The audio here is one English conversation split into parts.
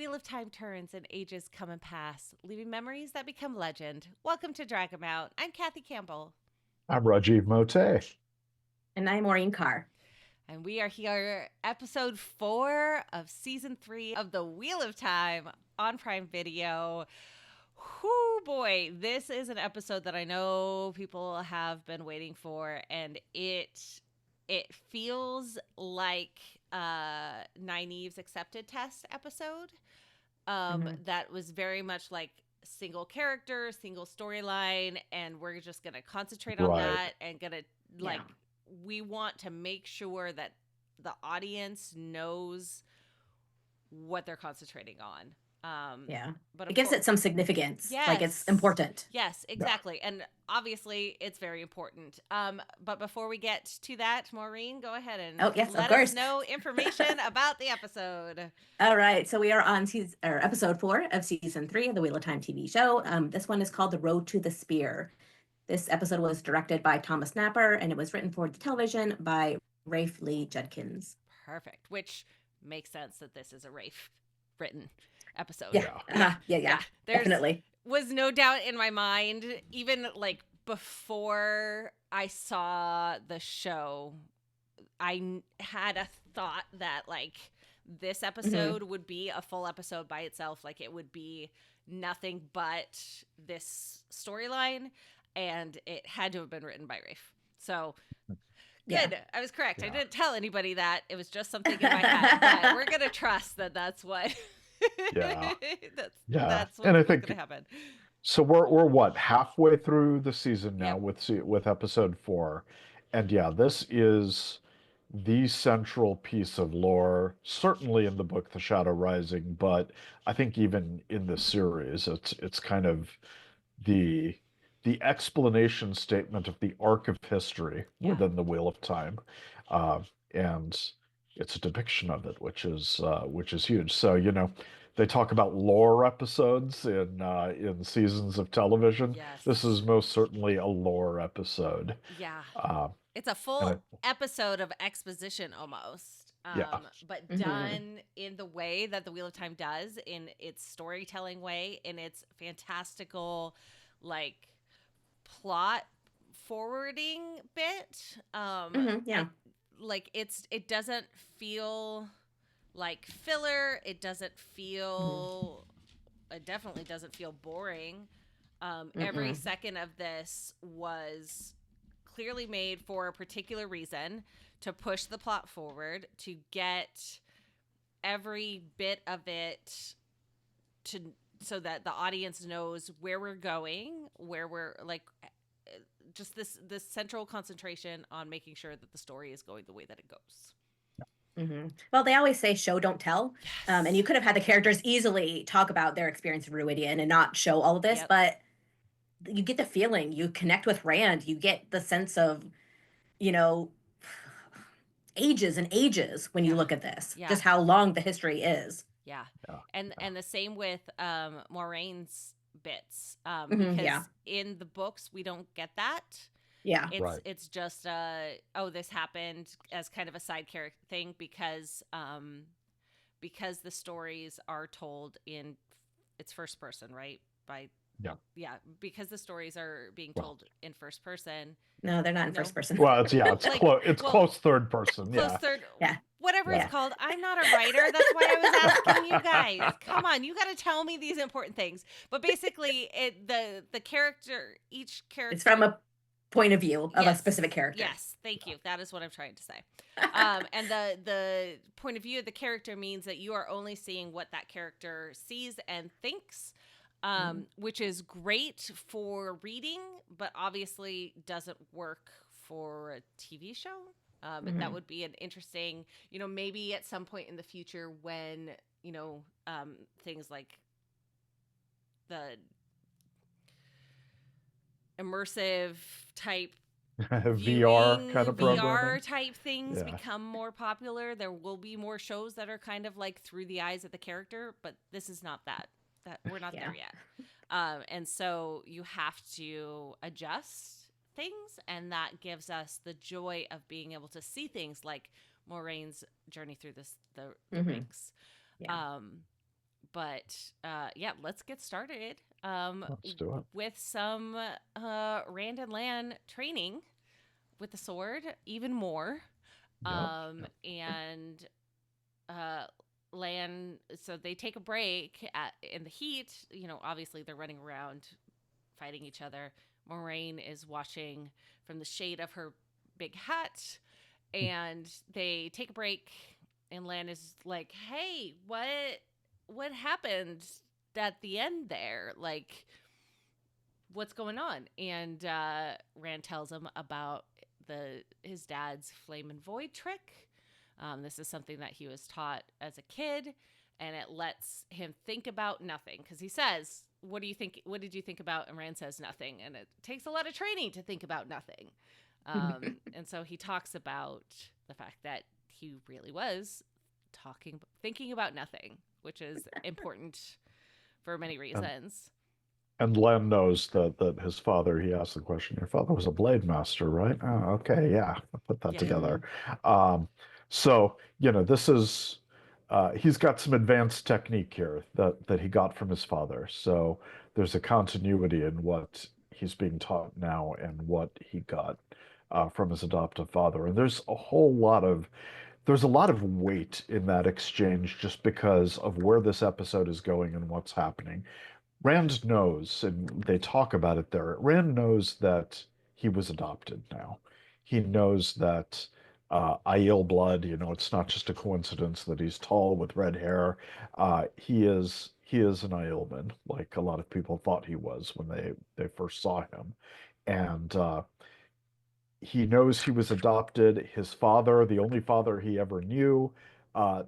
wheel of time turns and ages come and pass, leaving memories that become legend. Welcome to Dragonmount. I'm Kathy Campbell. I'm Rajiv Moté. And I'm Maureen Carr. And we are here, episode 4 of season 3 of the Wheel of Time on Prime Video. Whoo boy, this is an episode that I know people have been waiting for, and it feels like Nynaeve's accepted test episode. That was very much like single character, single storyline, and we're just gonna concentrate on that and gonna we want to make sure that the audience knows what they're concentrating on. But it gives it some significance. Yes. Like it's important. Yes, exactly. Yeah. And obviously it's very important. But before we get to that, Maureen, go ahead and let us know information about the episode. All right. So we are on episode 4 of season 3 of the Wheel of Time TV show. This one is called The Road to the Spear. This episode was directed by Thomas Napper, and it was written for the television by Rafe Lee Judkins. Perfect. Which makes sense that this is a Rafe written episode. Yeah. Definitely. Was no doubt in my mind, even like before I saw the show, I had a thought that like this episode would be a full episode by itself. Like it would be nothing but this storyline, and it had to have been written by Rafe. So good. I was correct. Yeah. I didn't tell anybody that. It was just something in my head, but we're going to trust that that's what that's what's going to happen. So we're what, halfway through the season now with episode 4. And this is the central piece of lore, certainly in the book The Shadow Rising, but I think even in the series, it's kind of the explanation statement of the arc of history within the Wheel of Time. And it's a depiction of it, which is huge. So, they talk about lore episodes in seasons of television. Yes. This is most certainly a lore episode. Yeah. It's a full episode of exposition almost. But done in the way that the Wheel of Time does, in its storytelling way, in its fantastical, like, plot forwarding bit. It doesn't feel like filler. It doesn't feel it definitely doesn't feel boring. Every second of this was clearly made for a particular reason, to push the plot forward, to get every bit of it so that the audience knows where we're going, where we're like, just this central concentration on making sure that the story is going the way that it goes. Well, they always say show, don't tell. Yes. And you could have had the characters easily talk about their experience in Rhuidean and not show all of this, but you get the feeling, you connect with Rand, you get the sense of, ages and ages when you look at this, just how long the history is. And the same with Moraine's bits, because in the books we don't get that. It's just this happened as kind of a side character thing because the stories are told in it's first person, right? Because the stories are being told in first person. No, they're not in first person. Well, it's close third person. Close third. Whatever it's called. I'm not a writer. That's why I was asking you guys. Come on, you got to tell me these important things. But basically, the character, each character. It's from a point of view of a specific character. Yes, thank you. That is what I'm trying to say. And the point of view of the character means that you are only seeing what that character sees and thinks. Which is great for reading, but obviously doesn't work for a TV show. And that would be an interesting, maybe at some point in the future when, things like the immersive type VR kind of programming. VR type things become more popular. There will be more shows that are kind of like through the eyes of the character, but this is not that. That we're not there yet. And so you have to adjust things, and that gives us the joy of being able to see things like Moraine's journey through the ranks. But yeah, let's get started Let's do it. with some Rand and Lan training with the sword even more. Yep. And Lan, so they take a break in the heat. Obviously they're running around fighting each other. Moiraine is watching from the shade of her big hat, and they take a break. And Lan is like, "Hey, what happened at the end there? Like, what's going on?" And Rand tells him about his dad's flame and void trick. This is something that he was taught as a kid, and it lets him think about nothing. Because he says, "What do you think? What did you think about?" And Rand says, "Nothing." And it takes a lot of training to think about nothing. And so he talks about the fact that he really was thinking about nothing, which is important for many reasons. And Len knows that his father, he asked the question, your father was a blade master, right? Oh, okay, yeah, I'll put that together. So, this is, he's got some advanced technique here that he got from his father. So there's a continuity in what he's being taught now and what he got from his adoptive father. And there's a lot of weight in that exchange just because of where this episode is going and what's happening. Rand knows, and they talk about it there. Rand knows that he was adopted now. He knows that Aiel blood, it's not just a coincidence that he's tall with red hair. He is an Aielman, like a lot of people thought he was when they first saw him. And he knows he was adopted. His father, the only father he ever knew,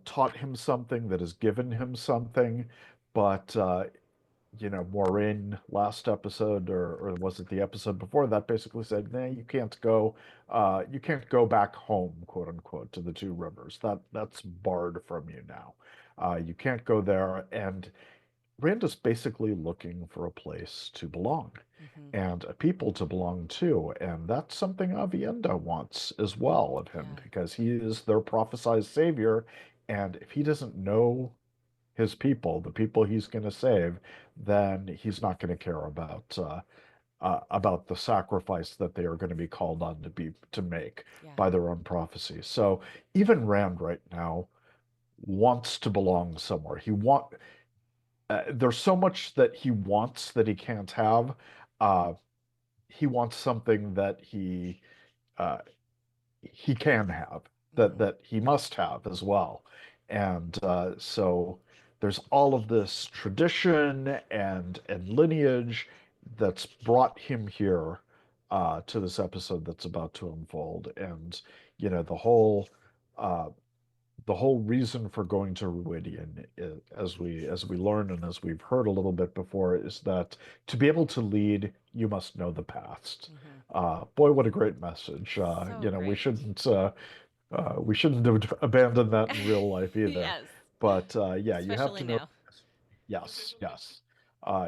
taught him something that has given him something. But Moiraine last episode, or was it the episode before that, basically said, "Nah, you can't go back home, quote unquote, to the Two Rivers. That's barred from you now. You can't go there." And Rand is basically looking for a place to belong and a people to belong to, and that's something Aviendha wants as well of him because he is their prophesized savior, and if he doesn't know his people, the people he's going to save, then he's not going to care about the sacrifice that they are going to be called on to make by their own prophecy. So even Rand right now wants to belong somewhere. There's so much that he wants that he can't have. He wants something that uh, he can have, that he must have as well. And so there's all of this tradition and lineage that's brought him here to this episode that's about to unfold. And uh, the whole reason for going to Rhuidean, as we learn and as we've heard a little bit before, is that to be able to lead, you must know the past. Boy, what a great message! So We great. shouldn't have abandoned that in real life either. Yes. But yeah, you have Especially to know. now. Yes, yes.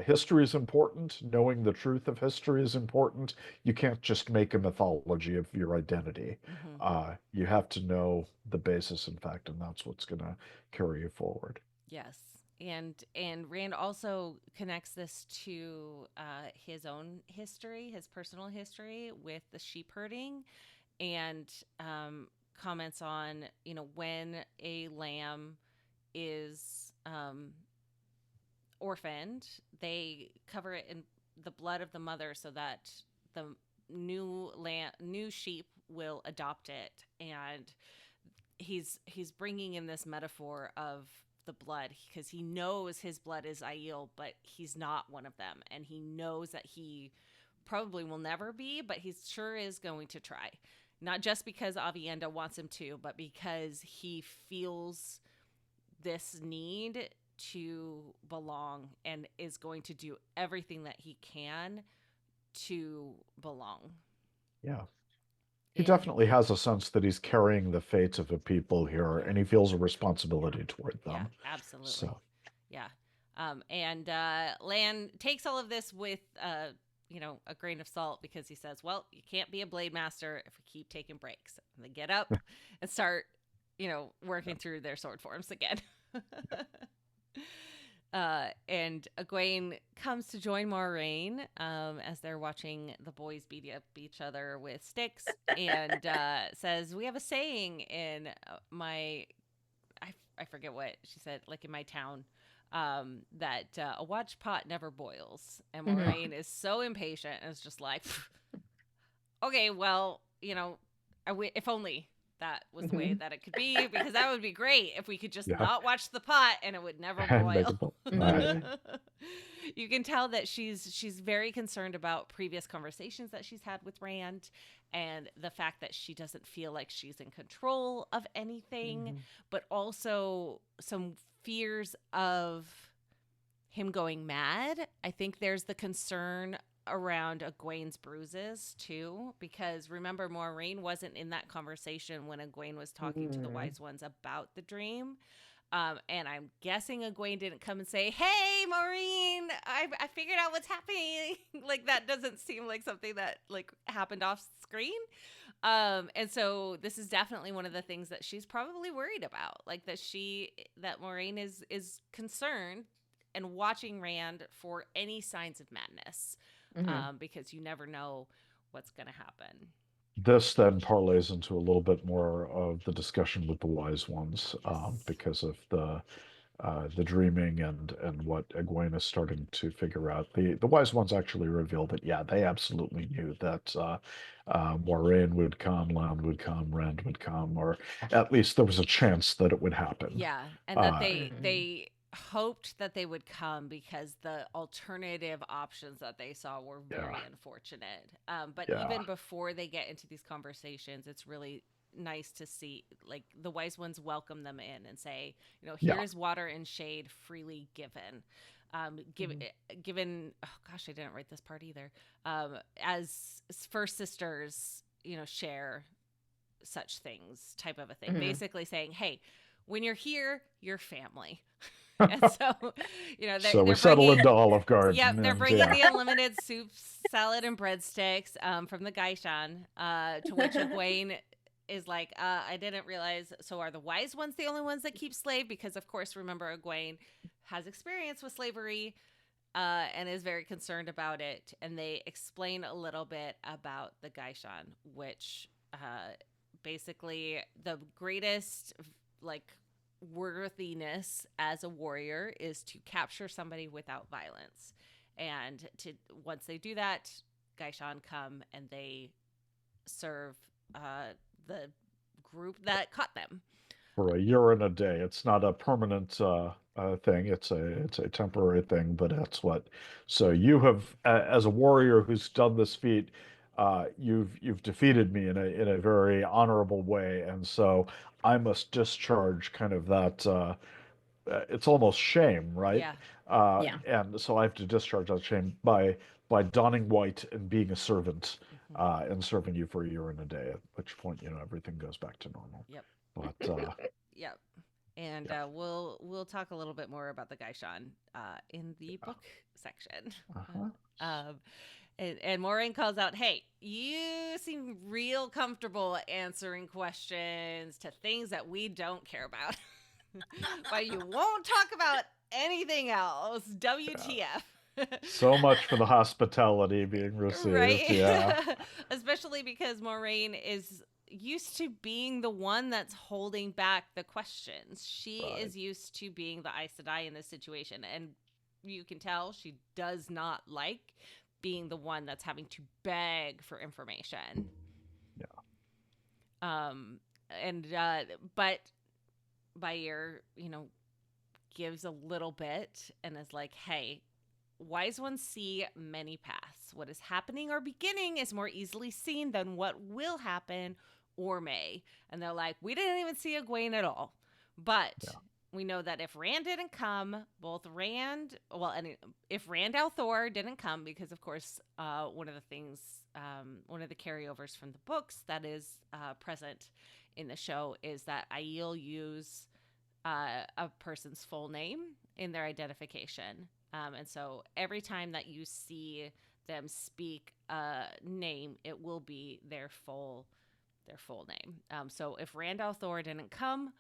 History is important. Knowing the truth of history is important. You can't just make a mythology of your identity. You have to know the basis, in fact, and that's what's going to carry you forward. Yes. And Rand also connects this to his own history, his personal history with the sheep herding, and comments on, when a lamb is orphaned, they cover it in the blood of the mother so that the new sheep will adopt it. And he's bringing in this metaphor of the blood because he knows his blood is Aiel, but he's not one of them, and he knows that he probably will never be, but he sure is going to try. Not just because Aviendha wants him to, but because he feels this need to belong and is going to do everything that he can to belong. Yeah. He definitely has a sense that he's carrying the fate of a people here, and he feels a responsibility toward them. Yeah, absolutely. So. Yeah. And Lan takes all of this with, a grain of salt because he says, well, you can't be a blade master if we keep taking breaks. And they get up and start, working through their sword forms again. And Egwene comes to join Moiraine as they're watching the boys beat up each other with sticks, and says, "We have a saying in I forget what she said, like in my town, that a watch pot never boils." And Moiraine is so impatient and is just like, "Okay, well, if only." That was the way that it could be, because that would be great if we could just not watch the pot and it would never boil. You can tell that she's very concerned about previous conversations that she's had with Rand and the fact that she doesn't feel like she's in control of anything, but also some fears of him going mad. I think there's the concern around Egwene's bruises too, because remember, Moiraine wasn't in that conversation when Egwene was talking to the wise ones about the dream. And I'm guessing Egwene didn't come and say, "Hey, Maureen, I figured out what's happening." Like, that doesn't seem like something that like happened off screen. And so this is definitely one of the things that she's probably worried about, like that Moiraine is concerned and watching Rand for any signs of madness, because you never know what's going to happen. This then parlays into a little bit more of the discussion with the wise ones, because of the dreaming and what Egwene is starting to figure out. The wise ones actually reveal that, yeah, they absolutely knew that Moiraine would come, Lan would come, Rand would come, or at least there was a chance that it would happen. Yeah, and that they hoped that they would come because the alternative options that they saw were very unfortunate. But even before they get into these conversations, it's really nice to see, like, the wise ones welcome them in and say, here's water and shade freely given. Given, oh gosh, I didn't write this part either. As first sisters, share such things, type of a thing. Basically saying, hey, when you're here, you're family. And so, so we settle into Olive Garden. Yep, they're bringing the unlimited soup, salad, and breadsticks from the Gaishan, to which Egwene is like, I didn't realize. So are the wise ones the only ones that keep slave? Because, of course, remember, Egwene has experience with slavery and is very concerned about it. And they explain a little bit about the Gaishan, which basically the greatest, like, worthiness as a warrior is to capture somebody without violence. And once they do that, Gaishan come and they serve the group that caught them for a year and a day. It's not a permanent thing. It's a temporary thing, but that's what. So you have, as a warrior who's done this feat, you've defeated me in a very honorable way, and so I must discharge kind of that. It's almost shame, right? Yeah. And so I have to discharge that shame by donning white and being a servant, and serving you for a year and a day. At which point, everything goes back to normal. Yep. But yep. And we'll talk a little bit more about the Gaishan in the book section. And Moiraine calls out, "Hey, you seem real comfortable answering questions to things that we don't care about, but you won't talk about anything else. WTF." So much for the hospitality being received. Right? Yeah. Especially because Moiraine is used to being the one that's holding back the questions. She is used to being the Aes Sedai in this situation, and you can tell she does not like being the one that's having to beg for information. Yeah. But Bayer, gives a little bit and is like, "Hey, wise ones see many paths. What is happening or beginning is more easily seen than what will happen or may." And they're like, "We didn't even see Egwene at all. But we know that if Rand didn't come, and if Rand al'Thor didn't come, because, of course, one of the carryovers from the books that is present in the show is that Aiel use a person's full name in their identification. And so every time that you see them speak a name, it will be their full name. So if Rand al'Thor didn't come,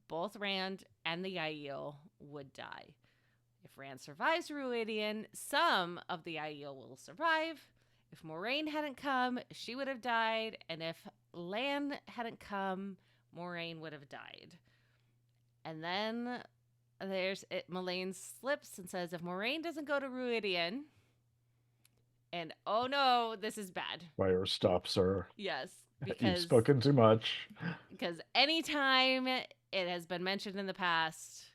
both Rand and the Aiel would die. If Rand survives Rhuidean, some of the Aiel will survive. If Moiraine hadn't come, she would have died. And if Lan hadn't come, Moiraine would have died. And then Moiraine slips and says, if Moiraine doesn't go to Rhuidean, and oh no, this is bad. Fire stops her. Yes. Because you've spoken too much. Because anytime it has been mentioned in the past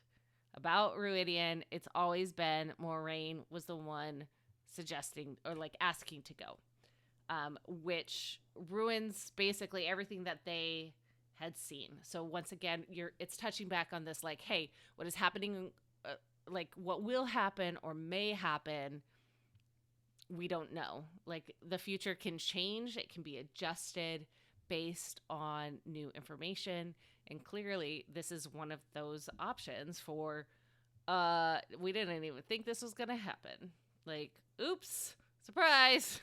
about Rhuidean, it's always been Moiraine was the one suggesting or like asking to go, which ruins basically everything that they had seen. So once again, it's touching back on this, like, hey, what is happening, like what will happen or may happen, we don't know. Like the future can change, it can be adjusted based on new information, and clearly this is one of those options for we didn't even think this was gonna happen. Like, oops, surprise.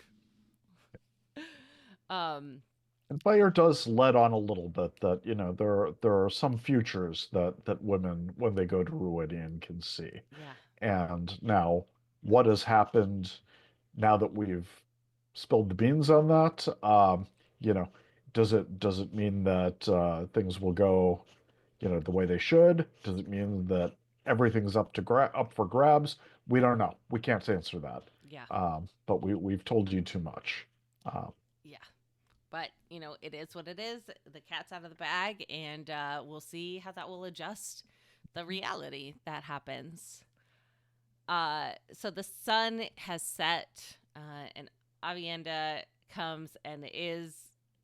And Fire does let on a little bit that, you know, there are some futures that women, when they go to Rhuidean, can see. Yeah. And now, what has happened now that we've spilled the beans on that? You know, does it mean that things will go, you know, the way they should? Does it mean that everything's up for grabs? We don't know. We can't answer that. Yeah. But we've told you too much. Yeah. But, you know, it is what it is. The cat's out of the bag, and we'll see how that will adjust the reality that happens. So the sun has set, and Aviendha comes and is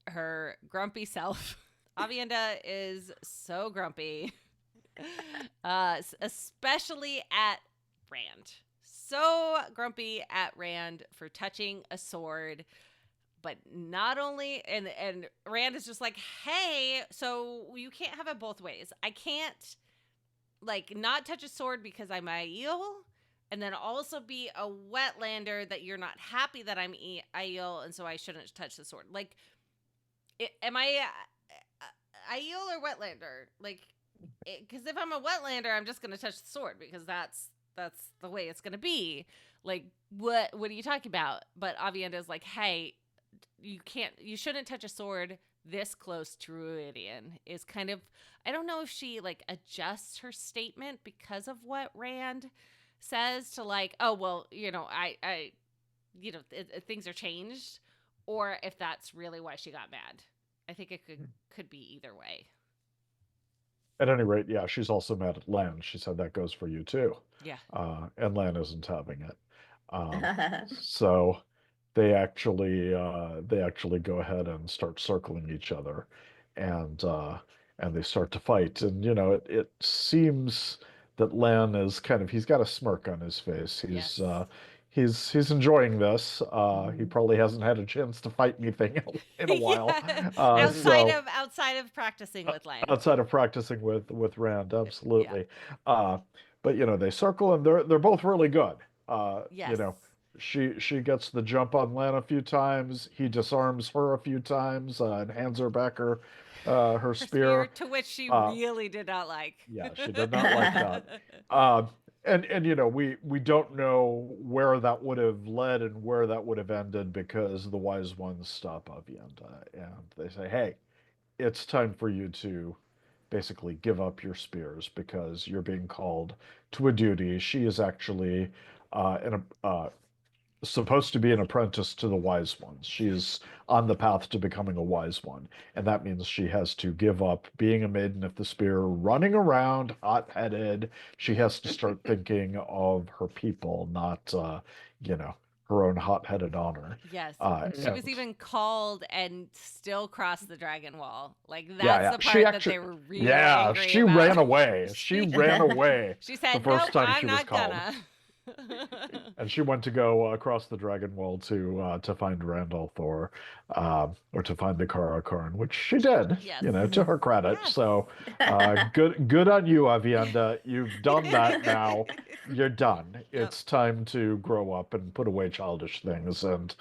her grumpy self. Aviendha is so grumpy, especially at Rand. So grumpy at Rand for touching a sword. But not only, and Rand is just like, hey, so you can't have it both ways. I can't, like, not touch a sword because I'm Aiel, and then also be a wetlander that you're not happy that I'm Aiel, and so I shouldn't touch the sword. Like, am I Aiel or wetlander? Like, because if I'm a wetlander, I'm just going to touch the sword because that's the way it's going to be. Like, what are you talking about? But Aviendha is like, hey, you shouldn't touch a sword this close to Rhuidean. Is kind of, I don't know if she like adjusts her statement because of what Rand says to like, oh, well, you know, I you know, things are changed, or if that's really why she got mad. I think it could be either way. At any rate, yeah, she's also mad at Lan. She said that goes for you too. Yeah. And Lan isn't having it. So they actually go ahead and start circling each other, and they start to fight. And you know, it seems that Lan is he's got a smirk on his face. He's enjoying this. He probably hasn't had a chance to fight anything in a while. Yeah. Outside of practicing with Lan. Outside of practicing with Rand, absolutely. Yeah. But you know, they circle and they're both really good. Yes. You know, she gets the jump on Lan a few times. He disarms her a few times and hands her back her spear, to which she really did not like. Yeah, she did not like that. And you know, we don't know where that would have led and where that would have ended, because the wise ones stop Aviendha and they say, hey, it's time for you to basically give up your spears because you're being called to a duty. She is actually supposed to be an apprentice to the wise ones. She is on the path to becoming a wise one, and that means she has to give up being a maiden of the spear, running around hot-headed. She has to start thinking of her people, not you know, her own hot-headed honor. Yes. She was even called and still crossed the dragon wall. Like, that's the part that they were really angry she about. ran away. She ran away. She said, the first time I'm she was not called. gonna. And she went to go across the dragon wall to find Randall Thor, or to find the Karakarn, which she did. Yes. You know, to her credit. Yes. So, good on you, Aviendha. You've done that now. You're done. It's time to grow up and put away childish things. And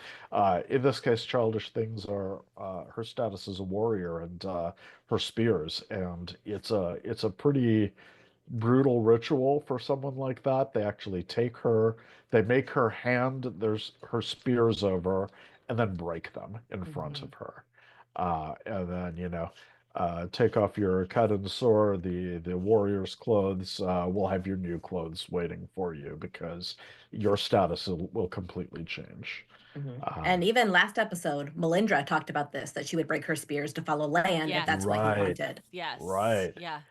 in this case, childish things are her status as a warrior and her spears. And it's a pretty brutal ritual for someone like that. They actually take her, they make her hand her spears over and then break them in front of her. And then, take off your cut and sore, the warrior's clothes. We'll have your new clothes waiting for you because your status will completely change. And even last episode, Melindra talked about this, that she would break her spears to follow Lan if that's what he wanted. Yes. Right. Yeah.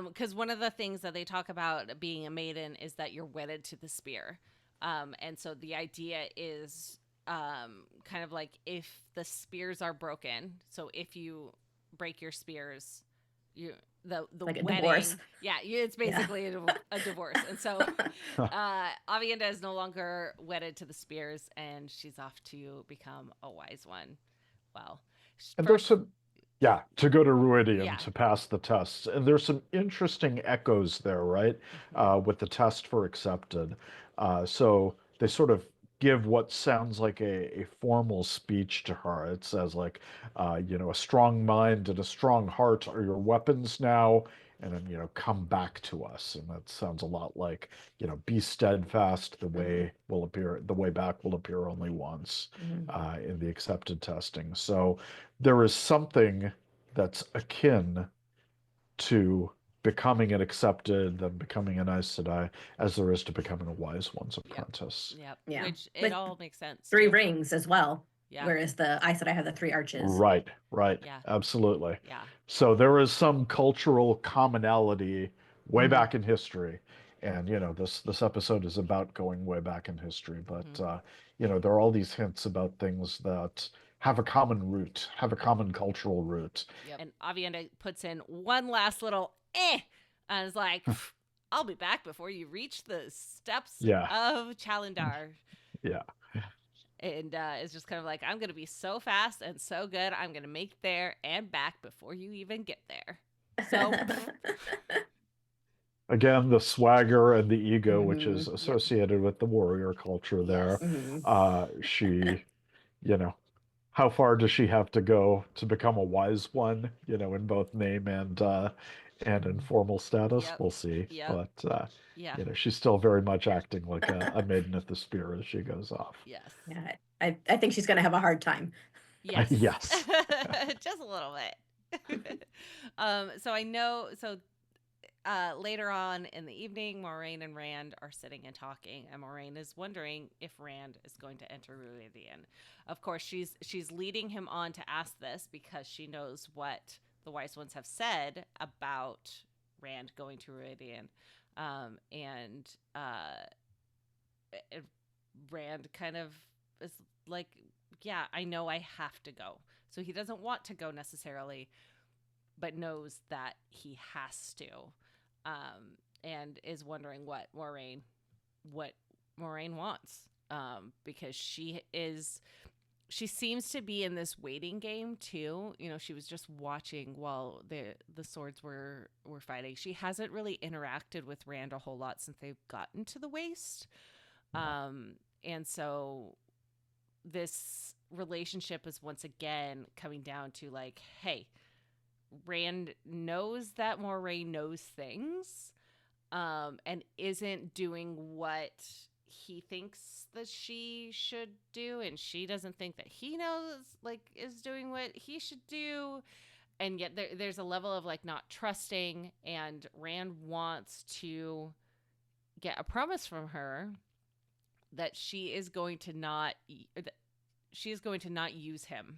Because one of the things that they talk about being a maiden is that you're wedded to the spear. And so the idea is kind of like if the spears are broken, so if you break your spears, the like a wedding, divorce. yeah, it's basically a divorce. And so Aviendha is no longer wedded to the spears, and she's off to become a wise one. Well, and there's some, to go to Rhuidean Yeah. to pass the tests. And there's some interesting echoes there, right? With the test for accepted. So they sort of give what sounds like a formal speech to her. It says like, a strong mind and a strong heart are your weapons now. And then, come back to us. And that sounds a lot like, be steadfast. The way back will appear only once in the accepted testing. So there is something that's akin to becoming an accepted, then becoming an Aes Sedai, as there is to becoming a wise one's apprentice. Yep. Yeah. Which it all makes sense. 3 too. rings as well. Yeah. Whereas the Aes Sedai have the 3 arches. Right. Yeah. Absolutely. Yeah. So there is some cultural commonality way back in history. And, this episode is about going way back in history. But, there are all these hints about things that have a common root, have a common cultural root. Yep. And Aviendha puts in one last little and is like, I'll be back before you reach the steps of Chalendar. Yeah. And it's just kind of like, I'm going to be so fast and so good. I'm going to make there and back before you even get there. So again, the swagger and the ego, which is associated with the warrior culture there. She, how far does she have to go to become a wise one, in both name and in formal status? We'll see. But, she's still very much acting like a maiden at the spear as she goes off. Yes. Yeah, I think she's going to have a hard time. Yes. Yes. Just a little bit. So I know, later on in the evening, Moiraine and Rand are sitting and talking, and Moiraine is wondering if Rand is going to enter Rhuidean. Of course, she's leading him on to ask this because she knows what the Wise Ones have said about Rand going to Rhuidean. And Rand kind of is like, yeah, I know I have to go. So he doesn't want to go necessarily, but knows that he has to. And is wondering what Moiraine wants, because she seems to be in this waiting game too. She was just watching while the swords were fighting. She hasn't really interacted with Rand a whole lot since they've gotten to the waste, and so this relationship is once again coming down to like, hey, Rand knows that Moiraine knows things, and isn't doing what he thinks that she should do, and she doesn't think that he is doing what he should do, and yet there's a level of like not trusting, and Rand wants to get a promise from her that she is going to not use him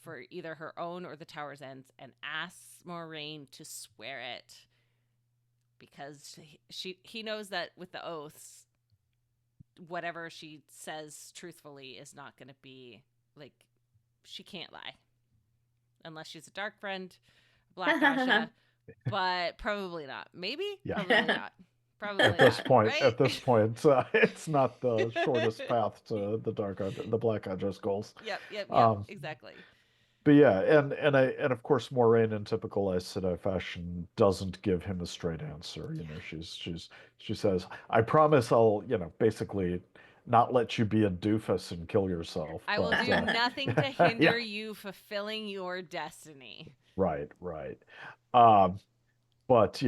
for either her own or the Tower's ends, and asks Moiraine to swear it, because he knows that with the oaths, whatever she says truthfully is not going to be like, she can't lie unless she's a dark friend, Black Asha, but probably not. Maybe, probably not. Probably at this not, point, right? it's not the shortest path to the Black Aja's goals. Yep, exactly. But yeah, and of course Moiraine, in typical Aes Sedai fashion, doesn't give him a straight answer. She says, "I promise I'll, basically not let you be a doofus and kill yourself. I will do nothing to hinder you fulfilling your destiny." Right. But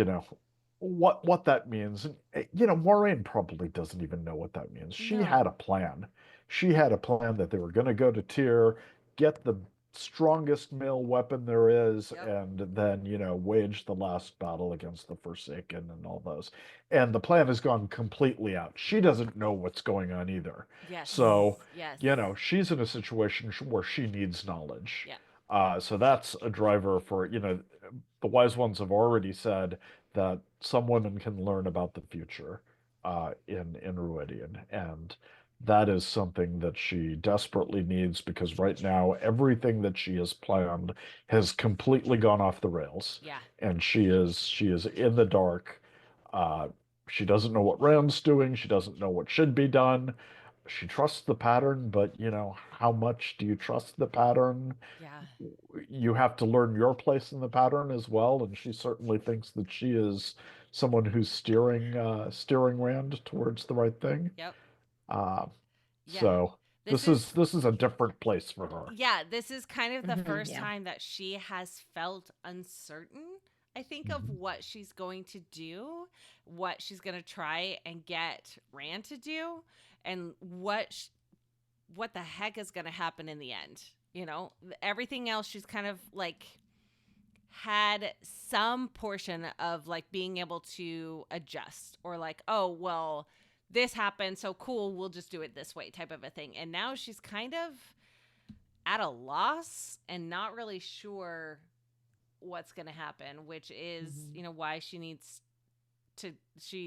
what that means. And Moiraine probably doesn't even know what that means. She had a No. plan. She had a plan that they were going to go to Tyr, get the strongest male weapon there is, Yep. and then, wage the last battle against the Forsaken and all those. And the plan has gone completely out. She doesn't know what's going on either. Yes. So, Yes. she's in a situation where she needs knowledge. Yeah. So that's a driver for, the wise ones have already said that some women can learn about the future in Rhuidean, and that is something that she desperately needs because right now everything that she has planned has completely gone off the rails, Yeah. and she is in the dark. Uh, she doesn't know what Rand's doing. She doesn't know what should be done. She trusts the pattern, but how much do you trust the pattern? Yeah. You have to learn your place in the pattern as well, and she certainly thinks that she is someone who's steering Rand towards the right thing. Yep. Uh, Yeah. so This this is is this is a different place for her. Yeah, this is kind of the first Yeah. time that she has felt uncertain, I think, of Mhm. what she's going to do, what she's going to try and get Rand to do, and what the heck is going to happen in the end. Everything else she's kind of like had some portion of like being able to adjust or like, oh, well, this happened, so cool, we'll just do it this way type of a thing. And now she's kind of at a loss and not really sure what's going to happen, which is, why she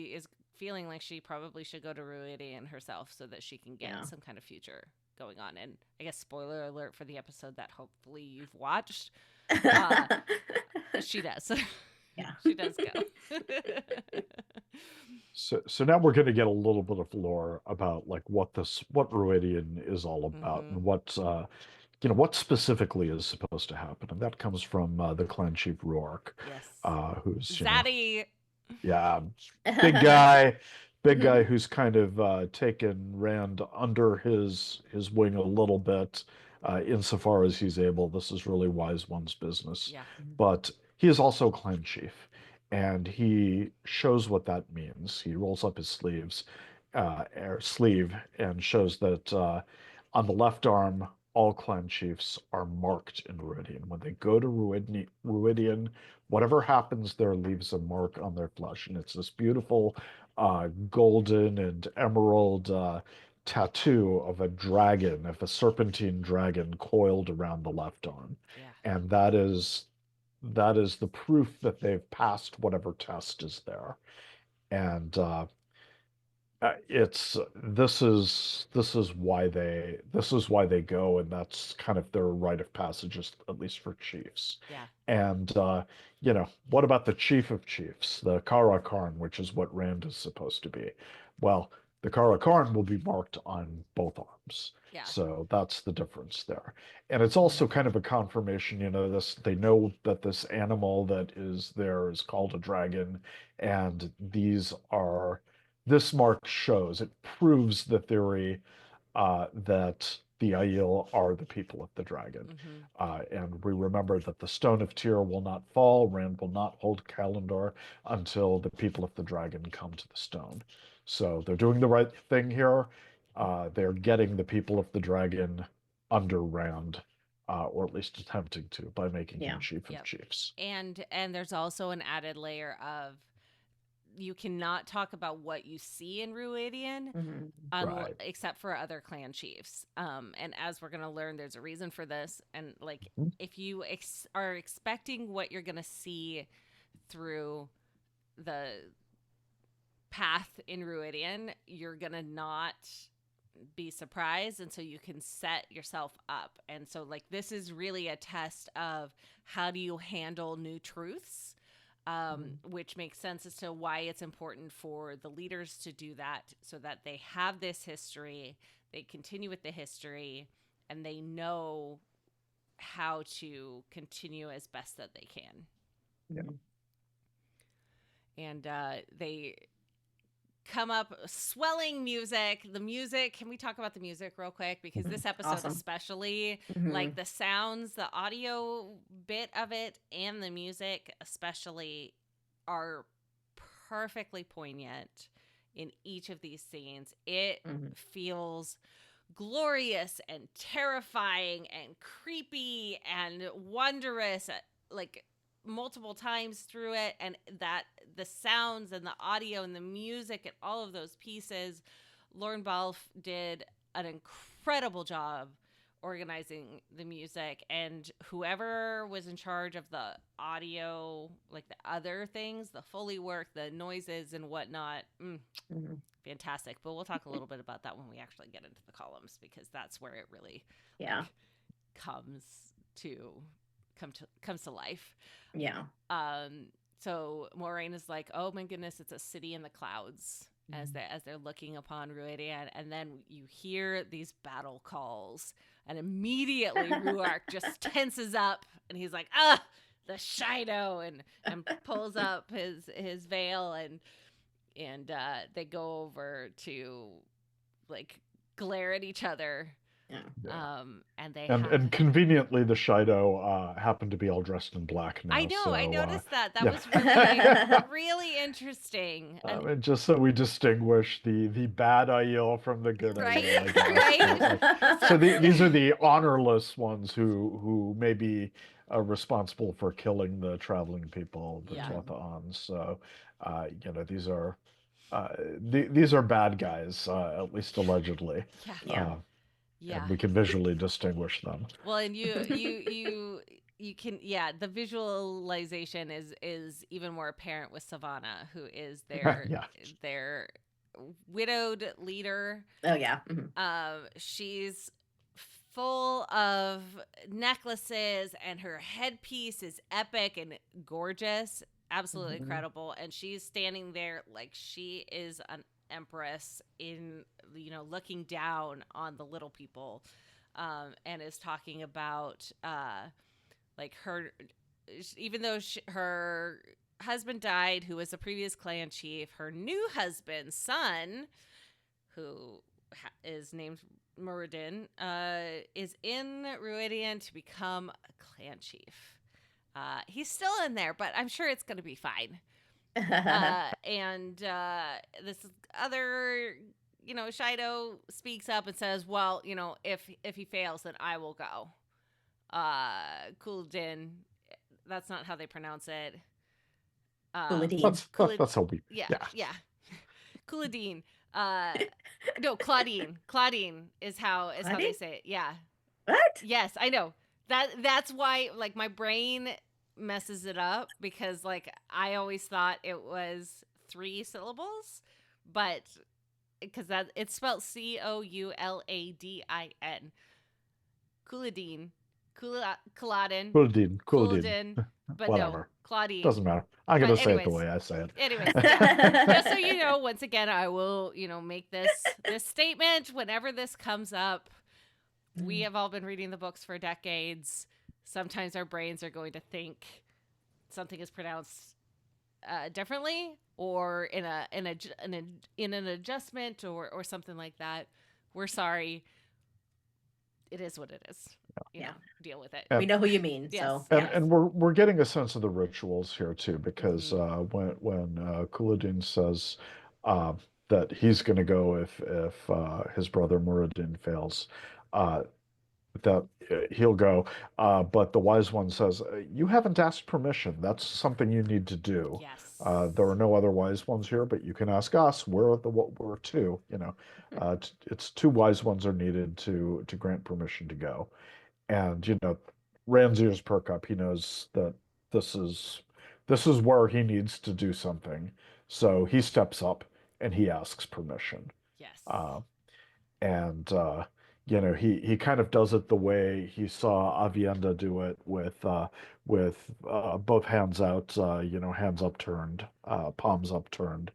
is feeling like she probably should go to Rhuidean herself so that she can get some kind of future going on. And I guess spoiler alert for the episode that hopefully you've watched. She does. Yeah. She does go. So now we're going to get a little bit of lore about like what Rhuidean is all about and what specifically is supposed to happen, and that comes from the clan chief Rhuarc, Yes. who's Zaddy. yeah, big guy, big guy who's kind of taken Rand under his wing a little bit, insofar as he's able. This is really wise one's business, Yeah. but he is also clan chief, and he shows what that means. He rolls up his sleeve, and shows that on the left arm, all clan chiefs are marked in Rhuidean. When they go to Rhuidean, whatever happens there leaves a mark on their flesh, and it's this beautiful golden and emerald tattoo of a dragon, of a serpentine dragon coiled around the left arm. Yeah. And that is the proof that they've passed whatever test is there. And this is why they go, and that's kind of their rite of passage, at least for chiefs. Yeah. And what about the chief of chiefs, the Kara Karn, which is what Rand is supposed to be? Well, the Kara Karn will be marked on both arms. Yeah. So that's the difference there. And it's also kind of a confirmation, they know that this animal that is there is called a dragon, and this mark shows, it proves the theory that the Aiel are the people of the dragon. And we remember that the Stone of Tyr will not fall. Rand will not hold Kalimdor until the people of the dragon come to the stone. So they're doing the right thing here. They're getting the people of the dragon under Rand, or at least attempting to, by making him chief of chiefs. And there's also an added layer of, you cannot talk about what you see in Rhuidean, Right. except for other clan chiefs. And as we're going to learn, there's a reason for this. And like, if you are expecting what you're going to see through the path in Rhuidean, you're going to not be surprised. And so you can set yourself up. And so like, this is really a test of how do you handle new truths? Which makes sense as to why it's important for the leaders to do that, so that they have this history, they continue with the history, and they know how to continue as best that they can. Yeah. And they come up, swelling music. The music, can we talk about the music real quick? Because this episode especially, like the sounds, the audio bit of it and the music especially are perfectly poignant in each of these scenes. It feels glorious and terrifying and creepy and wondrous, like multiple times through it, and that the sounds and the audio and the music and all of those pieces, Lauren Balfe did an incredible job organizing the music, and whoever was in charge of the audio, like the other things, the Foley work, the noises and whatnot, fantastic. But we'll talk a little bit about that when we actually get into the columns, because that's where it really comes to life. So Moiraine is like, oh my goodness, it's a city in the clouds, as they're looking upon Rhuidean, and then you hear these battle calls, and immediately Rhuarc just tenses up, and he's like, the Shaido, and pulls up his veil, and they go over to like glare at each other. And conveniently the Shaido happened to be all dressed in black now. I know, so, I noticed that. That was really, really interesting. And just so we distinguish the bad Aiel from the good Aiel, I guess. So these are the honorless ones who may be responsible for killing the traveling people, the Tuatha'ans. So, these are bad guys, at least allegedly. And we can visually distinguish them. Well, and you can, the visualization is even more apparent with Savannah, who is their widowed leader. She's full of necklaces, and her headpiece is epic and gorgeous, absolutely incredible, and she's standing there like she is an empress in, looking down on the little people, and is talking about like her, even though her husband died, who was a previous clan chief, her new husband's son, who is named Mourine, is in Rhuidean to become a clan chief. He's still in there, but I'm sure it's going to be fine. And this other, Shaido speaks up and says, well, if he fails, then I will go. Couladin, that's not how they pronounce it. That's how we... Yeah. Couladin. No, Claudine. Claudine is how they say it. Yeah. What? Yes, I know. That's why, like, my brain messes it up, because like I always thought it was 3 syllables, but because that it's spelled Couladin. Couladin, but whatever. No, Claudine. Doesn't matter. I'm gonna say it the way I say it. Anyways, just so you know, once again, I will make this statement whenever this comes up. We have all been reading the books for decades. Sometimes our brains are going to think something is pronounced differently, or in an adjustment, or something like that. We're sorry. It is what it is. Deal with it. We know who you mean. Yes. So and we're getting a sense of the rituals here too, because when Couladin says that he's going to go if his brother Muradin fails, that he'll go, but the wise one says, you haven't asked permission. That's something you need to do. Yes. There are no other wise ones here, but you can ask us. We're 2. It's 2 wise ones are needed to grant permission to go. And Rand's ears perk up. He knows that this is where he needs to do something, so he steps up and he asks permission. Yes. He kind of does it the way he saw Aviendha do it, with both hands out, hands upturned, palms upturned,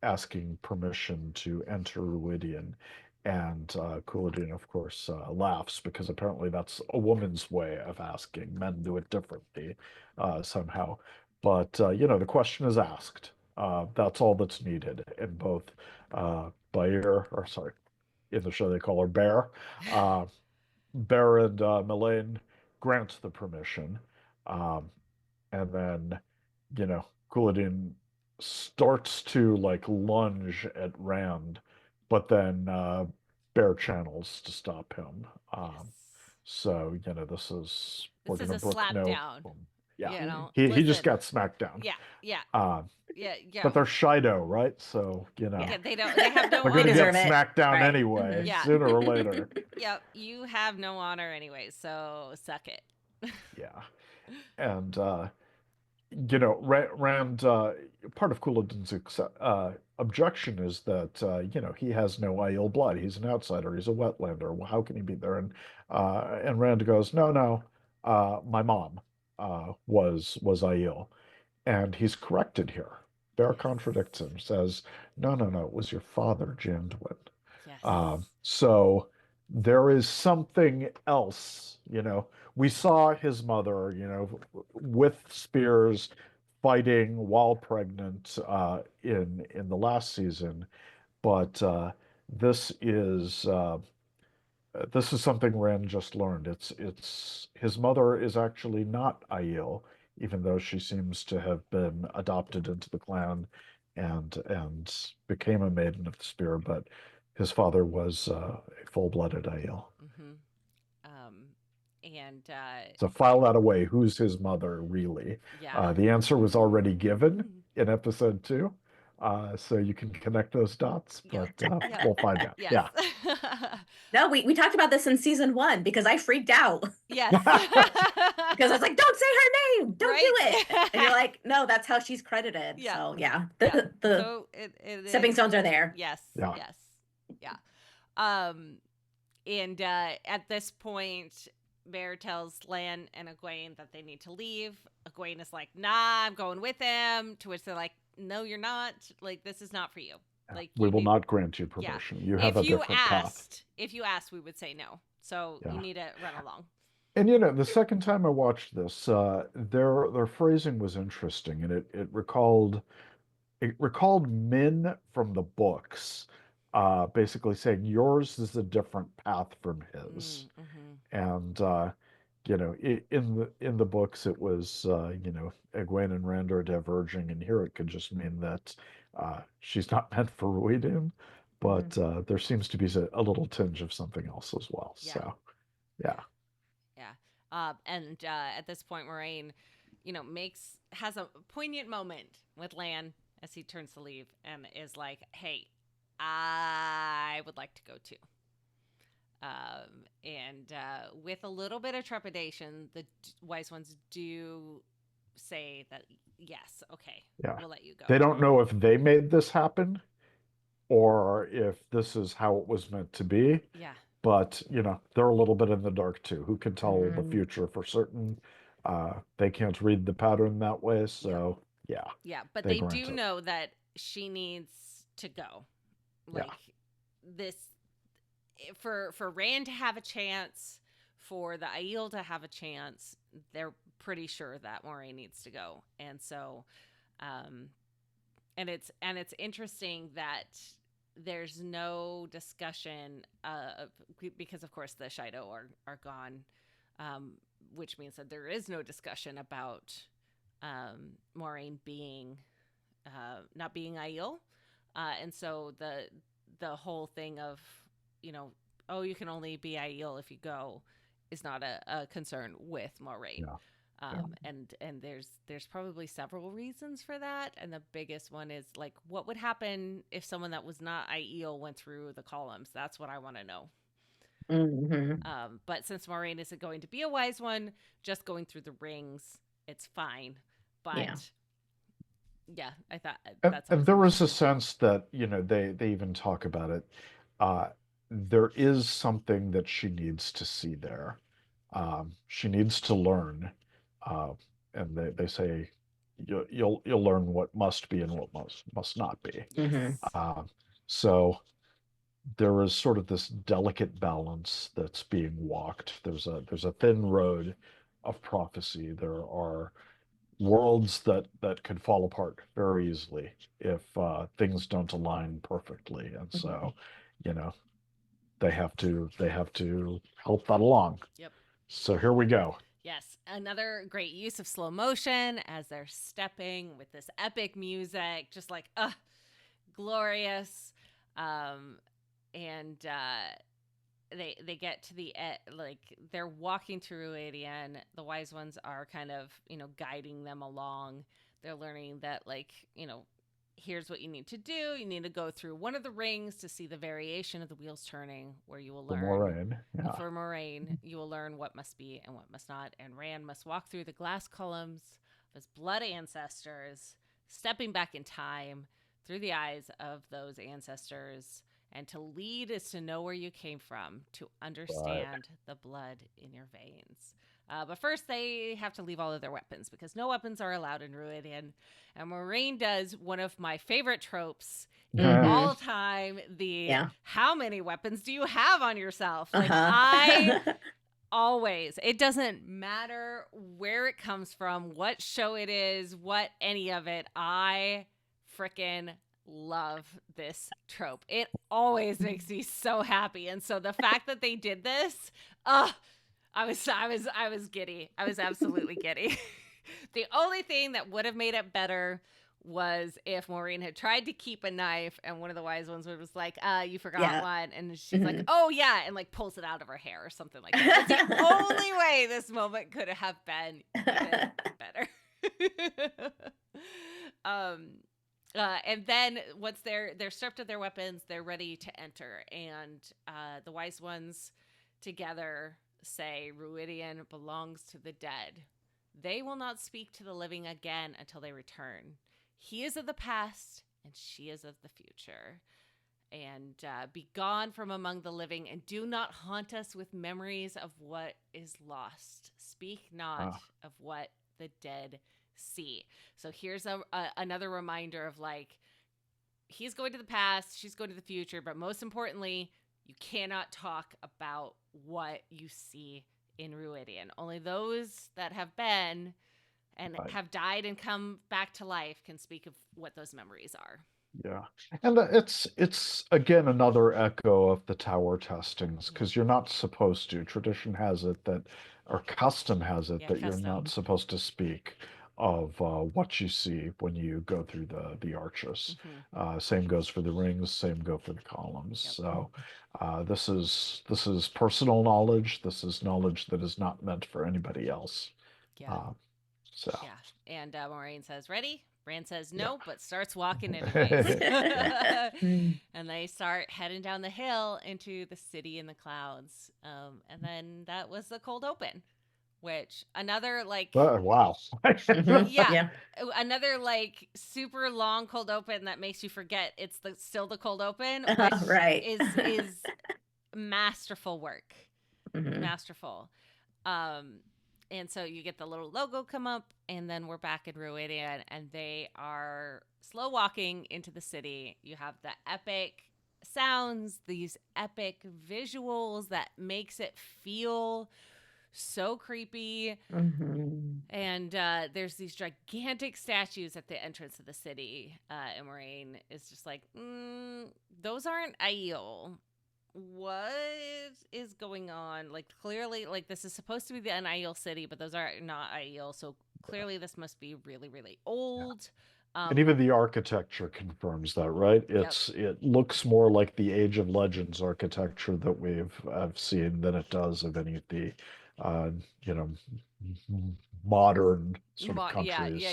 asking permission to enter Rhuidean. And Couladin, of course, laughs, because apparently that's a woman's way of asking. Men do it differently somehow. But, the question is asked. That's all that's needed. And both in the show they call her Bear. Bear and Moiraine grant the permission. And then, Couladin starts to like lunge at Rand, but then Bear channels to stop him. So we're This is gonna a Brook slap no. down. Yeah, You know, he just listen. got smacked down. Yeah. But they're Shaido, right? So They have no they're honor. gonna get deserve it. smacked down Right. anyway, Yeah. sooner or later. Yep, you have no honor anyway, so suck it. Yeah, and Rand, part of Couladin's objection is that he has no Aiel blood. He's an outsider. He's a wetlander. Well, how can he be there? And Rand goes, no. My mom was Aiel, and he's corrected here. Bear contradicts him, says, no, it was your father, Janduin. Yes. So there is something else, We saw his mother, with spears fighting while pregnant in the last season, but this is something Rand just learned. It's his mother is actually not Aiel, even though she seems to have been adopted into the clan and became a maiden of the spear, but his father was a full-blooded Aiel. So file that away. Who's his mother, really? Yeah. The answer was already given in episode 2. So you can connect those dots, but we'll find out. Yes. Yeah. No, we talked about this in season 1 because I freaked out. Yes. Because I was like, don't say her name. Don't do Right? it. And you're like, no, that's how she's credited. Yeah. So yeah. So stepping stones are there. Yes. Yeah. Yes. Yeah. And at this point, Bear tells Lan and Egwene that they need to leave. Egwene is like, nah, I'm going with them. To which they're like, no, you're not. Like, this is not for you. Like, we will not grant you permission. You have a different path. If you asked, we would say no. So you need to run along. And the second time I watched this, their phrasing was interesting, and it recalled Min from the books, basically saying yours is a different path from his. And in the books it was Egwene and Rand are diverging, and here it could just mean that she's not meant for Rhuidean, but there seems to be a little tinge of something else as well. Yeah. So yeah. And at this point, Moiraine, has a poignant moment with Lan as he turns to leave and is like, hey, I would like to go too. And with a little bit of trepidation, the wise ones do say that, yes, okay, we'll let you go. They don't know if they made this happen or if this is how it was meant to be. Yeah. But, they're a little bit in the dark too. Who can tell the future for certain? They can't read the pattern that way. So, yeah. Yeah, but they do know that she needs to go. Like, this, for Rand to have a chance, for the Aiel to have a chance, they're pretty sure that Moiraine needs to go. And so, and it's interesting that there's no discussion because of course the Shaido are gone, which means that there is no discussion about Moiraine being not being Aiel, and so the whole thing of you can only be Aiel if you go is not a concern with Moiraine. And there's probably several reasons for that, and the biggest one is like, what would happen if someone that was not Aiel went through the columns? That's what I want to know. But since Moiraine isn't going to be a wise one, just going through the rings, it's fine. But I thought that's. And there was a sense that they even talk about it. There is something that she needs to see there. She needs to learn. And they say you'll learn what must be and what must not be. So there is sort of this delicate balance that's being walked. There's a thin road of prophecy. There are worlds that could fall apart very easily if things don't align perfectly, and so they have to help that along. Yep. So here we go. Yes, another great use of slow motion as they're stepping with this epic music, just like, glorious. And they get to the like they're walking to Rhuidean. The wise ones are kind of, guiding them along. They're learning that, like, here's what you need to do. You need to go through one of the rings to see the variation of the wheels turning, where you will For learn. Moiraine, yeah. For Moiraine, you will learn what must be and what must not. And Rand must walk through the glass columns of his blood ancestors, stepping back in time through the eyes of those ancestors. And to lead is to know where you came from, to understand the blood in your veins. But first, they have to leave all of their weapons because no weapons are allowed in Rhuidean. And Moiraine does one of my favorite tropes in all time: how many weapons do you have on yourself? Like, I always, it doesn't matter where it comes from, what show it is, what any of it, I freaking love this trope. It always makes me so happy. And so the fact that they did this, I was giddy. I was absolutely giddy. The only thing that would have made it better was if Maureen had tried to keep a knife and one of the wise ones was like, you forgot one. And she's like, oh yeah. And like pulls it out of her hair or something like that. That's the only way this moment could have been even better. And then once they're stripped of their weapons, they're ready to enter. And the wise ones together say Rhuidean belongs to the dead. They will not speak to the living again until they return. He is of the past, and she is of the future. And be gone from among the living, and do not haunt us with memories of what is lost. Speak not of what the dead see. So here's another reminder of, like, he's going to the past, she's going to the future, but most importantly, you cannot talk about what you see in Rhuidean. Only those that have been and have died and come back to life can speak of what those memories are. Yeah. And it's again another echo of the tower testings, because you're not supposed to. Tradition has it that, or custom has it, that you're not supposed to speak of what you see when you go through the arches. Same goes for the rings, same go for the columns. So this is personal knowledge. This is knowledge that is not meant for anybody else. And Moiraine says, ready? Rand says no, but starts walking anyways. And they start heading down the hill into the city in the clouds. And then that was the cold open, which another like wow. Another like super long cold open that makes you forget it's still the cold open, which is masterful work. Masterful. And so you get the little logo come up, and then we're back in Rhuidean, and they are slow walking into the city. You have the epic sounds, these epic visuals that makes it feel so creepy. And there's these gigantic statues at the entrance of the city. And Moiraine is just like, those aren't Aiel. What is going on? Like, clearly, like, this is supposed to be the Aiel city, but those are not Aiel, so clearly this must be really, really old. And even the architecture confirms that, right? It looks more like the Age of Legends architecture that I've seen than it does of any of the modern sort of countries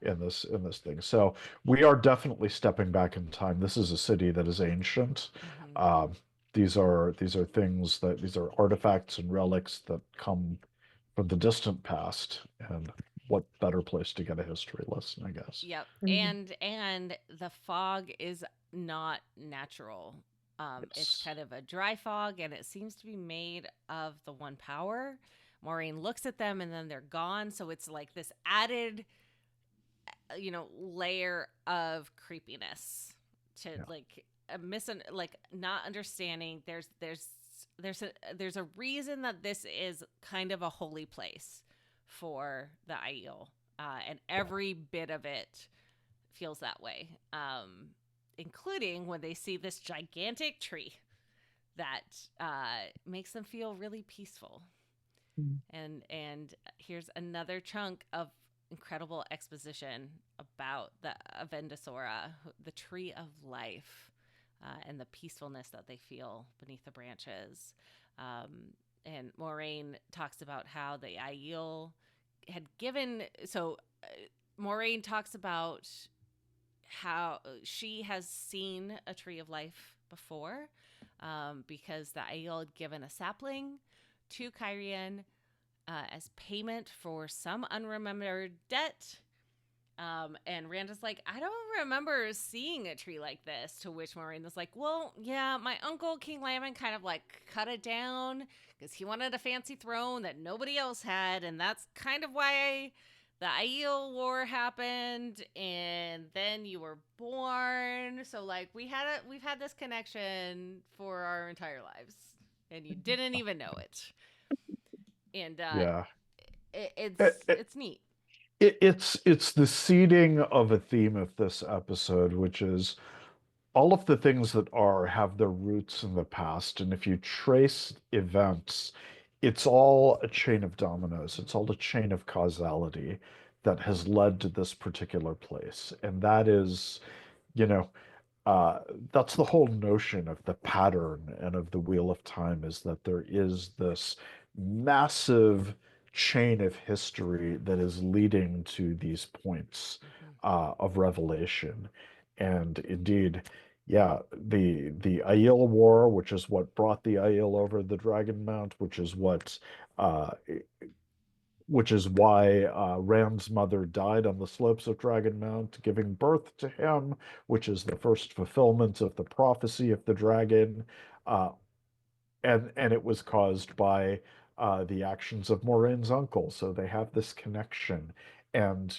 in this thing. So we are definitely stepping back in time. This is a city that is ancient. These are artifacts and relics that come from the distant past, and what better place to get a history lesson, I guess. And the fog is not natural. It's kind of a dry fog, and it seems to be made of the one power. Maureen looks at them, and then they're gone. So it's like this added, layer of creepiness to not understanding. There's a reason that this is kind of a holy place for the Aiel, and every bit of it feels that way, including when they see this gigantic tree that makes them feel really peaceful. And here's another chunk of incredible exposition about the Avendasora, the tree of life, and the peacefulness that they feel beneath the branches. And Moiraine talks about how the Aiel had given. So Moiraine talks about how she has seen a tree of life before, because the Aiel had given a sapling to Cairhien as payment for some unremembered debt. And Rand is like, I don't remember seeing a tree like this. To which Moiraine was like, well, yeah, my uncle King Lamon kind of like cut it down because he wanted a fancy throne that nobody else had, and that's kind of why the Aiel War happened, and then you were born. So like we've had this connection for our entire lives, and you didn't even know it. And Yeah. it's neat. It's the seeding of a theme of this episode, which is all of the things that have their roots in the past. And if you trace events, it's all a chain of dominoes. It's all a chain of causality that has led to this particular place. And that is, you know, that's the whole notion of the pattern and of the Wheel of Time, is that there is this massive chain of history that is leading to these points of revelation. And indeed, yeah, the Aiel War, which is what brought the Aiel over the Dragonmount, uh, which is why Rand's mother died on the slopes of Dragonmount, giving birth to him, which is the first fulfillment of the prophecy of the dragon. Uh, and it was caused by the actions of Moiraine's uncle. So they have this connection. And,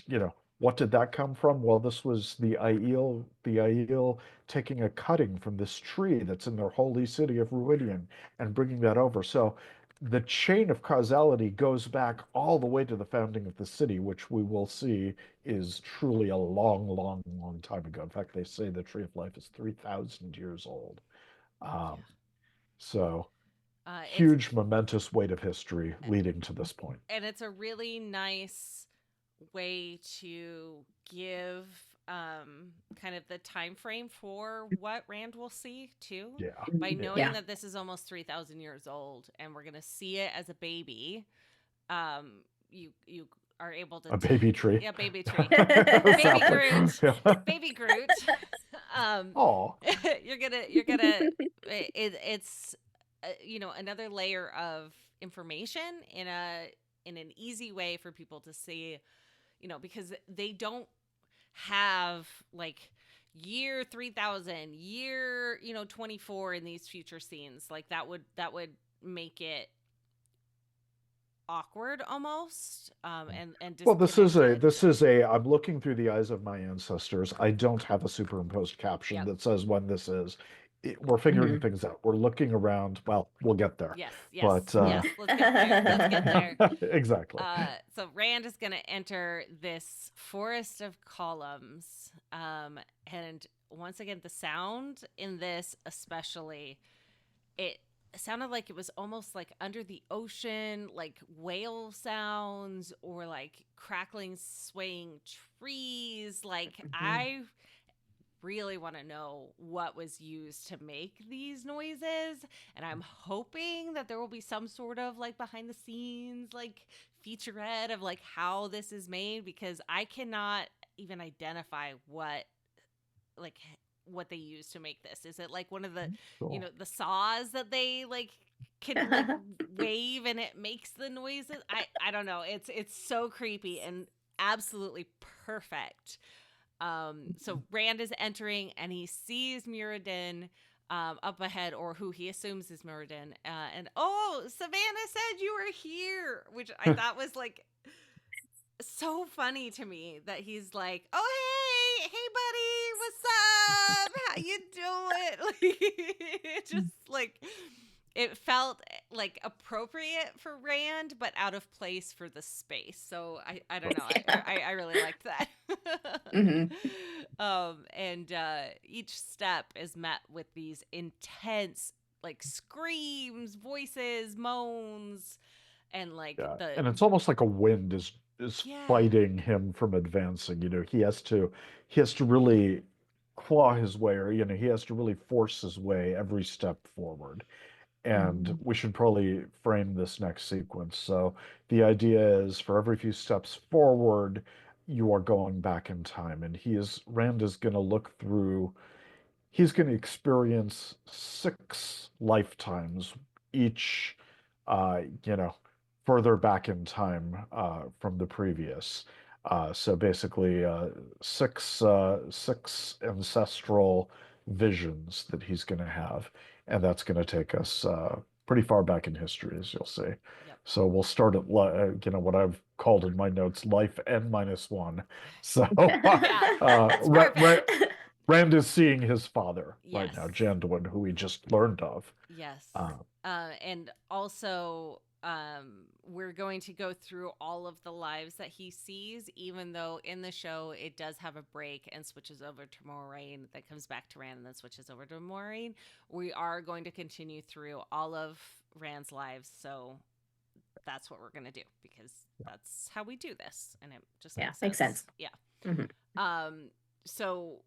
what did that come from? Well, this was the Aiel taking a cutting from this tree that's in their holy city of Rhuidean and bringing that over. So the chain of causality goes back all the way to the founding of the city, which we will see is truly a long, long, long time ago. In fact, they say the Tree of Life is 3,000 years old. Um, so huge, momentous weight of history leading to this point. And it's a really nice way to give kind of the time frame for what Rand will see too. Yeah. By knowing that this is almost 3,000 years old and we're going to see it as a baby. You are able to a baby tree. Yeah, baby tree. Baby Groot. Baby Groot. You're gonna it's another layer of information in an easy way for people to see, because they don't have like year 3000, year 24 in these future scenes. Like that would make it awkward almost, and well, this is a I'm looking through the eyes of my ancestors. I don't have a superimposed caption that says when this is. We're figuring things out. We're looking around. Well, we'll get there. Yes. But, yes. Let's get there. Exactly. So Rand is going to enter this forest of columns, and once again, the sound in this, especially, it sounded like it was almost like under the ocean, like whale sounds or like crackling, swaying trees. Like I really want to know what was used to make these noises, and I'm hoping that there will be some sort of like behind the scenes like featurette of like how this is made, because I cannot even identify what they use to make this. Is it like one of the the saws that they like can like wave and it makes the noises? I don't know. It's so creepy and absolutely perfect. So Rand is entering and he sees Muradin up ahead, or who he assumes is Muradin, and Savannah said you were here, which I thought was like so funny to me, that he's like, oh hey buddy, what's up, how you doing? Like, just like it felt like appropriate for Rand, but out of place for the space. So I don't know. I really liked that. And each step is met with these intense like screams, voices, moans, and like Yeah, the and it's almost like a wind is yeah. fighting him from advancing. He has to really claw his way, or he has to really force his way every step forward. And we should probably frame this next sequence. So the idea is for every few steps forward, you are going back in time, and Rand is going to look through. He's going to experience 6 lifetimes, each, uh, you know, further back in time from the previous. So basically, six ancestral visions that he's going to have, and that's going to take us pretty far back in history, as you'll see. Yep. So we'll start at what I've called in my notes life n minus one. So Yeah. That's Ra- Ra- perfect. Rand is seeing his father right now, Yes. Janduin, who we just learned of. Yes. Uh, And also, we're going to go through all of the lives that he sees, even though in the show it does have a break and switches over to Moiraine, that comes back to Rand and then switches over to Moiraine. We are going to continue through all of Rand's lives, so that's what we're going to do because that's how we do this, and it just makes sense. Yeah. So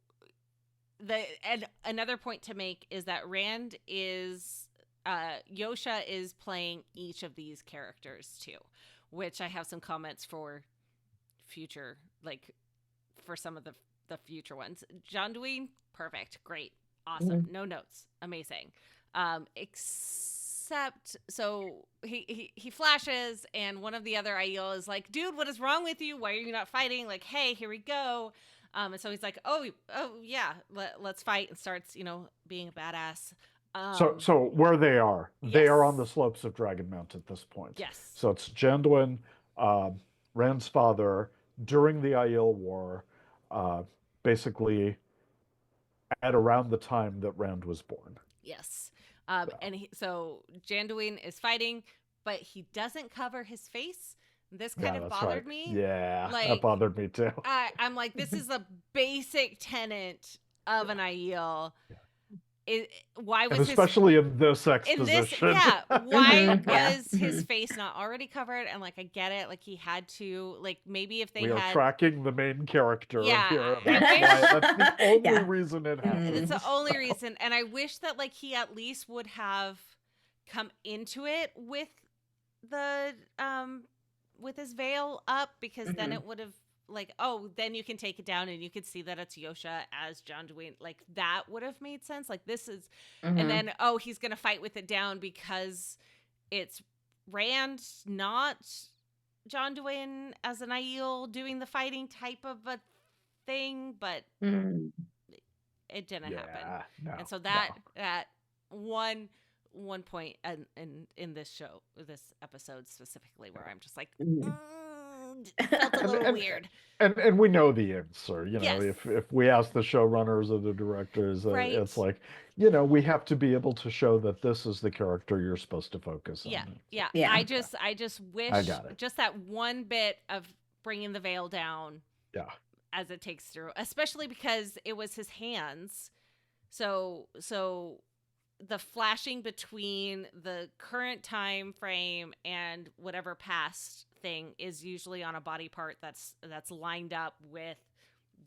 and another point to make is that Rand is Yosha is playing each of these characters too, which I have some comments for future, like for some of the future ones. Janduin, perfect, great, awesome, no notes, amazing. Except so he flashes, and one of the other Aiel is like, dude, what is wrong with you? Why are you not fighting? Like, hey, here we go. And so he's like, oh yeah, let's fight, and starts, being a badass. So where they are Yes. on the slopes of Dragonmount at this point. Yes. So it's Janduin, Rand's father, during the Aiel War, basically at around the time that Rand was born. Yes. And so Janduin is fighting, but he doesn't cover his face. This kind of bothered me. Yeah, Like, that bothered me too. I'm like, this is a basic tenet of an Aiel. Why was especially in this exposition? Why was his face not already covered? And like, I get it, like he had to, like maybe if they are had tracking the main character here. That's the only reason it happens. It's the only reason, and I wish that like he at least would have come into it with the with his veil up, because then it would have then you can take it down and you could see that it's Yosha as Janduin. Like that would have made sense. Like this is, and then he's gonna fight with it down because it's Rand, not Janduin as an Aiel doing the fighting type of a thing, but it didn't happen. No, and so that one point in this show, this episode specifically, where I'm just like, felt a little weird. And we know the answer. If we ask the showrunners or the directors, it's like, we have to be able to show that this is the character you're supposed to focus on. Yeah. I just wish just that one bit of bringing the veil down. Yeah. As it takes through, especially because it was his hands. So the flashing between the current time frame and whatever past thing is usually on a body part that's lined up with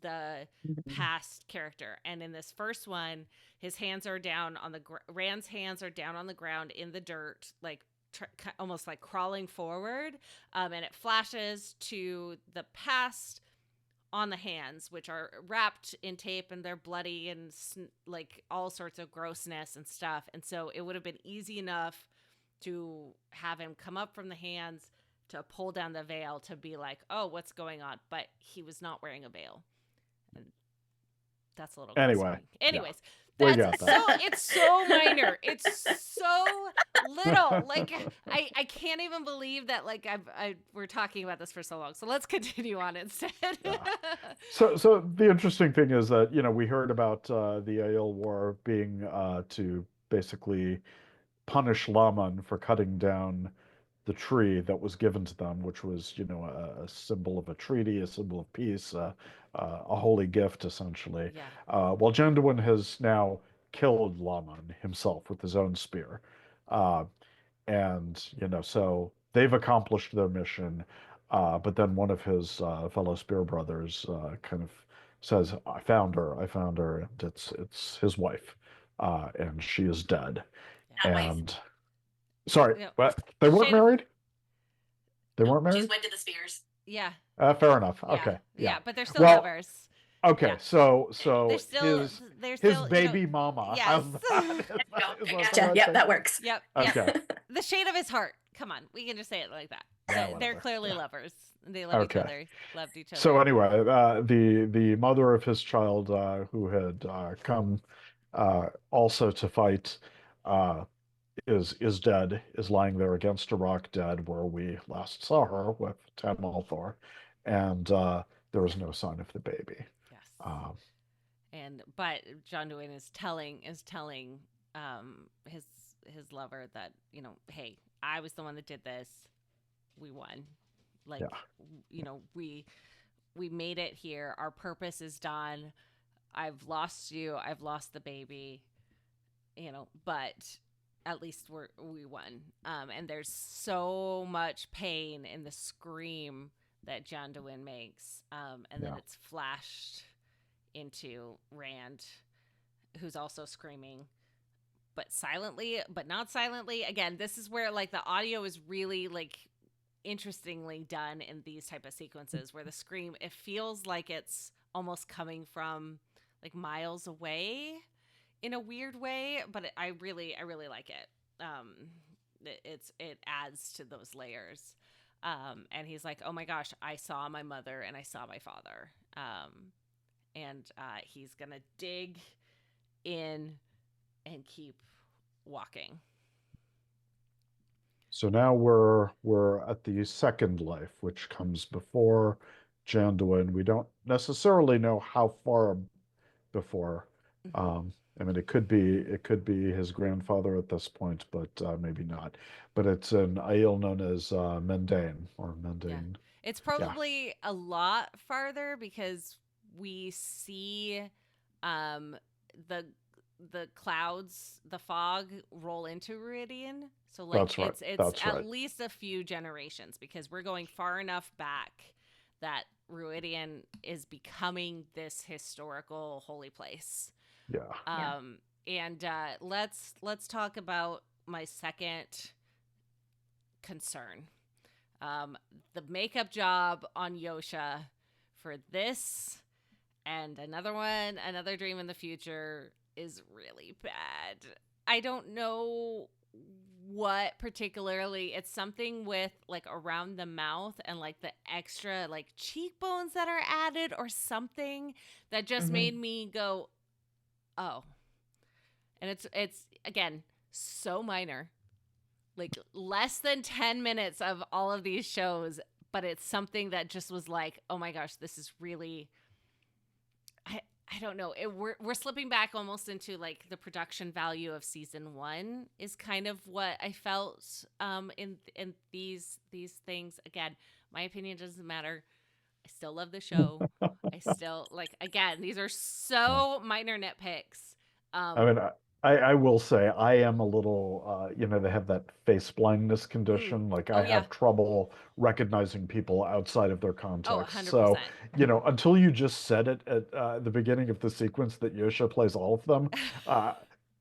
the past character. And in this first one, his hands are down on the Rand's hands are down on the ground in the dirt, like almost like crawling forward. And it flashes to the past on the hands, which are wrapped in tape and they're bloody and like all sorts of grossness and stuff. And so it would have been easy enough to have him come up from the hands to pull down the veil to be like, oh, what's going on? But he was not wearing a veil. And that's a little anyways. It's so minor. It's so little. Like I can't even believe that. Like we're talking about this for so long. So let's continue on instead. So the interesting thing is that we heard about the Aiel War being to basically punish Laman for cutting down the tree that was given to them, which was a symbol of a treaty, a symbol of peace, a holy gift, essentially. Well, Janduin has now killed Laman himself with his own spear, and so they've accomplished their mission. But then one of his fellow spear brothers kind of says, I found her, and it's his wife, and she is dead. Not wife. And sorry, Yeah. what? They weren't Shaido. married? They No, weren't She's married? went to the spears. Yeah. Fair enough. Yeah. Okay. Yeah, but they're still Well, lovers. okay, Yeah. so They're still his you baby know, mama. yes. How's that? Is that Gotcha. right Yep, there? that works. Yep. Okay. The shade of his heart. Come on, we can just say it like that. Yeah, They're whatever. clearly Yeah. lovers. They love each Okay. other. Loved each other. So anyway, the mother of his child, who had come also to fight, is dead, is lying there against a rock dead, where we last saw her with Tam Althor, and there was no sign of the baby. Yes. But John Dwayne is telling his lover that, you know, hey, I was the one that did this. We won. Like, you know, we made it here. Our purpose is done. I've lost you. I've lost the baby. You know, but at least we won. And there's so much pain in the scream that John Dwayne makes. And then it's flashed into Rand, who's also screaming, but silently, but not silently. Again, this is where like the audio is really like interestingly done in these type of sequences, where the scream, it feels like it's almost coming from like miles away in a weird way, but I really like it. It adds to those layers. And he's like, oh my gosh, I saw my mother and I saw my father. And he's gonna dig in and keep walking. So now we're at the second life, which comes before Janduin. We don't necessarily know how far before. I mean, it could be his grandfather at this point, but maybe not. But it's an Aiel known as Mendane or Mendane. Yeah. It's probably a lot farther because we see the clouds, the fog roll into Rhuidean. So like That's right. it's at least a few generations, because we're going far enough back that Rhuidean is becoming this historical holy place. Yeah. And let's talk about my second concern. The makeup job on Yosha for this and another dream in the future is really bad. I don't know what particularly. It's something with like around the mouth and like the extra like cheekbones that are added or something that just made me go, oh. And it's again so minor. Like less than 10 minutes of all of these shows, but it's something that just was like, oh my gosh, this is really, I don't know. We're slipping back almost into like the production value of season 1 is kind of what I felt in these things. Again, my opinion doesn't matter. I still love the show. I still like, again, these are so minor nitpicks. I mean, I will say I am a little, they have that face blindness condition. Like I have trouble recognizing people outside of their context. 100%. So, until you just said it at the beginning of the sequence that Yosha plays all of them,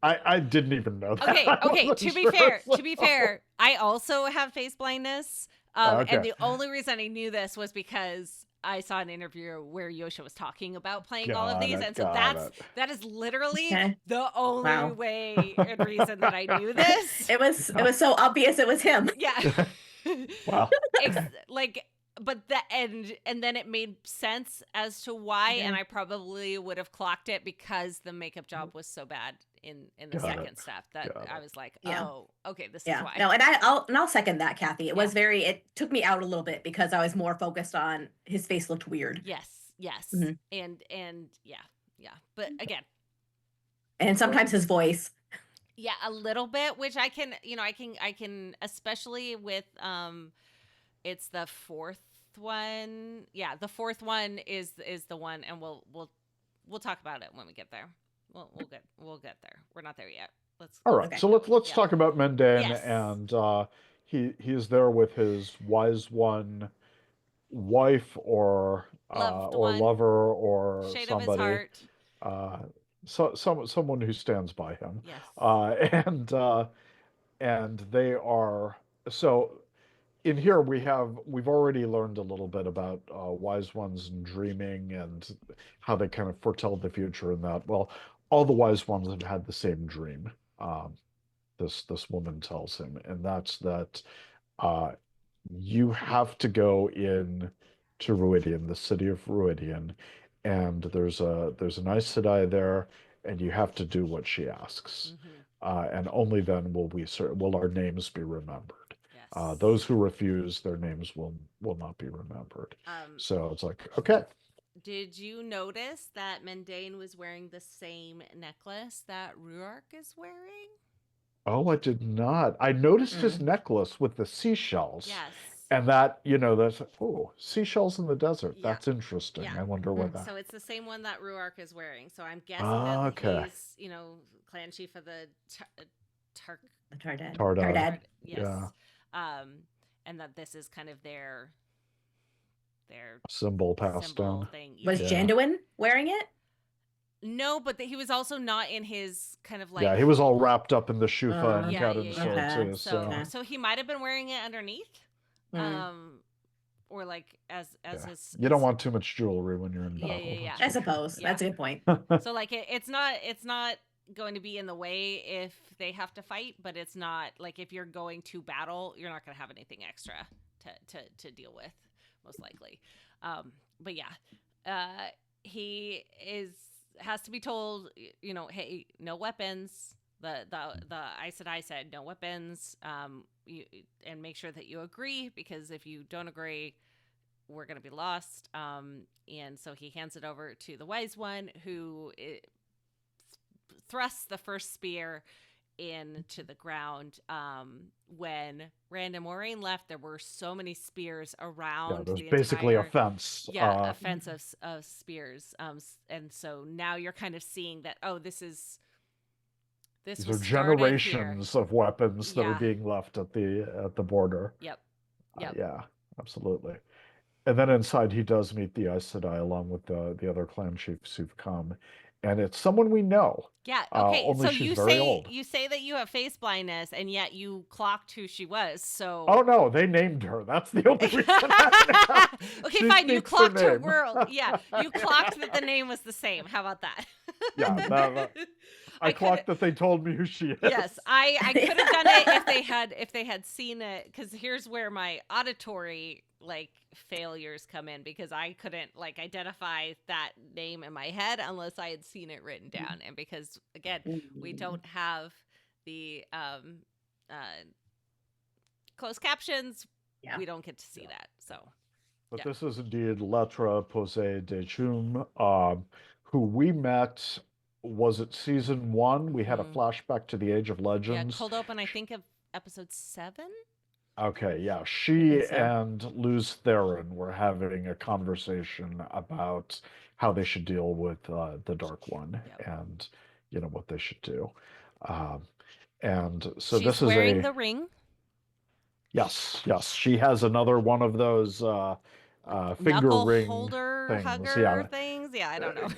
I didn't even know that. Okay. To be fair, I also have face blindness. And the only reason I knew this was because I saw an interview where Yosha was talking about playing all of these, and so that is literally the only way and reason that I knew this. It was so obvious it was him. Yeah. Wow. But and then it made sense as to why, and I probably would have clocked it because the makeup job was so bad in the second stuff that I was like, oh, okay, this is why. No, and I'll second that, Kathy. It took me out a little bit because I was more focused on his face looked weird. Yes. And yeah. But again. And sometimes his voice. Yeah, a little bit, which I can especially with it's the fourth one. Yeah, the fourth one is the one, and we'll talk about it when we get there. We'll get there. We're not there yet. All right. So let's talk about Mendane, yes. and he is there with his wise one wife Loved or one, lover or shade of his somebody, heart. uh, someone who stands by him, Yes. uh, and uh, and they are so. In here we've already learned a little bit about wise ones and dreaming and how they kind of foretell the future and that. Well, all the wise ones have had the same dream. Um, this woman tells him, and that's that uh, you have to go in to Rhuidean, the city of Rhuidean, and there's an Aes Sedai there, and you have to do what she asks, and only then will our names be remembered. Yes. Those who refuse, their names will not be remembered. So it's like, okay. Did you notice that Mendane was wearing the same necklace that Rhuarc is wearing? Oh, I did not. I noticed his necklace with the seashells. Yes. And that, that's, oh, seashells in the desert. Yeah. That's interesting. Yeah. I wonder what that. So it's the same one that Rhuarc is wearing. So I'm guessing Ah, that okay. he's, clan chief of the Tardad. Tardad. Yes. Yeah. And that this is kind of their Symbol passed symbol down. thing. Was Yeah. Janduin wearing it? No, but he was also not in his kind of like. Yeah, he was all wrapped up in the Shufa and Yeah, Kaden yeah, sword yeah. too. So So he might have been wearing it underneath. Or like as yeah. his. You don't want too much jewelry when you're in Yeah, battle. yeah. I suppose. Yeah. That's a good point. So like it's not going to be in the way if they have to fight, but it's not like if you're going to battle, you're not going to have anything extra to deal with, most likely. But yeah, he has to be told, hey, no weapons. The Aes Sedai said no weapons. And make sure that you agree, because if you don't agree, we're going to be lost. And so he hands it over to the wise one, who thrusts the first spear into the ground. When Rand and Moiraine left, there were so many spears around. There's the basically entire, a fence. Yeah, a fence of spears. And so now you're kind of seeing that, these are generations of weapons that are being left at the border. Yep. Yeah, absolutely. And then inside he does meet the Aes Sedai along with the other clan chiefs who've come. And it's someone we know. Yeah. Okay. Only So she's very old. You say that you have face blindness, and yet you clocked who she was. So. Oh no, they named her. That's the only reason. Okay, she fine. You clocked her name. world. Yeah, you clocked that the name was the same. How about that? Yeah. I clocked that they told me who she is. Yes, I could have done it if they had seen it. Because here's where my auditory failures come in, because I couldn't identify that name in my head unless I had seen it written down, and because again we don't have the closed captions, we don't get to see that. So, but this is indeed Lettre Posé de Chum, who we met. Was it season 1? We had a flashback to the Age of Legends. Yeah, cold open, I think, of episode 7. Okay, yeah. She and Luz Theron were having a conversation about how they should deal with the Dark One, and what they should do. And so She's wearing the ring. Yes. She has another one of those finger knuckle ring holder things. hugger things. Yeah, I don't know.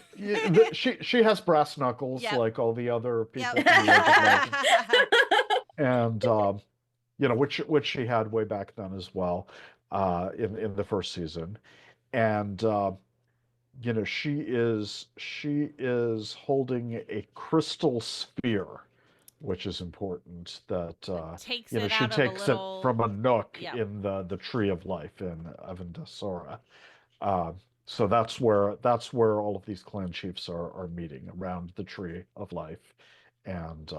She has brass knuckles like all the other people. And which she had way back then as well, in the first season. And she is holding a crystal spear, which is important. That she takes it from a nook in the Tree of Life in Aviendha Lan. So that's where all of these clan chiefs are meeting, around the Tree of Life, and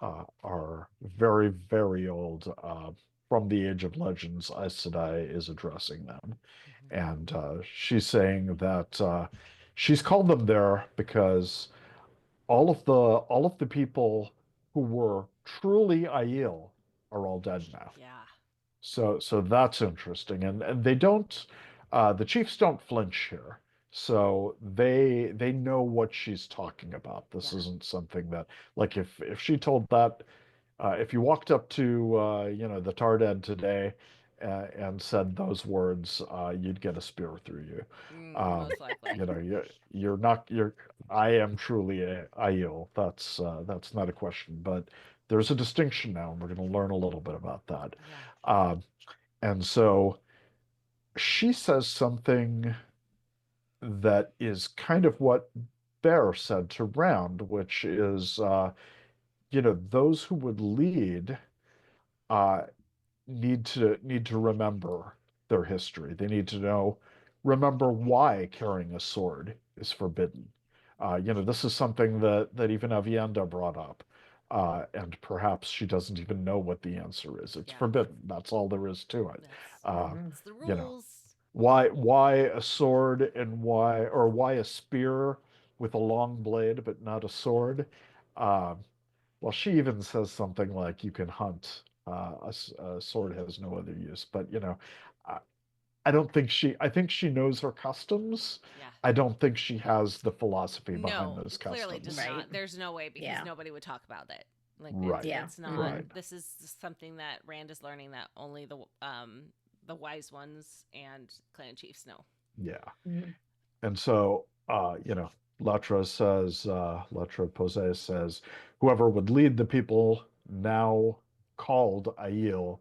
are very, very old. From the Age of Legends, Aes Sedai is addressing them, and she's saying that she's called them there because all of the people who were truly Aiel are all dead now. Yeah. So that's interesting, and they don't. The chiefs don't flinch here, so they know what she's talking about. This isn't something that, if she told that, If you walked up to the Tardad today and said those words, you'd get a spear through you. Most likely. You're not. I am truly a Aiel. That's not a question. But there's a distinction now, and we're going to learn a little bit about that. Yeah. And so she says something that is kind of what Bear said to Round, which is, those who would lead uh, need to remember their history. They need to remember why carrying a sword is forbidden. This is something that even Aviendha brought up. And perhaps she doesn't even know what the answer is. It's Yeah. forbidden. That's all there is to it. That's the you know, rules. why a sword and why a spear with a long blade but not a sword? Well, she even says something like you can hunt. A sword has no other use. But I, I don't think I think she knows her customs. Yeah. I don't think she has the philosophy behind No, those clearly customs. does Right. not. There's no way because Yeah. nobody would talk about it. Like Right. Yeah. it's not. Right. This is something that Rand is learning that only the wise ones and clan chiefs know. Yeah. Mhm. And so, Latra Posey says, whoever would lead the people now called Aiel,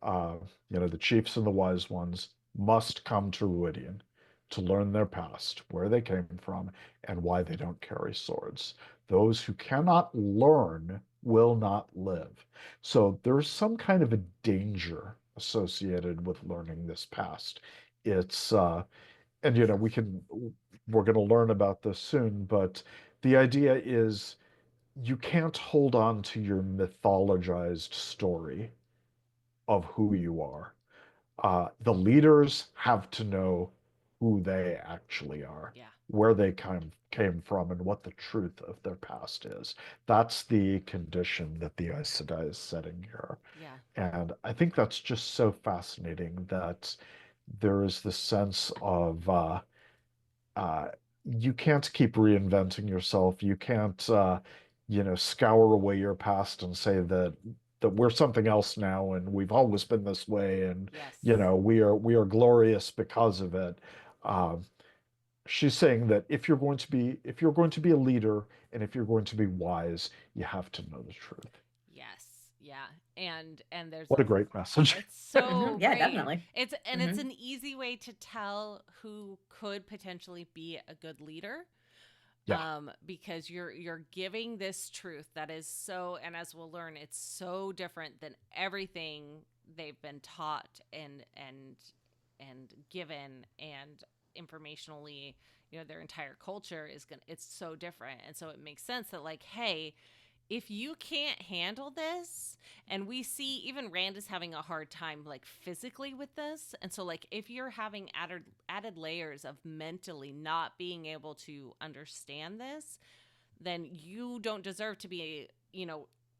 the chiefs and the wise ones, must come to Rhuidean to learn their past, where they came from, and why they don't carry swords. Those who cannot learn will not live. So there's some kind of a danger associated with learning this past. It's and we're going to learn about this soon, but the idea is you can't hold on to your mythologized story of who you are. The leaders have to know who they actually are, Yeah. where they came from, and what the truth of their past is. That's the condition that the Aes Sedai is setting here. Yeah. And I think that's just so fascinating that there is this sense of you can't keep reinventing yourself. You can't, scour away your past and say that we're something else now and we've always been this way and Yes. we are glorious because of it. She's saying that if you're going to be a leader and if you're going to be wise, you have to know the truth. Yes. Yeah. And there's What a great message. It's so Yeah, great. definitely. It's an easy way to tell who could potentially be a good leader. Yeah. Because you're giving this truth that is so, and as we'll learn, it's so different than everything they've been taught and given and informationally, their entire culture it's so different. And so it makes sense that like, hey, if you can't handle this, and we see even Rand is having a hard time like physically with this, and so like if you're having added layers of mentally not being able to understand this, then you don't deserve to be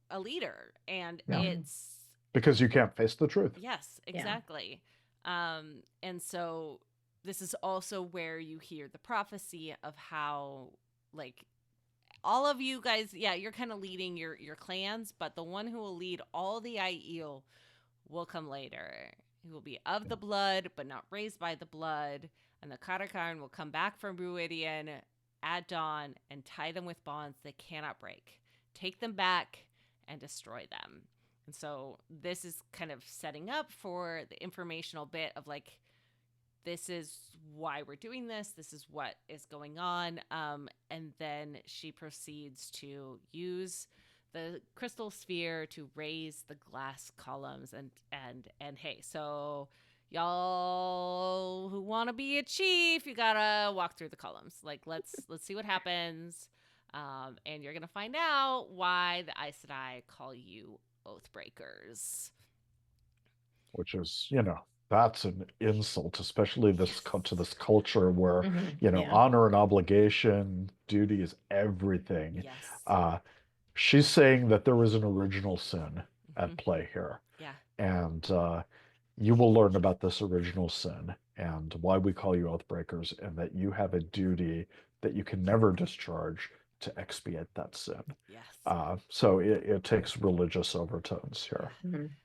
a leader. And Yeah. it's Because you can't face the truth. yes, exactly. And so this is also where you hear the prophecy of how like all of you guys, yeah, you're kind of leading your clans, but the one who will lead all the Aiel will come later. He will be of the blood, but not raised by the blood. And the Karakarn will come back from Rhuidean at dawn and tie them with bonds they cannot break. Take them back and destroy them. And so this is kind of setting up for the informational bit of like, this is why we're doing this. This is what is going on. And then she proceeds to use the crystal sphere to raise the glass columns. And hey, so y'all who want to be a chief, you gotta walk through the columns. Like, let's see what happens. And you're gonna find out why the Aes Sedai call you oath breakers. Which is, that's an insult, especially to this culture where, Yeah. honor and obligation, duty is everything. Yes. She's saying that there is an original sin at Mhm. play here. Yeah. And you will learn about this original sin and why we call you oath breakers and that you have a duty that you can never discharge to expiate that sin. Yes. So it takes religious overtones here.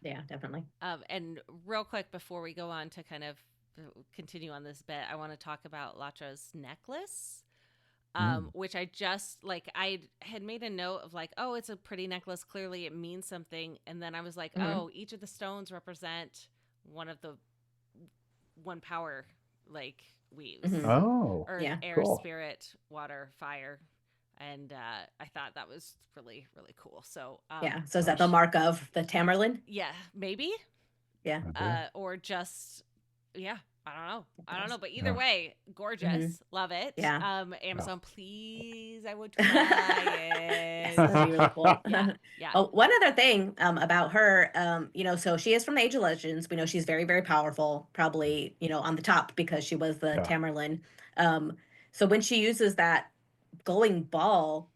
Yeah, definitely. And real quick before we go on to kind of continue on this bit, I want to talk about Latra's necklace. Which I just like, I had made a note of like, oh, it's a pretty necklace. Clearly it means something. And then I was like, oh, each of the stones represent one power, like weaves. Oh, Earth, yeah, air, cool. spirit, water, fire. And I thought that was really, really cool. So yeah. So is that the mark of the Tamerlane? yeah, maybe. Yeah. Or just, yeah, I don't know. But either way, gorgeous. Love it. Yeah. Amazon, please. I would try it. Yes, that'd be really cool. Yeah. Oh, one other thing about her, so she is from the Age of Legends. We know she's very, very powerful, probably, on the top because she was the Tamerlane. So when she uses that glowing ball,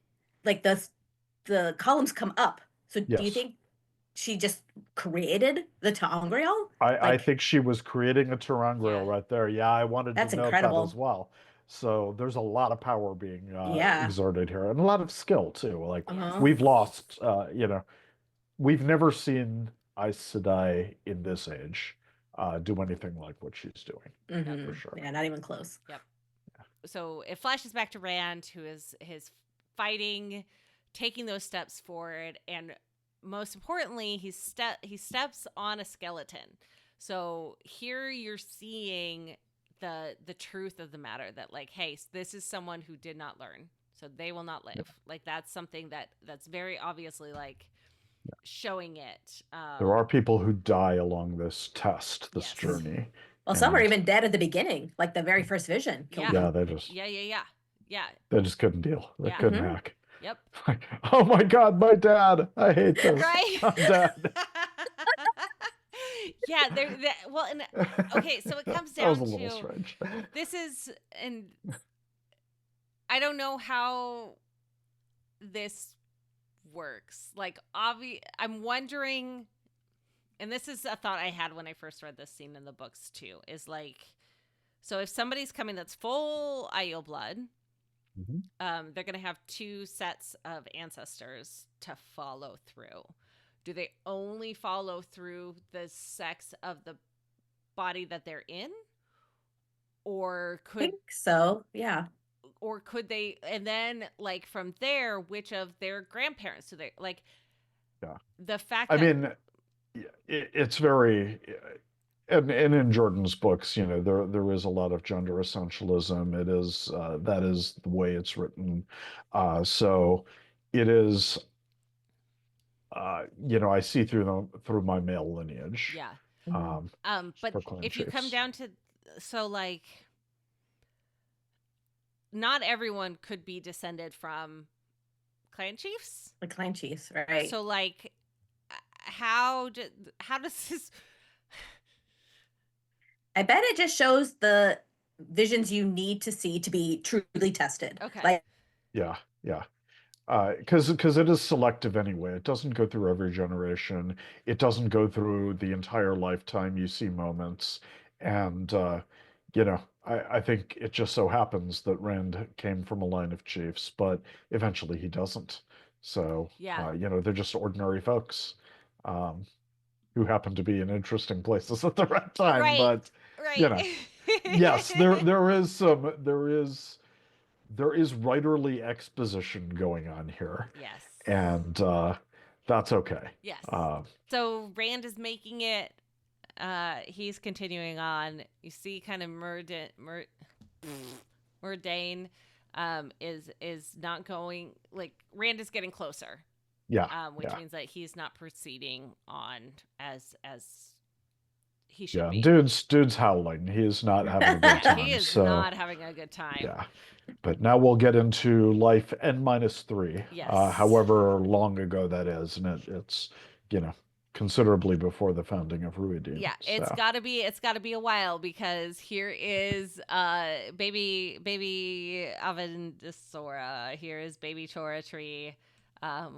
like the columns come up. So do you think she just created the ter'angreal? I think she was creating a ter'angreal right there. Yeah, I wanted to note that as well. So there's a lot of power being exerted here, and a lot of skill too. Like we've lost, we've never seen Aes Sedai in this age do anything like what she's doing, for sure. Yeah, not even close. Yep. So it flashes back to Rand, who is fighting, taking those steps forward, and most importantly, he steps on a skeleton. So here you're seeing the truth of the matter, that like, hey, this is someone who did not learn, so they will not live. Like that's something that's very obviously like showing it. There are people who die along this test, this journey. Well, some are even dead at the beginning, like the very first vision. Yeah, they just they just couldn't deal. They couldn't hack. Yep. Like, oh my God, my dad! I hate this. Right? I'm dead. Yeah. Well, and okay, so it comes down that was a little strange. This is, and I don't know how this works. Like, I'm wondering, and this is a thought I had when I first read this scene in the books too, is like, so if somebody's coming that's full Aiel blood, they're going to have two sets of ancestors to follow through. Do they only follow through the sex of the body that they're in? Or could... I think so, yeah. Or could they, and then like from there, which of their grandparents do they, like, the fact that... I mean, it's very... And in Jordan's books, there is a lot of gender essentialism. It is that is the way it's written. So it is, I see through my male lineage. Yeah. But if you come down to, so like, not everyone could be descended from clan chiefs. The clan chiefs, right? So like, how does this? I bet it just shows the visions you need to see to be truly tested. Okay. Like, yeah. Because it is selective anyway. It doesn't go through every generation. It doesn't go through the entire lifetime. You see moments, and I think it just so happens that Rand came from a line of chiefs, but eventually he doesn't. So they're just ordinary folks who happen to be in interesting places at the right time. Right. But yes, there is writerly exposition going on here. Yes. And that's okay. Yes. So Rand is making it, he's continuing on. You see kind of Murdain is not going, like, Rand is getting closer. Yeah. Which means that he's not proceeding on as he should be. Dude's howling. He is not having a good time. He is not having a good time. Yeah. But now we'll get into life N-3. Yes. However long ago that is, and it's considerably before the founding of Rhuidean. Yeah, it's gotta be a while, because here is baby Aviendha. Here is baby Chora Tree.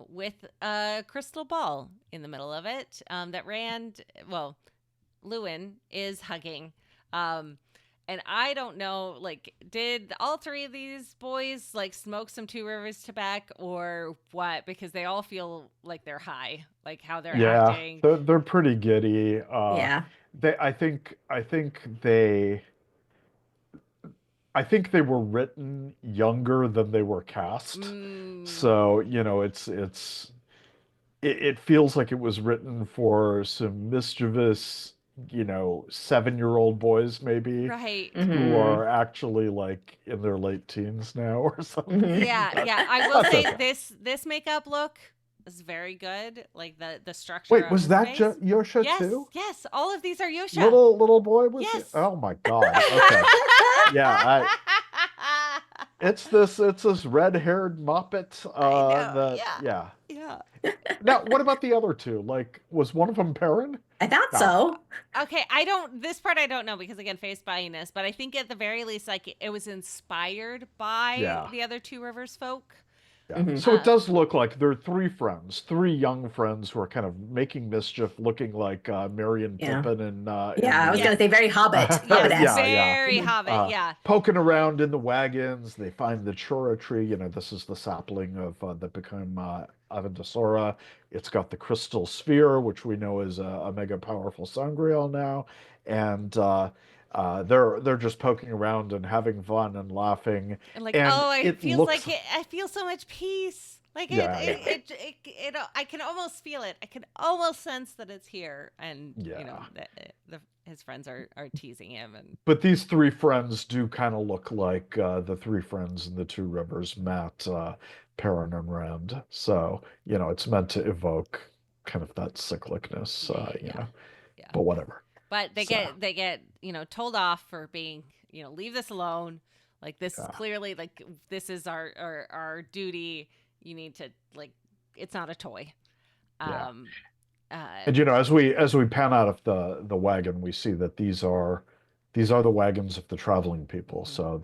With a crystal ball in the middle of it, that Lewin is hugging. And I don't know, like, did all three of these boys like smoke some Two Rivers tobacco or what? Because they all feel like they're high, like how they're Yeah, acting. they're pretty giddy. Yeah. I think they were written younger than they were cast. Mm, So, it feels like it was written for some mischievous, 7-year-old boys maybe right. who Hmm. are actually like in their late teens now or something. Hmm. Yeah, But yeah. I will that's say okay. this makeup look is very good. Like the structure Wait, of was his that face. Yosha Yes, too? yes. All of these are Yosha. Little boy was Yes. Oh my God. Okay. Yeah, it's this red-haired Muppet I know. that Yeah. yeah. Yeah. Now, what about the other two? Like, was one of them Perrin? I thought No. so. Okay, this part I don't know because again, face bias, but I think at the very least, like it was inspired by Yeah. the other Two Rivers folk. Yeah. Hmm. So it does look like they're three young friends who are kind of making mischief, looking like Merry and Yeah. Pippin and in Yeah, I was the gonna say very Hobbit, Yes, yeah, Hobbit-esque. yeah. very Mhm. Hobbit. Yeah. Poking around in the wagons, they find the Chura tree. This is the sapling of that became Aviendha. It's got the crystal sphere, which we know is a mega powerful sangreal now, and they're just poking around and having fun and laughing, And like, and oh, it it feels looks like I feel so much peace. Like yeah, yeah, I can almost feel it. I can almost sense that it's here. And yeah. his friends are teasing him. And But these three friends do kind of look like the three friends in the Two Rivers, Matt, Perrin, and Rand. So, it's meant to evoke kind of that cyclicness, yeah, yeah. but whatever. But So, they get told off for being leave this alone. Like this is yeah, clearly like this is our duty. You need to like it's not a toy. yeah. Um, And as we pan out of the wagon, we see that these are the wagons of the traveling people. mhm, So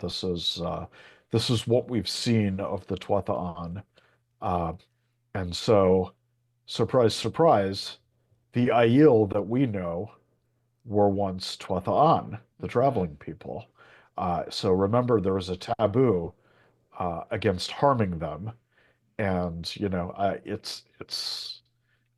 this is what we've seen of the Tuatha'an. Uh, and so, surprise, surprise, the Aiel that we know were once Tuatha'an, the mhm. traveling people. So remember, there was a taboo against harming them, and it's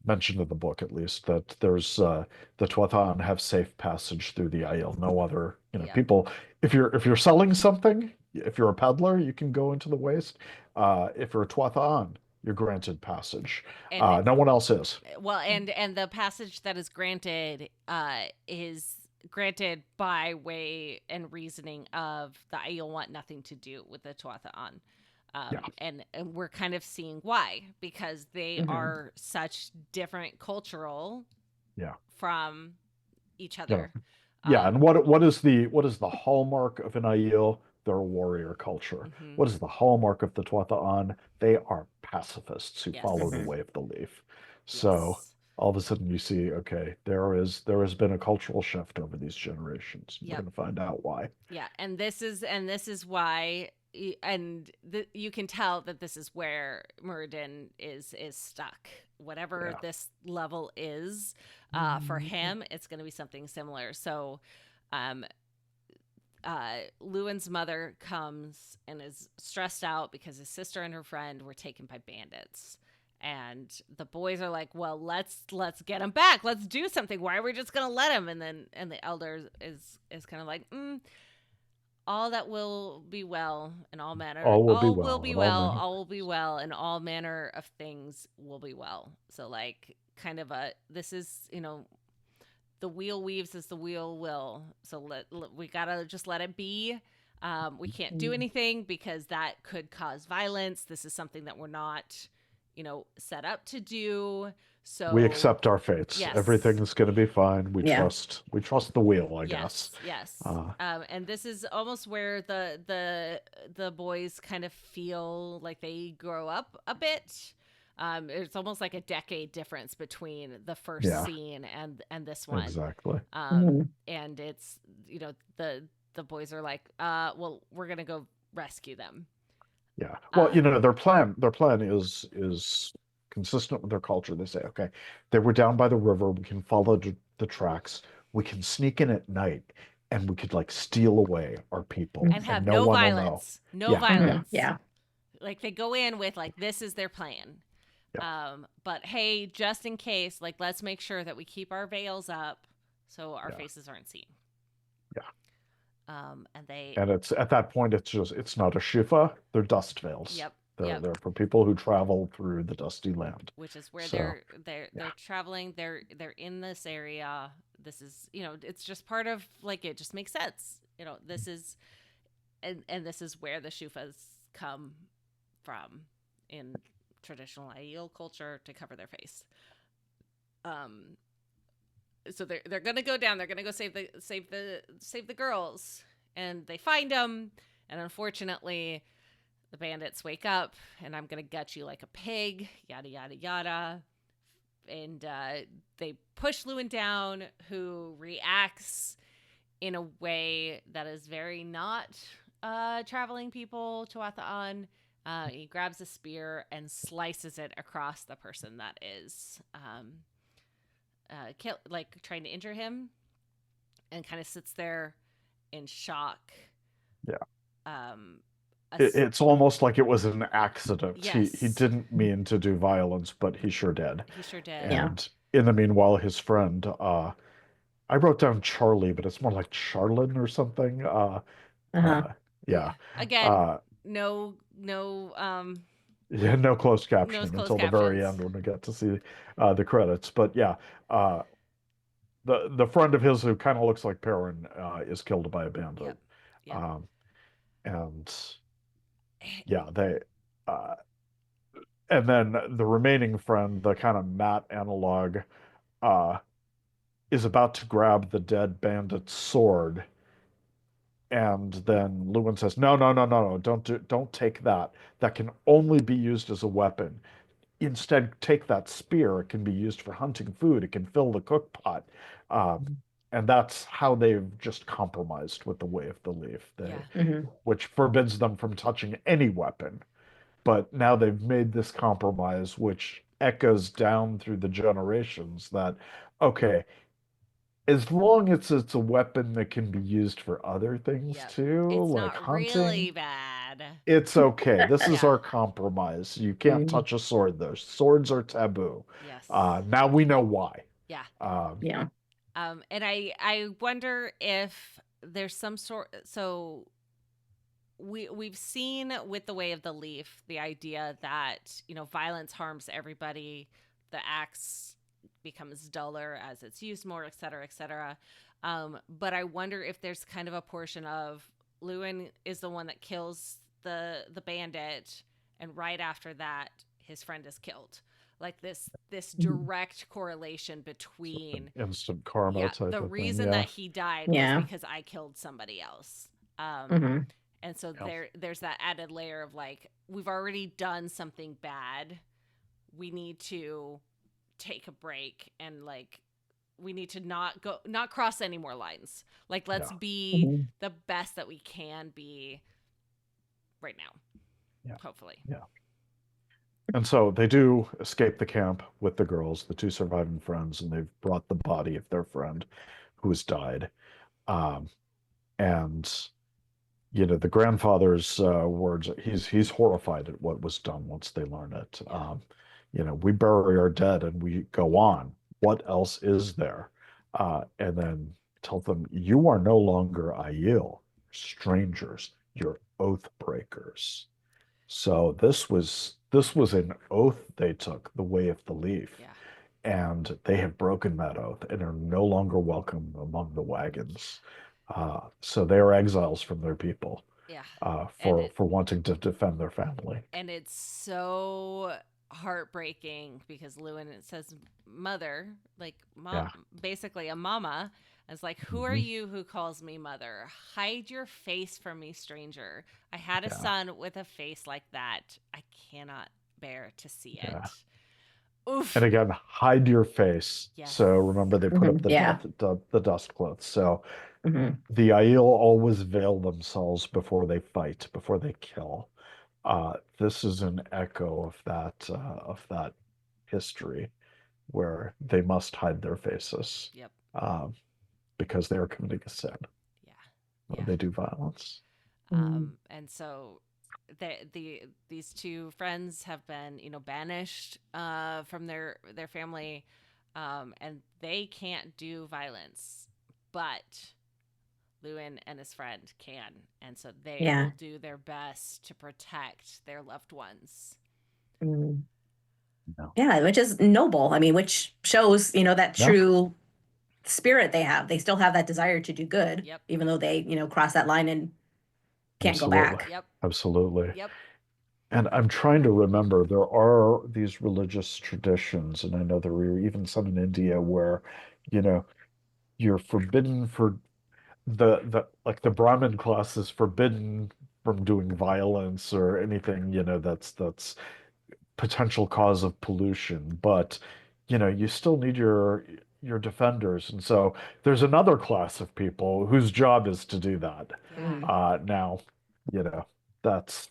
mentioned in the book at least that there's the Tuathan have safe passage through the Aiel. No other Yep. people. If you're selling something, if you're a peddler, you can go into the waste. If you're a Tuathan, you're granted passage. And No one else is. well, and the passage that is granted by way and reasoning of the Aiel want nothing to do with the Tuatha'an. Yeah, And we're kind of seeing why because they Hmm. are such different cultural yeah, from each yeah, other. yeah. And Um, what is the hallmark of an Aiel? They're a warrior culture. mhm. What is the hallmark of the Tuatha'an? They are pacifists who follow the Yes. Hmm. way of the leaf. So Yes. all of a sudden you see, okay, there has been a cultural shift over these generations. We're Yep. going to find out why. Yeah, and this is why you can tell that this is where Muradin is stuck. Whatever Yeah. this level is, for him, it's going to be something similar. So, um, Lewin's mother comes and is stressed out because his sister and her friend were taken by bandits. And the boys are like, "Well, let's get him back. Let's do something. Why are we just gonna let him?" And the elder is kind of like, all that will be well and All will be all will well, be and all well, men. all will be well, and all manner of things will be well. So like kind of this is, the wheel weaves as the wheel will. So we gotta just let it be. We can't do anything because that could cause violence. This is something that we're not, set up to do. We So accept our fates. yes. Everything's going to be fine. We Yeah. trust the wheel, I guess. Yes. Uh, And this is almost where the boys kind of feel like they grow up a bit. It's almost like a decade difference between the first Yeah. scene and this one. Exactly. Mhm. And it's the boys are like, well, we're gonna go rescue them. Yeah. Well, their plan is consistent with their culture. They say, okay, they were down by the river. We can follow the tracks. We can sneak in at night and we could like steal away our people, and have no no one will know. violence. No Yeah, violence. Yeah. Like they go in with like this is their plan. Yeah. But hey, just in case, like let's make sure that we keep our veils up so our faces aren't seen. Yeah. And it's at that point it's not a shifa, they're dust veils. Yep. They're for people who travel through the dusty land. Which is where So, they're traveling, they're in this area. This is, it's just part of like it just makes sense. This is and this is where the shufas come from in traditional Aiel culture to cover their face. So they're gonna go down. They're gonna go save the girls, and they find them. And unfortunately, the bandits wake up, and I'm gonna gut you like a pig. Yada yada yada. And they push Lewin down, who reacts in a way that is very not traveling people to Atha'an. He grabs a spear and slices it across the person that is trying to injure him, and kind of sits there in shock. Yeah. It's almost like it was an accident. Yes. He didn't mean to do violence, but he sure did. He sure did. And in the meanwhile, his friend, I wrote down Charlie, but it's more like Charlin or something. Yeah. Again, no yeah, no closed captioning closed until the very captions. end when we get to see the credits. But yeah, the friend of his who kind of looks like Perrin is killed by a bandit. Yep. And yeah, they and then the remaining friend, the kind of Matt analog, is about to grab the dead bandit's sword. And then Lewin says, no, don't take that. That can only be used as a weapon. Instead, take that spear. It can be used for hunting food. It can fill the cook pot. And that's how they've just compromised with the Way of the Leaf, which forbids them from touching any weapon. But now they've made this compromise, which echoes down through the generations that, okay, as long as it's a weapon that can be used for other things too, it's like not hunting, really bad. It's okay. This is our compromise. You can't touch a sword, though. Swords are taboo. Yes. Now we know why. Yeah. And I wonder if there's some sort. So we've seen with the Way of the Leaf the idea that violence harms everybody. The axe becomes duller as it's used more, et cetera, et cetera. But I wonder if there's kind of a portion of Lewin is the one that kills the bandit, and right after that his friend is killed. Like this direct correlation between instant karma type the of reason thing. that he died was because I killed somebody else. And so there's that added layer of like, we've already done something bad, we need to take a break, and like we need to not cross any more lines. Like let's be the best that we can be right now. Hopefully. And so they do escape the camp with the girls, the two surviving friends, and they've brought the body of their friend who has died. And the grandfather's words, he's horrified at what was done once they learn it. We bury our dead and we go on. What else is there? And then tell them, you are no longer Aiel, strangers, you're oath breakers. So this was an oath they took, the Way of the Leaf. And they have broken that oath and are no longer welcome among the wagons. So they are exiles from their people. For wanting to defend their family. And it's so heartbreaking because Lewin says mother, like mom, basically a mama. It's like, who are you who calls me mother? Hide your face from me, stranger. I had a son with a face like that. I cannot bear to see it. Oof. And again, hide your face. So remember, they put up the dust cloth. So the Aiel always veil themselves before they fight, before they kill. This is an echo of that history, where they must hide their faces. Because they are committing a sin. Yeah. they do violence. And so these two friends have been, banished from their family, and they can't do violence, but Lewin and his friend can, and so they will do their best to protect their loved ones. No. Yeah, which is noble. I mean, which shows, that true spirit they have. They still have that desire to do good, even though they, cross that line and can't go back. Yep. Absolutely. Yep. And I'm trying to remember, there are these religious traditions, and I know there are even some in India where, you're forbidden for the like the Brahmin class is forbidden from doing violence or anything, that's potential cause of pollution. But, you still need your defenders. And so there's another class of people whose job is to do that. Now, that's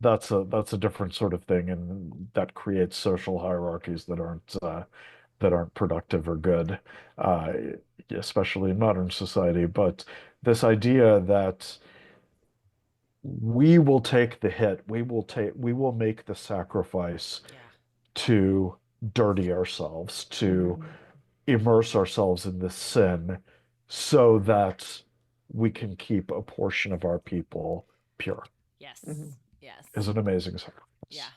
that's a different sort of thing, and that creates social hierarchies that aren't productive or good, especially in modern society. But this idea that we will take the hit, we will make the sacrifice to dirty ourselves, to immerse ourselves in this sin so that we can keep a portion of our people pure. Yes. Yes. Is an amazing sacrifice. Yeah.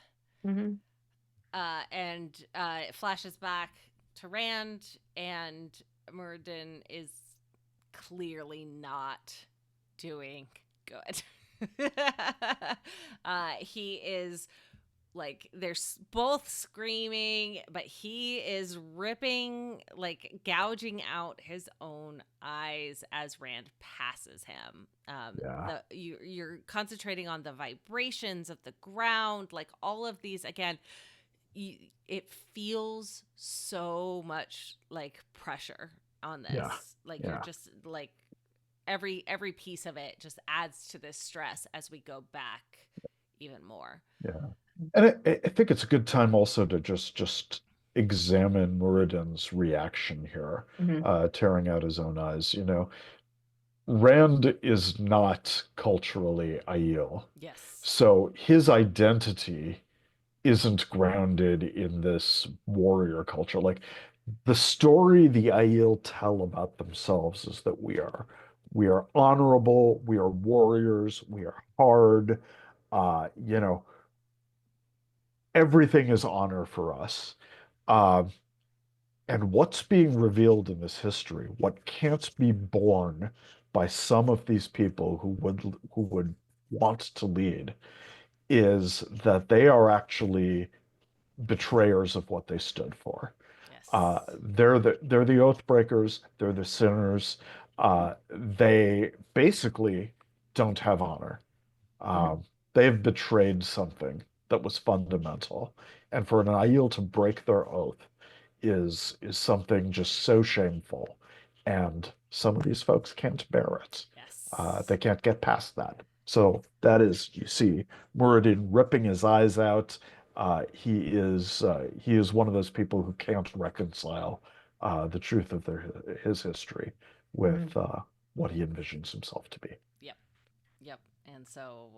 And it flashes back to Rand, and Moiraine is clearly not doing good. He is they're both screaming, but he is ripping, gouging out his own eyes as Rand passes him. You're concentrating on the vibrations of the ground, all of these again. It feels so much like pressure on this. You're just every piece of it just adds to this stress as we go back even more. Yeah. And I think it's a good time also to just examine Moridin's reaction here, tearing out his own eyes. Rand is not culturally Aiel. Yes. So his identity isn't grounded in this warrior culture. The story the Aiel tell about themselves is that we are honorable, we are warriors, we are hard, everything is honor for us. And what's being revealed in this history, what can't be borne by some of these people who would want to lead, is that they are actually betrayers of what they stood for. Yes. They're the oath breakers, they're the sinners. They basically don't have honor. They've betrayed something that was fundamental. And for an Aiel to break their oath is something just so shameful. And some of these folks can't bear it. Yes. They can't get past that. So that is, you see, Moiraine ripping his eyes out. He is one of those people who can't reconcile the truth of his history with what he envisions himself to be. Yep. And so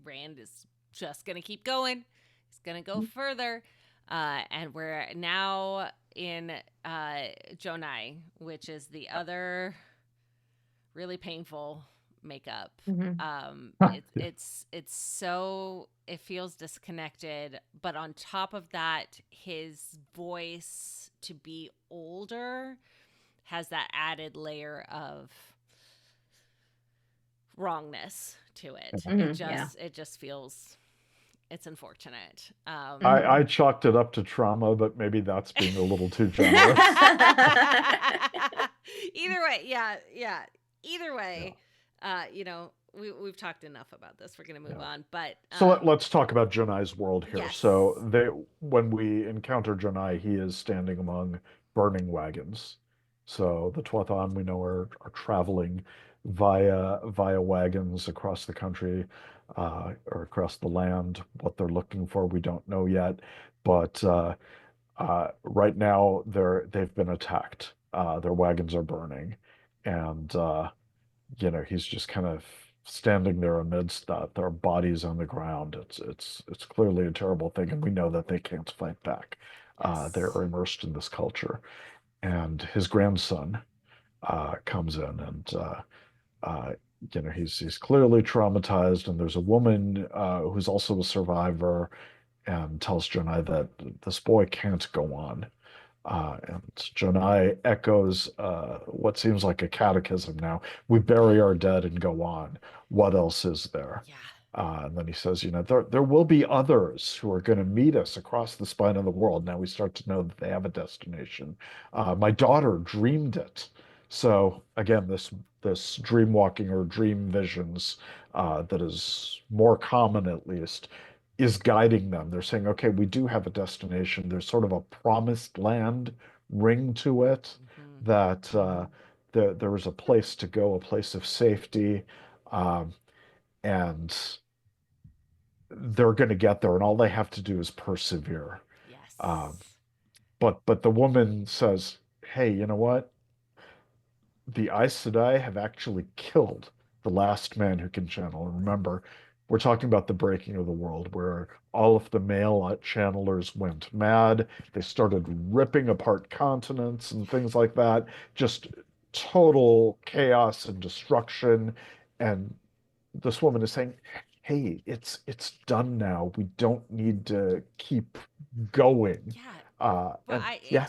Rand is just gonna keep going. He's gonna go further, and we're now in Jonai, which is the other really painful makeup. It's so, it feels disconnected, but on top of that, his voice to be older has that added layer of wrongness to it. It just feels, it's unfortunate. I chalked it up to trauma, but maybe that's being a little too generous. Either way, yeah. Either way, we've talked enough about this. We're going to move on. But so let's talk about Jonai's world here. Yes. So when we encounter Jonai, he is standing among burning wagons. So the Tuathan, we know, are traveling via wagons across the country, or across the land. What they're looking for, we don't know yet. But right now they've been attacked. Their wagons are burning. and he's just kind of standing there amidst that. Their bodies on the ground. It's clearly a terrible thing, and we know that they can't fight back. They're Yes. immersed in this culture, and his grandson comes in, and uh, he's clearly traumatized, and there's a woman who's also a survivor, and tells Jonai that this boy can't go on. And Jonai echoes what seems like a catechism now. We bury our dead and go on. What else is there? Yeah. And then he says, there will be others who are going to meet us across the spine of the world. Now we start to know that they have a destination. My daughter dreamed it. So again, this dream walking or dream visions that is more common, at least, is guiding them. They're saying, okay, we do have a destination. There's sort of a promised land ring to it, Mm-hmm. that there is a place to go, a place of safety, um, and they're going to get there, and all they have to do is persevere. Um, Yes. but the woman says, hey, you know what? The Aes Sedai have actually killed the last man who can channel. And remember, we're talking about the breaking of the world, where all of the male channelers went mad. They started ripping apart continents and things like that. Just total chaos and destruction. And this woman is saying, hey, it's done now. We don't need to keep going. Yeah. But And it yeah,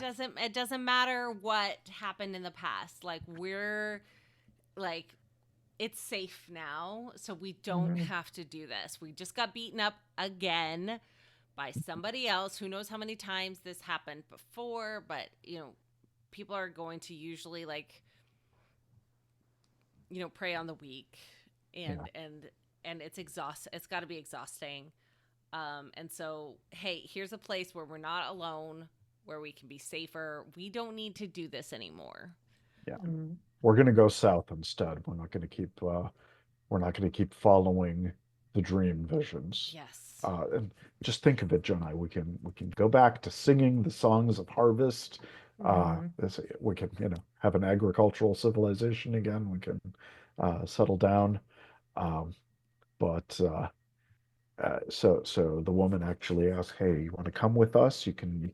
doesn't matter what happened in the past. Like we're like it's safe now, so we don't Mhm. have to do this. We just got beaten up again by somebody else. Who knows how many times this happened before, but people are going to usually prey on the weak, yeah. and it's got to be exhausting. And so, hey, here's a place where we're not alone, where we can be safer. We don't need to do this anymore. Yeah. Mhm. We're going to go south instead. We're not going to keep following the dream visions. Yes. And just think of it, Jonai. We can go back to singing the songs of harvest. Mhm. We can have an agricultural civilization again. We can settle down. Um, but the woman actually asks, "Hey, you want to come with us? You can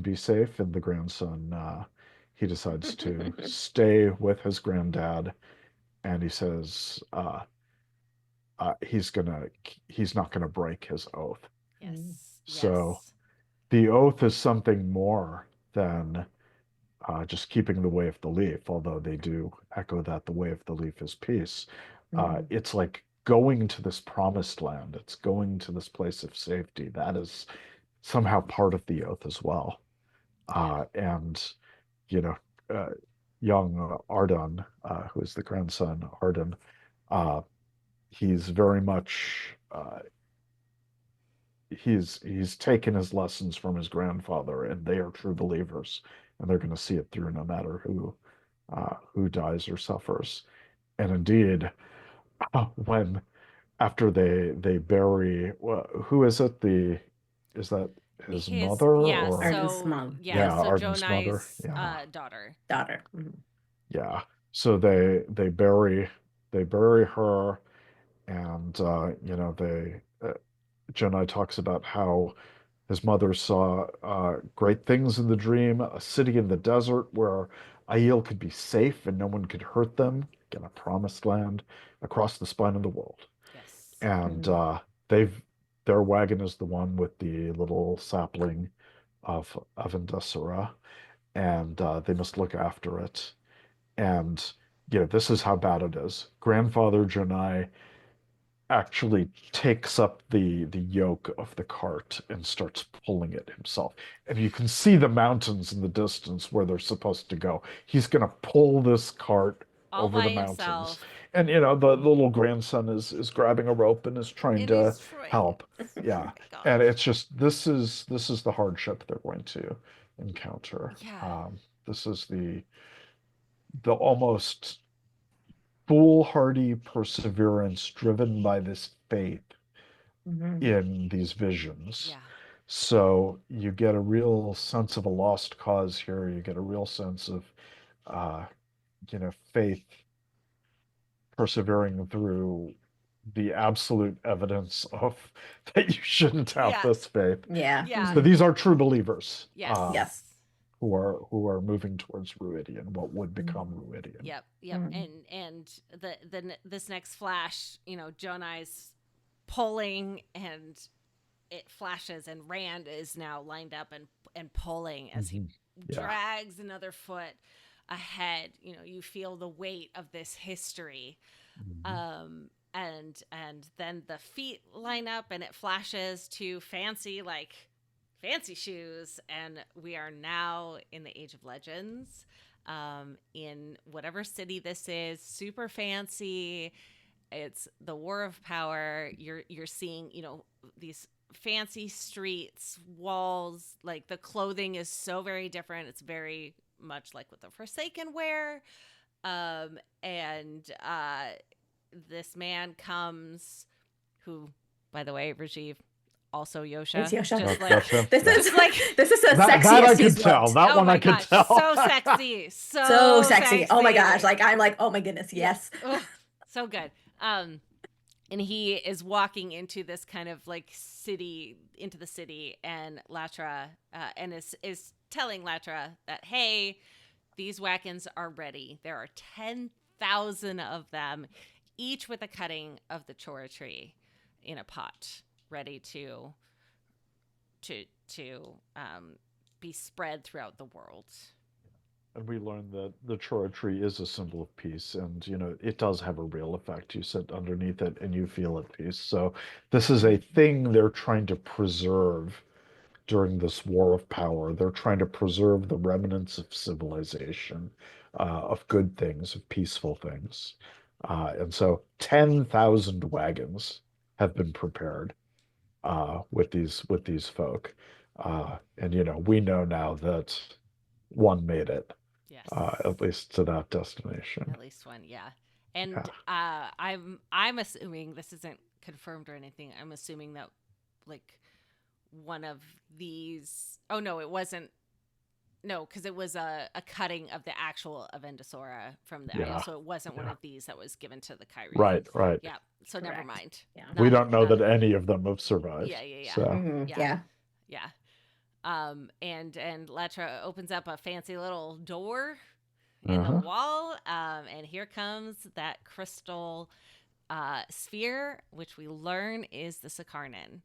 be safe." And the grandson, he decides to stay with his granddad, and he says, he's not gonna break his oath. Mhm. Yes. So Yes. the oath is something more than just keeping the way of the leaf, although they do echo that the way of the leaf is peace. Mhm. It's like going to this promised land. It's going to this place of safety. That is somehow part of the oath as well. Yeah. And you know, uh, young Arden, who is the grandson, Arden, uh, he's very much he's taken his lessons from his grandfather, and they are true believers, and they're going to see it through no matter who dies or suffers. And indeed, when after they bury, who is it? Is that his His mother, yeah. or Arden's So mom. yeah. yeah, Yeah. So Arden's mother? Jonai's Yeah, daughter. Daughter. Mhm. yeah. So they bury her, and Jenai talks about how his mother saw great things in the dream, a city in the desert where Aiel could be safe and no one could hurt them, again, a promised land across the spine of the world. Yes. And Mhm. they've their wagon is the one with the little sapling of Aviendha, and they must look after it. And this is how bad it is. Grandfather Janai actually takes up the yoke of the cart and starts pulling it himself. And you can see the mountains in the distance where they're supposed to go. He's going to pull this cart All over by the mountains. himself. And the little grandson is grabbing a rope and is trying And he's to trying. help. Yeah. Oh my gosh. And it's just this is the hardship they're going to encounter. Yeah. This is the almost foolhardy perseverance driven by this faith Mhm. in these visions. Yeah. So you get a real sense of a lost cause here. You get a real sense of uh, faith persevering through the absolute evidence of that you shouldn't have Yeah. this faith. Yeah. Yeah. So these are true believers. Yes. Yes. Who are moving towards Rhuidean, what would become Rhuidean. Yep. And this next flash, Jonai's pulling, and it flashes, and Rand is now lined up and pulling as he drags another foot ahead. You feel the weight of this history. And then the feet line up, and it flashes to fancy shoes, and we are now in the Age of Legends, in whatever city this is. Super fancy. It's the War of Power. You're seeing these fancy streets, walls. Like, the clothing is so very different. It's very much like what the Forsaken wear. And this man comes, who, by the way, Rajiv, also Yosha. It's Yosha. Just like, this is a that sexy. that I could tell. That one I could tell. So sexy. So sexy. Oh my gosh. I'm like, oh my goodness, yes. Ugh, so good. And he is walking into this kind of like into the city, and Latra, and is telling Latra that, hey, these wagons are ready. There are 10,000 of them, each with a cutting of the chora tree in a pot, ready to be spread throughout the world. And we learned that the chora tree is a symbol of peace, and it does have a real effect. You sit underneath it and you feel at peace. So this is a thing they're trying to preserve during this war of power. They're trying to preserve the remnants of civilization, of good things, of peaceful things. And so 10,000 wagons have been prepared with these folk. And we know now that one made it. Yes. At least to that destination. At least one, yeah. And I'm assuming, this isn't confirmed or anything, I'm assuming that like one of these, oh no, it wasn't, no, because it was a cutting of the actual Avendasora from the Isle, so it wasn't one of these that was given to the Kyrie. Right. Yeah, so Correct. never mind. Yeah. We don't know that any of them have survived. Yeah. So. Yeah. And Latra opens up a fancy little door in the wall, and here comes that crystal sphere, which we learn is the Sakarnan,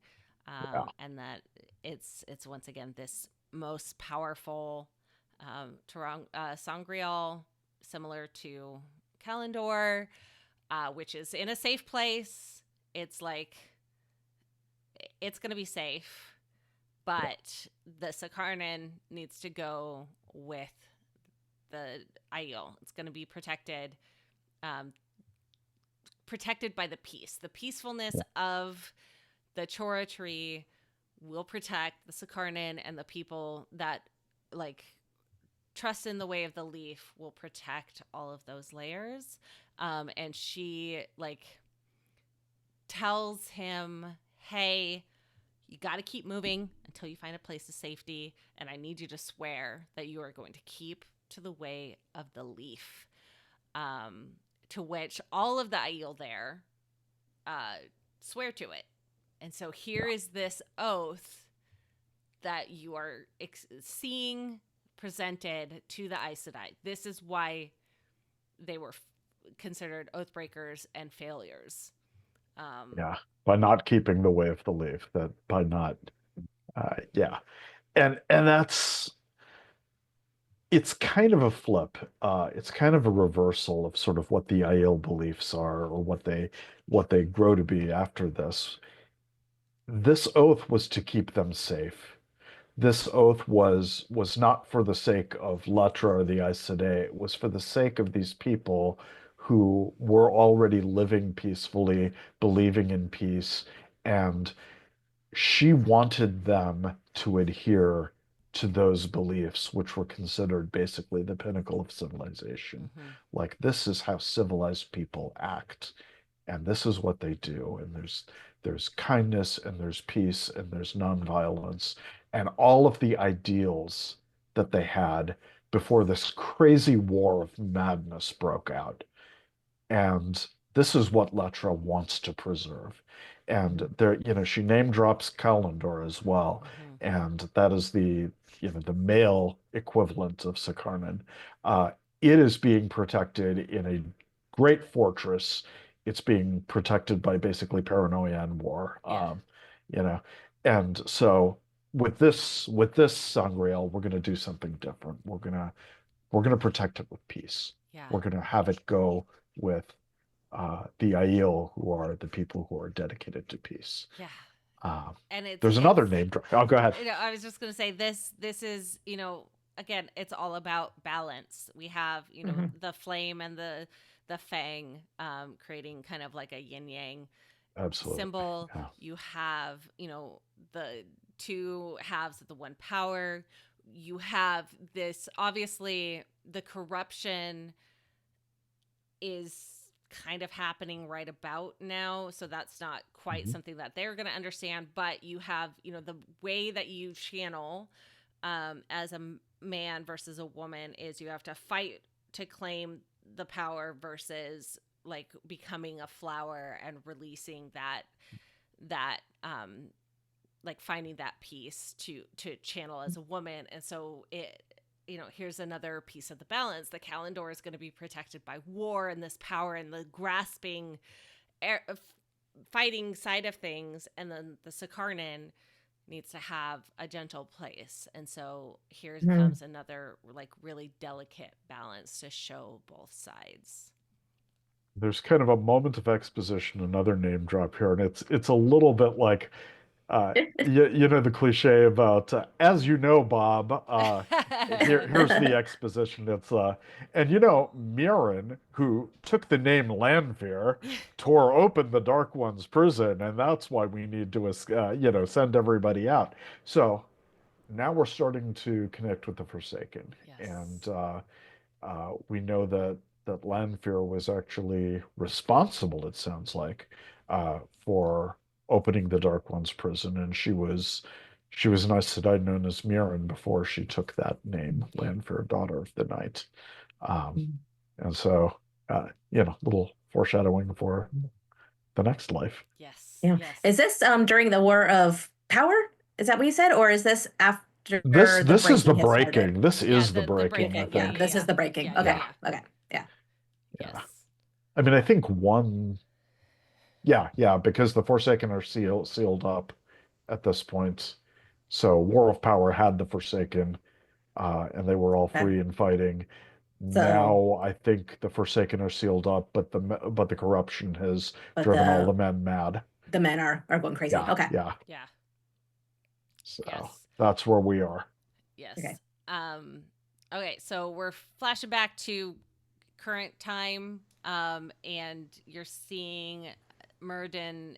and that it's once again this most powerful Sangreal, similar to Kalendor, which is in a safe place. It's like, it's going to be safe, but the Sakarnan needs to go with the Aiel. It's going to be protected by the peace. The peacefulness of the Chora tree will protect the Sakarnan, and the people that like trust in the way of the leaf will protect all of those layers. And she like tells him, hey, you got to keep moving until you find a place of safety, and I need you to swear that you are going to keep to the way of the leaf. To which all of the Aiel there swear to it. And so here is this oath that you are seeing presented to the Aes Sedai. This is why they were considered oath breakers and failures. By not keeping the way of the leaf, that by not, and that's, it's kind of a flip. It's kind of a reversal of sort of what the Aiel beliefs are, or what they grow to be after this. This oath was to keep them safe. This oath was not for the sake of Latra or the Aes Sedai. It was for the sake of these people who were already living peacefully, believing in peace, and she wanted them to adhere to those beliefs, which were considered basically the pinnacle of civilization. Like, this is how civilized people act, and this is what they do, and there's kindness, and there's peace, and there's nonviolence, and all of the ideals that they had before this crazy war of madness broke out. And this is what Letra wants to preserve. And there, she name drops Kalendor as well. And that is the male equivalent of Sakarnan. It is being protected in a great fortress. It's being protected by basically paranoia and war. And so with this Sangreal, we're gonna do something different. We're gonna protect it with peace. Yeah. We're gonna have it go with the Aiel, who are the people who are dedicated to peace. Yeah. And there's another name drop. Oh, go ahead. I was just going to say this is, again, it's all about balance. We have, the flame and the fang creating kind of like a yin yang symbol. Yeah. You have, the two halves of the one power. You have this, obviously, the corruption is kind of happening right about now, so that's not quite something that they're going to understand, but you have the way that you channel as a man versus a woman is you have to fight to claim the power versus like becoming a flower and releasing that like finding that peace to channel as a woman. And so it here's another piece of the balance. The Kalendor is going to be protected by war and this power and the grasping, fighting side of things. And then the Sakarnan needs to have a gentle place. And so here comes another like really delicate balance to show both sides. There's kind of a moment of exposition, another name drop here, and it's a little bit like the cliche about as you know, Bob, here's the exposition. It's and Moiraine, who took the name Lanfear, tore open the Dark One's prison, and that's why we need to send everybody out. So now we're starting to connect with the Forsaken. Yes. And we know that Lanfear was actually responsible, it sounds like, for opening the Dark One's prison, and she was an Aes Sedai known as Moiraine before she took that name, Lanfear, Daughter of the Night. And so, little foreshadowing for the next life. Yes. Yeah. Yes. Is this during the War of Power? Is that what you said, or is this after? This is the breaking. This is the breaking. I think. Yeah, this is the breaking. Yeah, okay. Yeah. Okay. Yeah. Yes. I mean, I think one. Yeah, because the Forsaken are sealed up at this point. So War of Power had the Forsaken, and they were all free and fighting. So, now I think the Forsaken are sealed up, but the corruption has driven all the men mad. The men are going crazy. Yeah, okay. Yeah. Yeah. So that's where we are. Yes. Okay. Okay, so we're flashing back to current time, and you're seeing Moiraine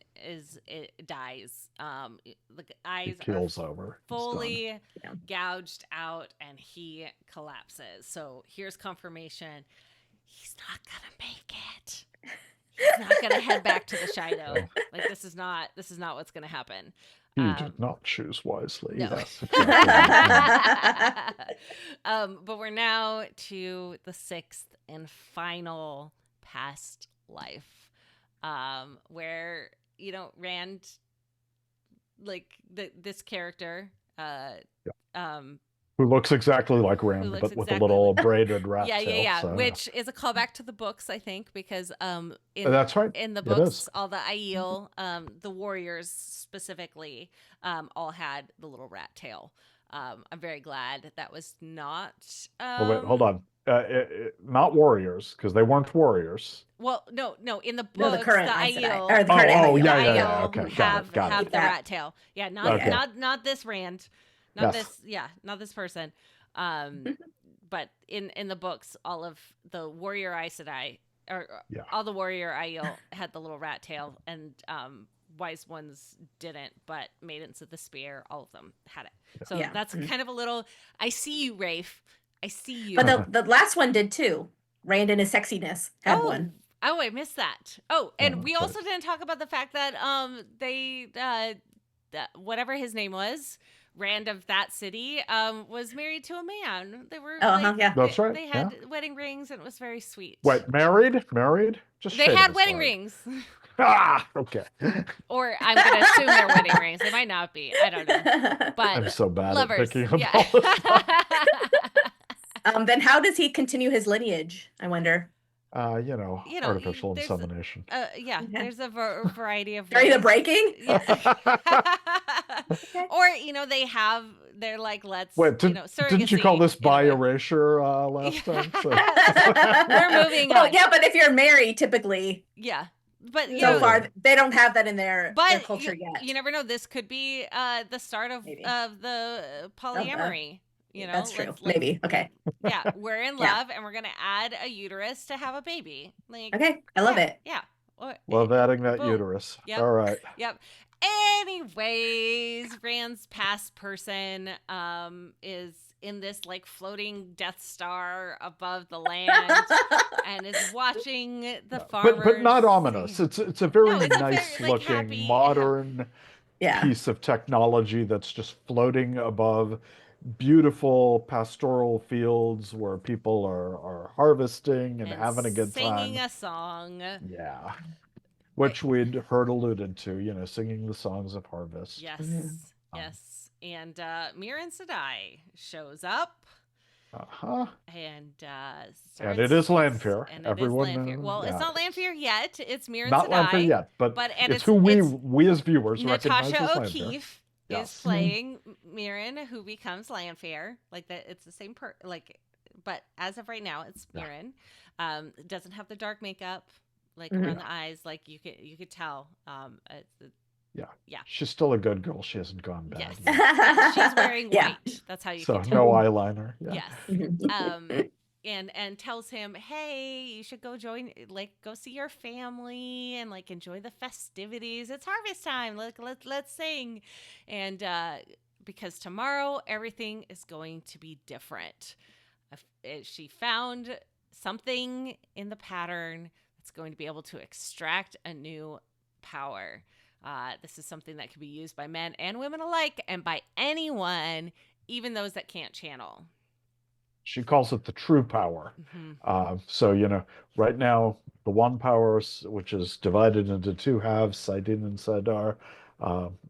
dies. The eyes keels over, fully gouged out, and he collapses. So here's confirmation: he's not gonna make it. He's not gonna head back to the Shaido. Like this is not what's gonna happen. He did not choose wisely. No. Yes, exactly. But we're now to the sixth and final past life. Where Rand, like this character, who looks exactly like Rand, but with a little braided rat tail. Yeah. So, which is a callback to the books, I think, because that's right. In the books, all the Aiel, the warriors specifically, all had the little rat tail. I'm very glad that was not. Wait, hold on. Not warriors, because they weren't warriors. Well, no. In the books, the current Aiel. Yeah. Okay, have got the rat tail. Yeah, not this Rand, not this person. But in the books, all of the warrior Aes Sedai, all the warrior Aiel had the little rat tail, and wise ones didn't, but maidens of the spear, all of them had it. So that's kind of a little. I see you, Rafe. I see you. But the last one did too. Rand in his sexiness had one. Oh, I missed that. Oh, and we also didn't talk about the fact that they whatever his name was Rand of that city was married to a man. They were yeah. That's right. They had wedding rings, and it was very sweet. Wait, married? Just they had wedding rings. Okay. Or I'm gonna assume they're wedding rings. They might not be. I don't know. But I'm so bad lovers. at picking up all this stuff. Then how does he continue his lineage? I wonder. Artificial insemination. There's a variety of During ways. the breaking? Or, they're like, let's, Wait, didn't you call this bi erasure last time? So. We're moving on. Yeah, but if you're married, typically. Yeah. But so far, they don't have that in their culture yet. You never know. This could be the start of the polyamory. That's true. Maybe. Okay. Yeah, we're in love, and we're gonna add a uterus to have a baby. Okay, I love it. Yeah. Love adding that uterus. Yep. All right. Yep. Anyways, Rand's past person is in this floating Death Star above the land and is watching the farmers. But not ominous. It's a very nice looking happy, modern piece of technology that's just floating above beautiful pastoral fields where people are harvesting and having a good time. Singing a song. Yeah. Which we'd heard alluded to, singing the songs of harvest. Yes. Yes. And Moiraine ZADDY shows up. And it is Lanfear. Everyone Lanfear. Well, it's not Lanfear yet. It's Moiraine ZADDY. Not Lanfear yet, but it's who we as viewers recognize as Lanfear. Natasha O'Keefe is playing Moiraine, who becomes Lanfear. It's the same but as of right now, it's Moiraine. Doesn't have the dark makeup, around the eyes. You could tell. Yeah. She's still a good girl. She hasn't gone bad. Yes. She's wearing white. That's how you can tell. No eyeliner. Yeah. Yes. And tells him, hey, you should go go see your family and enjoy the festivities. It's harvest time. Let's sing. And because tomorrow everything is going to be different. She found something in the pattern that's going to be able to extract a new power. This is something that can be used by men and women alike, and by anyone, even those that can't channel. She calls it the true power. So, right now, the one power, which is divided into two halves, Saidin and Saidar,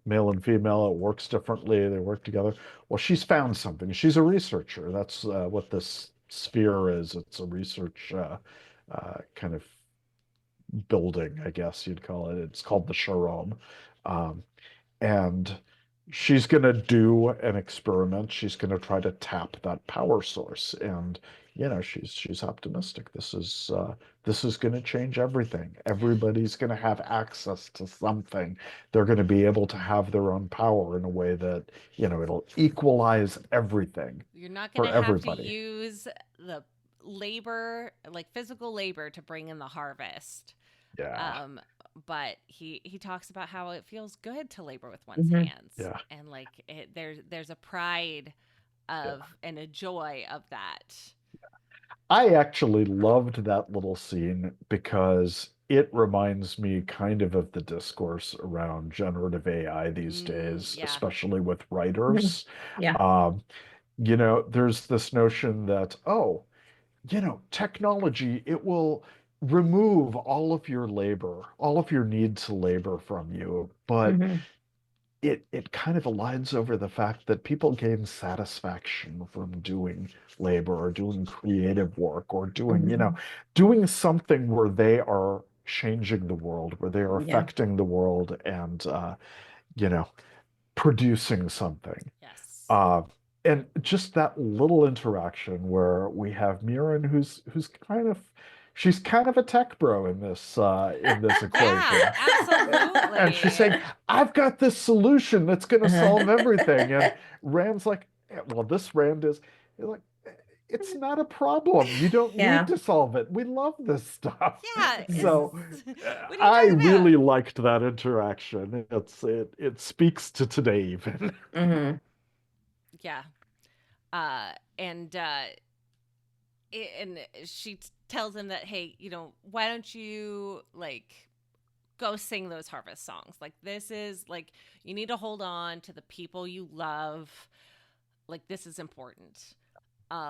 male and female, it works differently. They work together. Well, she's found something. She's a researcher. That's what this sphere is. It's a research kind of building, I guess you'd call it. It's called the Sharom. And she's going to do an experiment. She's going to try to tap that power source. And, she's optimistic. This is going to change everything. Everybody's going to have access to something. They're going to be able to have their own power in a way that, it'll equalize everything. You're not going to have to use the labor, physical labor, to bring in the harvest. Yeah. But he talks about how it feels good to labor with one's hands. Yeah. And there's a pride of and a joy of that. I actually loved that little scene because it reminds me kind of the discourse around generative AI these days, especially with writers. There's this notion that, technology, it will remove all of your labor, all of your need to labor from you. But it kind of aligns over the fact that people gain satisfaction from doing labor or doing creative work or doing, doing something where they are changing the world, where they are affecting the world and, producing something. Yes. And just that little interaction where we have Moiraine, who's she's kind of a tech bro in this equation. Yeah, absolutely. And she's saying, I've got this solution that's going to solve everything. And Rand's like, well, this Rand is like, it's not a problem. You don't need to solve it. We love this stuff. Yeah. So I really liked that interaction. It speaks to today even. Yeah. And she tells him that, hey, why don't you go sing those harvest songs. Like, this is like, you need to hold on to the people you love. Like, this is important.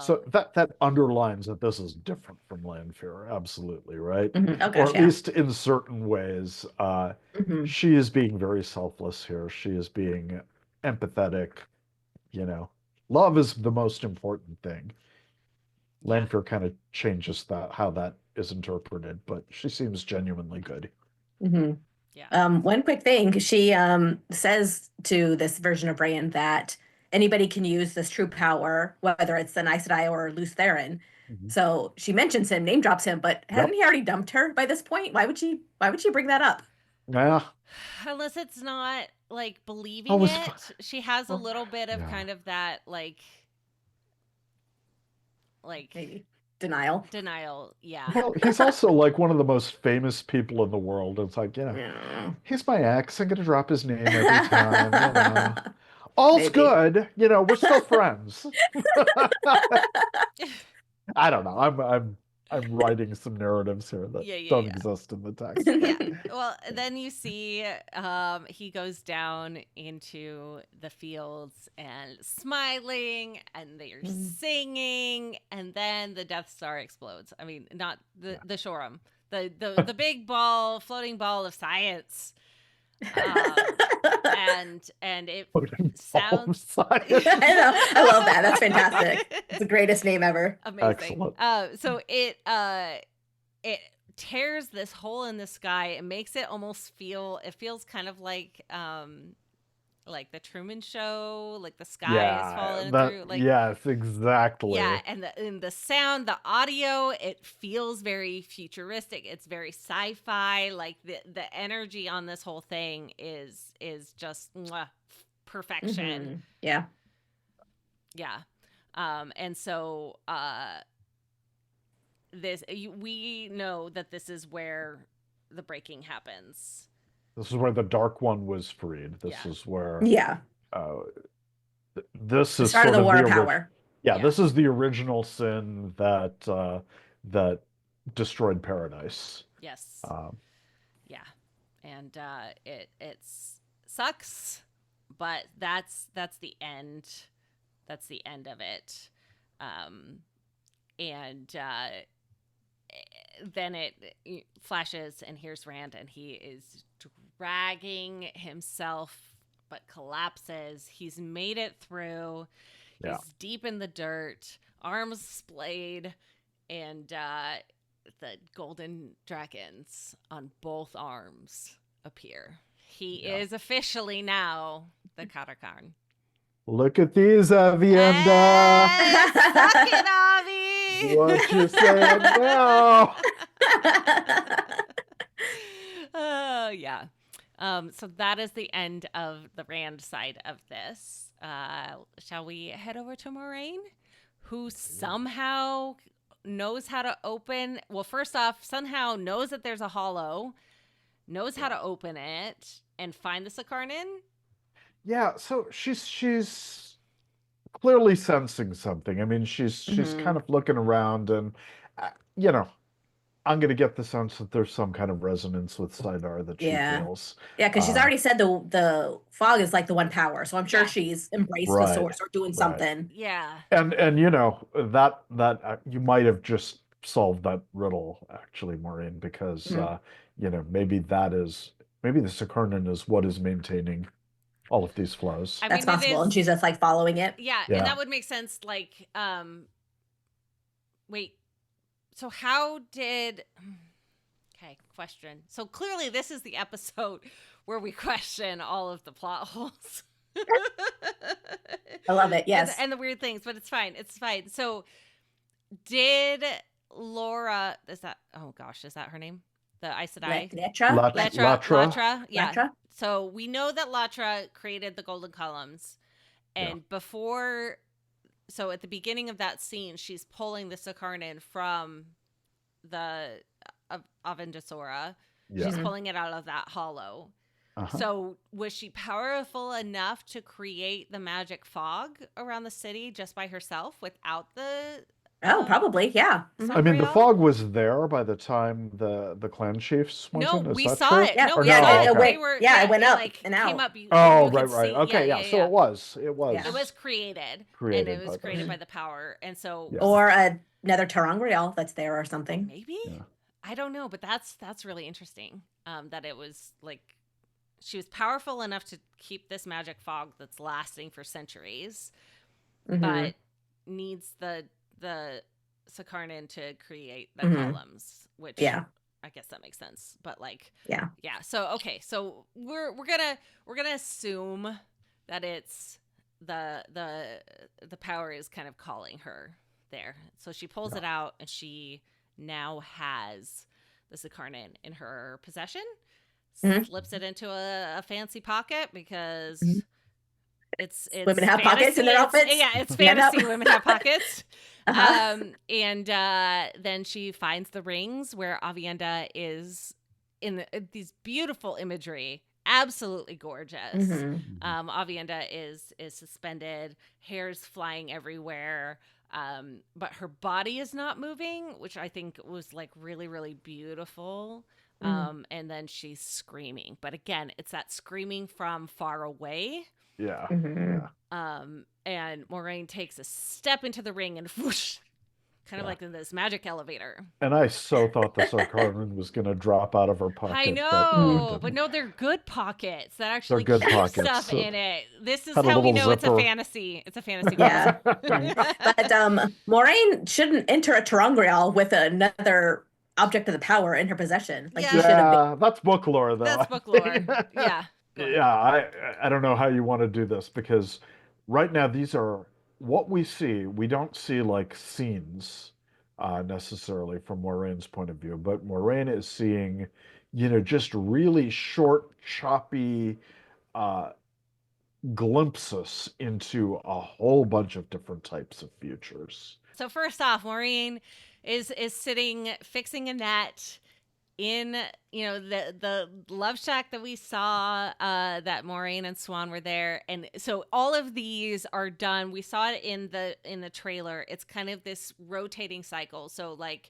So that underlines that this is different from Lanfear, absolutely, right? Oh, Or gosh, at least in certain ways. She is being very selfless here. She is being empathetic. You know, love is the most important thing. Lanfear kind of changes that, how that is interpreted, but she seems genuinely good. Yeah. One quick thing, she says to this version of Rand that anybody can use this true power, whether it's the Aes Sedai or Lews Therin. So she mentions him, name drops him, but hadn't he already dumped her by this point? Why would she bring that up? Yeah. Unless it's not like believing it. She has a little bit of kind of that like maybe denial. Yeah. Well, he's also like one of the most famous people in the world. It's like, you know, he's my ex. I'm gonna drop his name every time. You know. All's good. You know, we're still friends. I don't know. I'm writing some narratives here that don't exist in the text. Yeah. Well, then you see he goes down into the fields and smiling, and they're singing, and then the Death Star explodes. I mean, not the Shoram, the big ball, floating ball of science. And it sounds I know. I love that. That's fantastic. It's the greatest name ever. Amazing. So it tears this hole in the sky. It makes it almost feels kind of like the Truman Show, like the sky is falling through. Like, yes, exactly. Yeah, and the sound, the audio, it feels very futuristic. It's very sci-fi. Like the energy on this whole thing is just perfection. Yeah. Yeah. And so we know that this is where the breaking happens. This is where the Dark One was freed. This is where this is sort of the War of Power. Yeah, this is the original sin that that destroyed paradise. Yes. Yeah, and it sucks, but that's the end. That's the end of it. And then it flashes, and here's Rand, and he is dragging himself, but collapses. He's made it through. He's deep in the dirt, arms splayed, and the golden dragons on both arms appear. He is officially now the Karakarn. Look at these, Aviendha. Suck it, Avi. What you saying now? Oh, yeah. So that is the end of the Rand side of this. Shall we head over to Moiraine, who somehow knows how to open... Well, first off, somehow knows that there's a hollow, knows how to open it, and find the Sakarnin? Yeah, so she's clearly sensing something. I mean, she's kind of looking around, and you know, I'm gonna get the sense that there's some kind of resonance with Saidar that she feels. Yeah, because she's already said the fog is like the one power, so I'm sure she's embraced the source or doing something. Yeah, and you know that you might have just solved that riddle actually, Maureen, because you know, maybe the Sakarnin is what is maintaining all of these flows. That's possible, and she's just like following it. Yeah, and that would make sense. Like, wait, so how did? Okay, question. So clearly, this is the episode where we question all of the plot holes. I love it. Yes, and the weird things, but it's fine. It's fine. So, did Laura? Is that? Oh gosh, is that her name? The Aes Sedai? Latra. Yeah. Latra. So we know that Latra created the Golden Columns, and before, so at the beginning of that scene, she's pulling the Sakarnin from the Aviendha. She's pulling it out of that hollow. So was she powerful enough to create the magic fog around the city just by herself without the Oh, probably, yeah. I mean, the Sangreal? fog was there by the time the clan chiefs went No, in. Is we that saw true? it. Yeah, No, Or we no? saw it. Okay. They were, it went it, up like, and came out. up. You Oh, could right. see. Okay, yeah. So it was. It was. Yeah. It was created, and Created it was by created this. by the power. And so Yeah. Or another Terangrial that's there or something. maybe Yeah. I don't know, but that's really interesting. That it was like she was powerful enough to keep this magic fog that's lasting for centuries, Mhm. but needs the Sakarnan to create the Mhm. columns, which Yeah. I guess that makes sense. But like, Yeah. So okay, so we're gonna assume that it's the power is kind of calling her there. So she pulls it out, and she now has the Sakarnan in her possession. Mhm. Slips it into a fancy pocket because Mhm. it's Women have pockets in their fantasy. outfits. Yeah, it's Stand up. fantasy. Women have pockets. Uh-huh. And then she finds the rings where Aviendha is in these beautiful imagery, absolutely gorgeous. Mhm. Aviendha is suspended, hair's flying everywhere, but her body is not moving, which I think was like really, really beautiful. And then she's screaming, but again, it's that screaming from far away. Yeah. Mhm. Yeah. And Moiraine takes a step into the ring and whoosh, kind of like in this magic elevator. And I so thought the Sarkarnan was going to drop out of her pocket. I know, but no, they're good pockets that actually good keep pockets. stuff in it. This is Had a how we little know it's a zipper. fantasy. It's a fantasy. Yeah. world. But Moiraine shouldn't enter a Terangrial with another object of the power in her possession. Like she should have been. Yeah, that's book lore, though. That's book lore. Yeah. Go ahead. Yeah, I don't know how you want to do this because right now these are what we see. We don't see like scenes necessarily from Moraine's point of view, but Moiraine is seeing, just really short, choppy glimpses into a whole bunch of different types of futures. So first off, Maureen is sitting fixing a net in the love shack that we saw, that Moiraine and Swan were there, and so all of these are done. We saw it in the trailer. It's kind of this rotating cycle. So like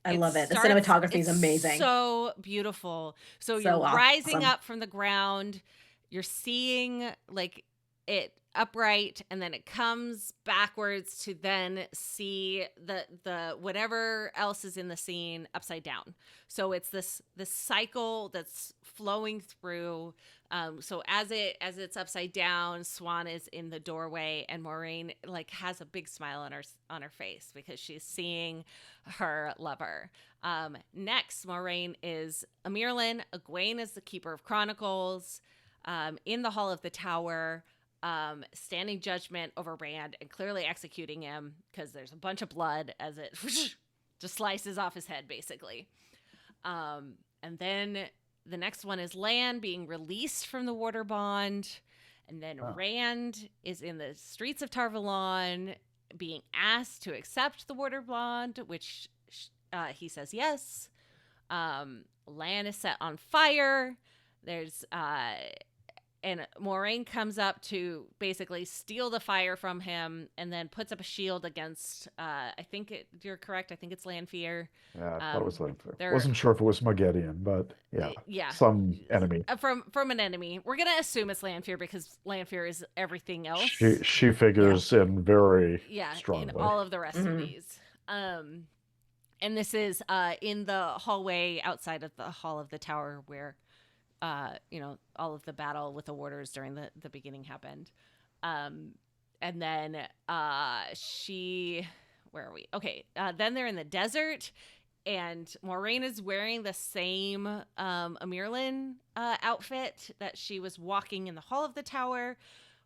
I love it. The cinematography is amazing. So beautiful. So you're rising up from the ground. You're seeing like it upright, and then it comes backwards to then see the whatever else is in the scene upside down. So it's this cycle that's flowing through. So as it's upside down, Swan is in the doorway, and Moiraine like has a big smile on her face because she's seeing her lover. Next, Moiraine is Amirlin. Egwene is the Keeper of Chronicles. In the Hall of the Tower, standing judgment over Rand and clearly executing him because there's a bunch of blood as it just slices off his head, basically. And then the next one is Lan being released from the water bond. And then Rand is in the streets of Tarvalon being asked to accept the water bond, which he says yes. Lan is set on fire. There's and Moiraine comes up to basically steal the fire from him, and then puts up a shield against. You're correct. I think it's Lanfear. Yeah, I thought it was Lanfear. They're- Wasn't sure if it was Magedian, but yeah, some enemy. From an enemy. We're gonna assume it's Lanfear because Lanfear is everything else. She figures in very strongly in all of the rest of these. And this is in the hallway outside of the Hall of the Tower where all of the battle with the warders during the beginning happened. And then where are we? Okay. Then they're in the desert, and Moiraine is wearing the same Amirlin outfit that she was walking in the Hall of the Tower,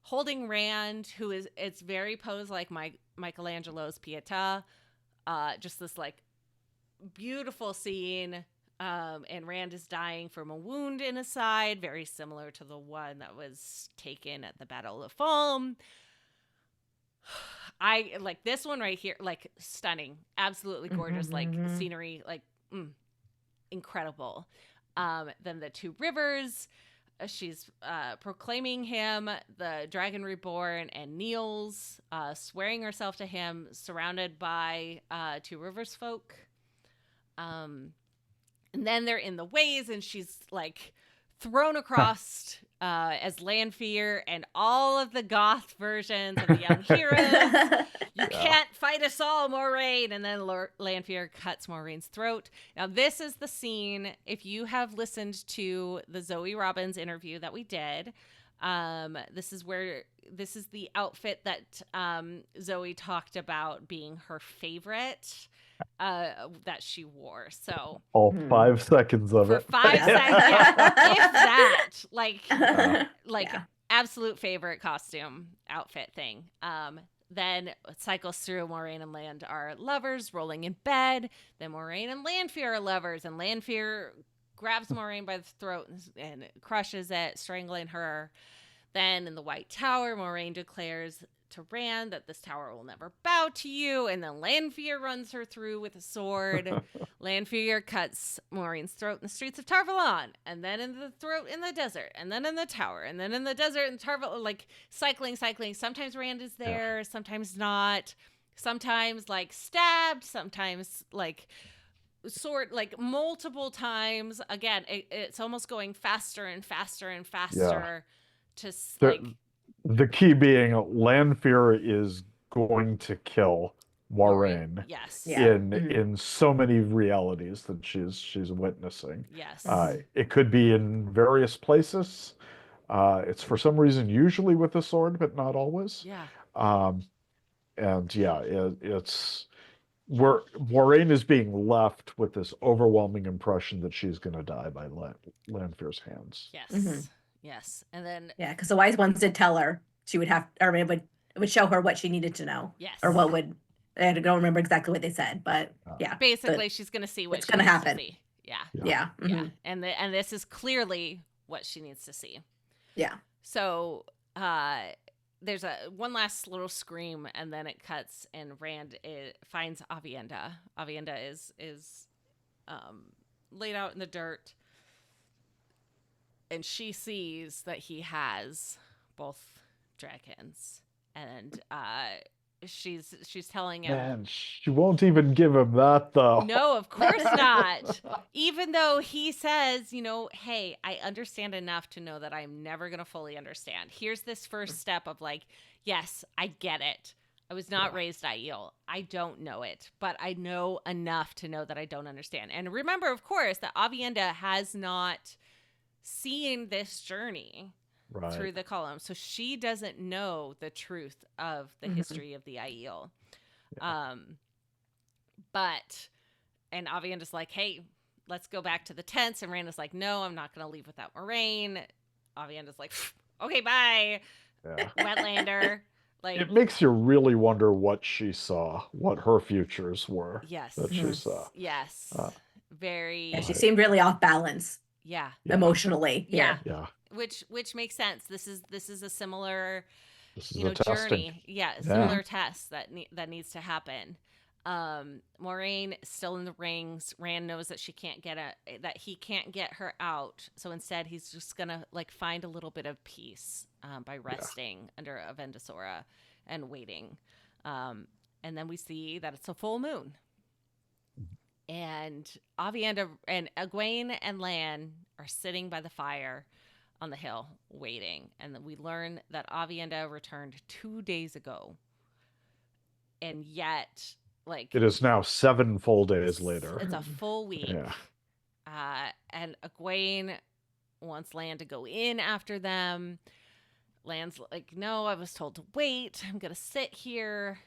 holding Rand, it's very posed like Michelangelo's Pietà. Just this like beautiful scene. And Rand is dying from a wound in his side, very similar to the one that was taken at the Battle of Foam. I like this one right here, like stunning, absolutely gorgeous, like scenery, like incredible. Then the two rivers, she's proclaiming him the Dragon Reborn, and kneels, swearing herself to him, surrounded by Two Rivers folk. And then they're in the ways, and she's like thrown across as Lanfear and all of the goth versions of the young heroes. You can't fight us all, Moiraine. And then Lanfear cuts Maureen's throat. Now, this is the scene. If you have listened to the Zoe Robbins interview that we did, this is the outfit that Zoe talked about being her favorite that she wore. So all 5 seconds of for it. 5 seconds, if that, like absolute favorite costume outfit thing. Then it cycles through. Moiraine and Land are lovers, rolling in bed. Then Moiraine and Lanfear are lovers, and Lanfear grabs Moiraine by the throat and crushes it, strangling her. Then in the White Tower, Moiraine declares to Rand that this tower will never bow to you, and then Lanfear runs her through with a sword. Lanfear cuts Maureen's throat in the streets of Tarvalon, and then in the throat in the desert, and then in the tower, and then in the desert in Tarvalon, like cycling. Sometimes Rand is there, sometimes not. Sometimes like stabbed, sometimes like sword, like multiple times. Again, it's almost going faster and faster and faster to like. The key being Lanfear is going to kill Moiraine. Yes. In so many realities that she's witnessing. Yes. It could be in various places. It's for some reason usually with a sword, but not always. Yeah. It's where Moiraine is being left with this overwhelming impression that she's going to die by Lanfear's hands. Yes. Mm-hmm. Yes. And then because the wise ones did tell her she would have, or it would show her what she needed to know. Yes. Or what would, I don't remember exactly what they said, but basically she's going to see what it's going to happen. Yeah. Yeah. Mm-hmm. And this is clearly what she needs to see. Yeah. So there's one last little scream, and then it cuts, and Rand finds Aviendha. Aviendha is laid out in the dirt, and she sees that he has both dragons, and she's telling him. Man, she won't even give him that, though. No, of course not. Even though he says, hey, I understand enough to know that I'm never going to fully understand. Here's this first step of like, yes, I get it. I was not raised Aiel. I don't know it, but I know enough to know that I don't understand. And remember, of course, that Aviendha has not seen this journey through the column, so she doesn't know the truth of the history of the Aiel. And Aviendha's like, hey, let's go back to the tents, and Rand is like, no, I'm not gonna leave without Moiraine. Aviendha's like, okay, bye. Wetlander. Like, it makes you really wonder what she saw, what her futures were. Yes. That she saw. Yes. Very. Yeah, she seemed really off balance. Yeah. Emotionally. Yeah. Yeah. Which makes sense. This is a similar, a journey. Similar test that needs to happen. Moiraine is still in the rings. Rand knows that he can't get her out. So instead, he's just gonna like find a little bit of peace by resting under Aviendha Sora and waiting. And then we see that it's a full moon. And Aviendha and Egwene and Lan are sitting by the fire on the hill waiting. And then we learn that Aviendha returned 2 days ago. And yet, like, it is now 7 full days later. It's a full week. Yeah. And Egwene wants Lan to go in after them. Lan's like, no, I was told to wait. I'm going to sit here.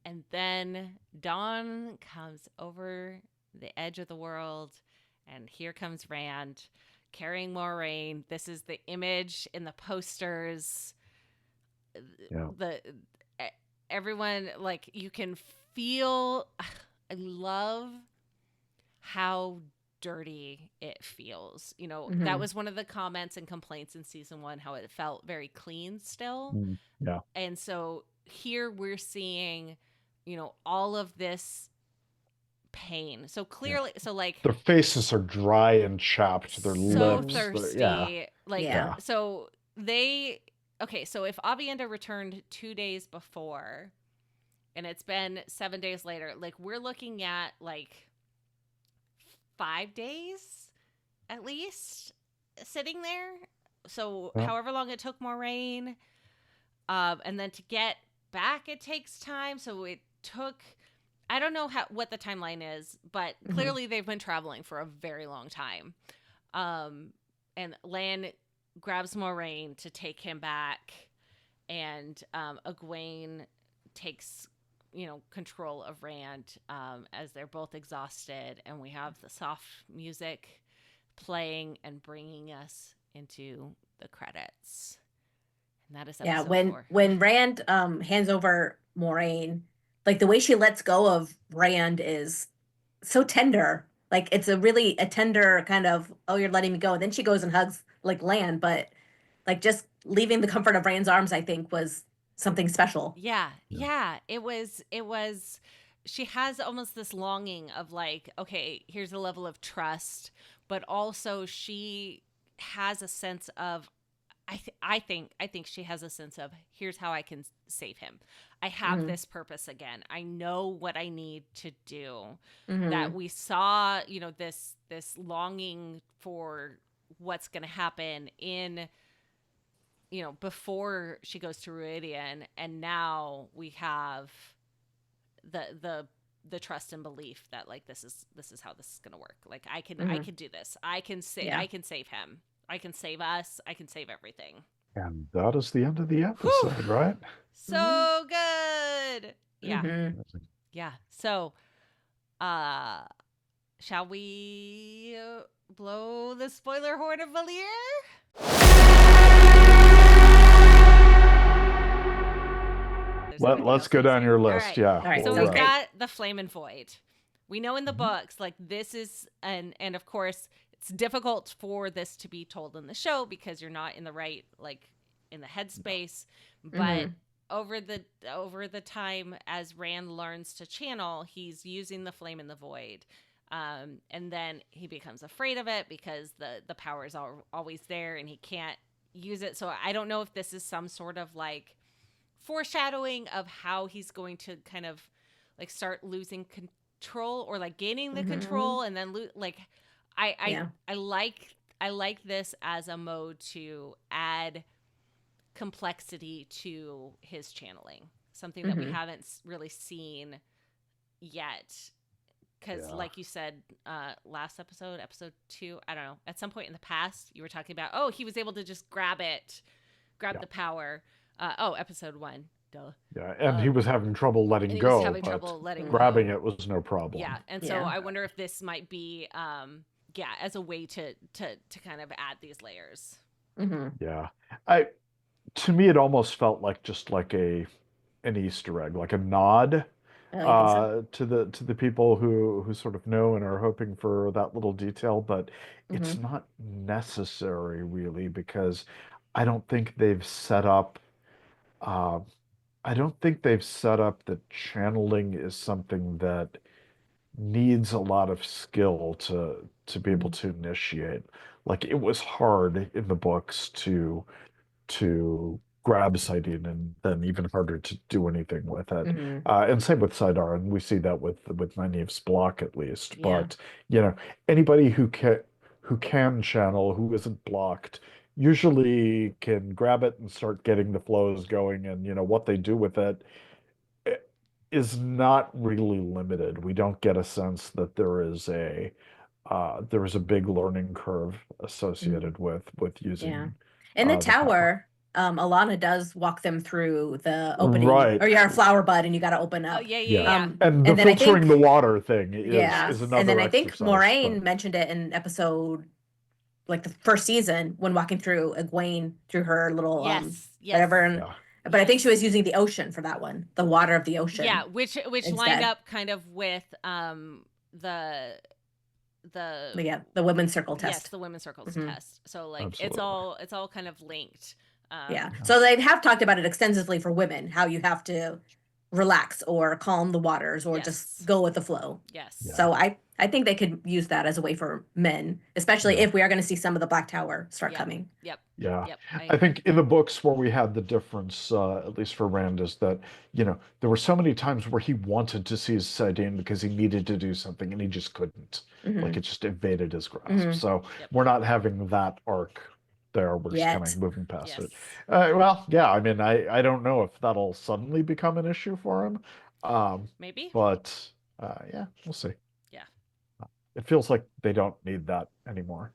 And then dawn comes over the edge of the world, and here comes Rand carrying Moiraine. This is the image in the posters. Everyone, like, you can feel. I love how dirty it feels. That was one of the comments and complaints in season 1, how it felt very clean still. Yeah. And so here we're seeing, all of this pain. So clearly, so like their faces are dry and chapped. Their so lips, thirsty. Like, Yeah. so so if Aviendha returned 2 days before and it's been 7 days later, like we're looking at like 5 days at least sitting there. So however long it took Moiraine, and then to get back, it takes time. So it took, I don't know what the timeline is, but clearly they've been traveling for a very long time. And Lan grabs Moiraine to take him back, and Egwene takes, control of Rand as they're both exhausted, and we have the soft music playing and bringing us into the credits. And that is episode 4. When Rand hands over Moiraine, like the way she lets go of Rand is so tender. Like it's a tender kind of, oh, you're letting me go. And then she goes and hugs like Lan, but like just leaving the comfort of Rand's arms, I think, was something special. Yeah. It was she has almost this longing of like, okay, here's a level of trust, but also she has a sense of, I think she has a sense of, here's how I can save him. I have this purpose again. I know what I need to do. That we saw, this longing for what's going to happen in, before she goes to Rhuidean, and now we have the trust and belief that like this is how this is going to work. Like I can do this. I can save him. I can save us. I can save everything. And that is the end of the episode, right? So good. Yeah. Yeah. So, shall we blow the spoiler horn of Valir? Let's go down your list. All right. Yeah. All right. So Sounds we've great. got the Flame and Void. We know in the books, like this is, and of course, it's difficult for this to be told in the show because you're not in the right, like, in the headspace. But over the time as Rand learns to channel, he's using the Flame and the Void. And then he becomes afraid of it because the power is always there and he can't use it. So I don't know if this is some sort of like foreshadowing of how he's going to kind of like start losing control or like gaining the control and then I like this as a mode to add complexity to his channeling, something that we haven't really seen yet. Because like you said, last episode 2, I don't know, at some point in the past, you were talking about, he was able to just grab the power. Episode 1, duh. Yeah, and he was having trouble letting go. Grabbing it was no problem. Yeah, and so I wonder if this might be, as a way to kind of add these layers. Yeah, to me, it almost felt like just like an Easter egg, like a nod. To the people who sort of know and are hoping for that little detail, but it's not necessary really, because I don't think they've set up that channeling is something that needs a lot of skill to be able to initiate. Like it was hard in the books to grab Saidin, and then even harder to do anything with it. And same with Saidar, and we see that with Nynaeve's block at least. Yeah. But anybody who can channel, who isn't blocked, usually can grab it and start getting the flows going, and what they do with it is not really limited. We don't get a sense that there is a big learning curve associated with using. In the tower, Alana does walk them through the opening, or you're a flower bud and you got to open up. And the filtering the water thing is another. And then I think exercise, Moiraine mentioned it in episode, like the first season, when walking through Egwene through her little whatever. And, but I think she was using the ocean for that one, the water of the ocean. Yeah, which lined up kind of with the women's circle test. Yes, the women's circles test. So like it's all kind of linked. So they have talked about it extensively for women, how you have to relax or calm the waters or just go with the flow. Yes. So I I think they could use that as a way for men, especially if we are going to see some of the Black Tower start coming. Yep. Yeah. Yep. I think in the books where we had the difference, at least for Rand, is that, there were so many times where he wanted to see his Saidin because he needed to do something and he just couldn't. Like it just evaded his grasp. So we're not having that arc there. We're just kind of moving past it. Well, yeah, I mean, I don't know if that'll suddenly become an issue for him. Maybe. But yeah, we'll see. Yeah. It feels like they don't need that anymore.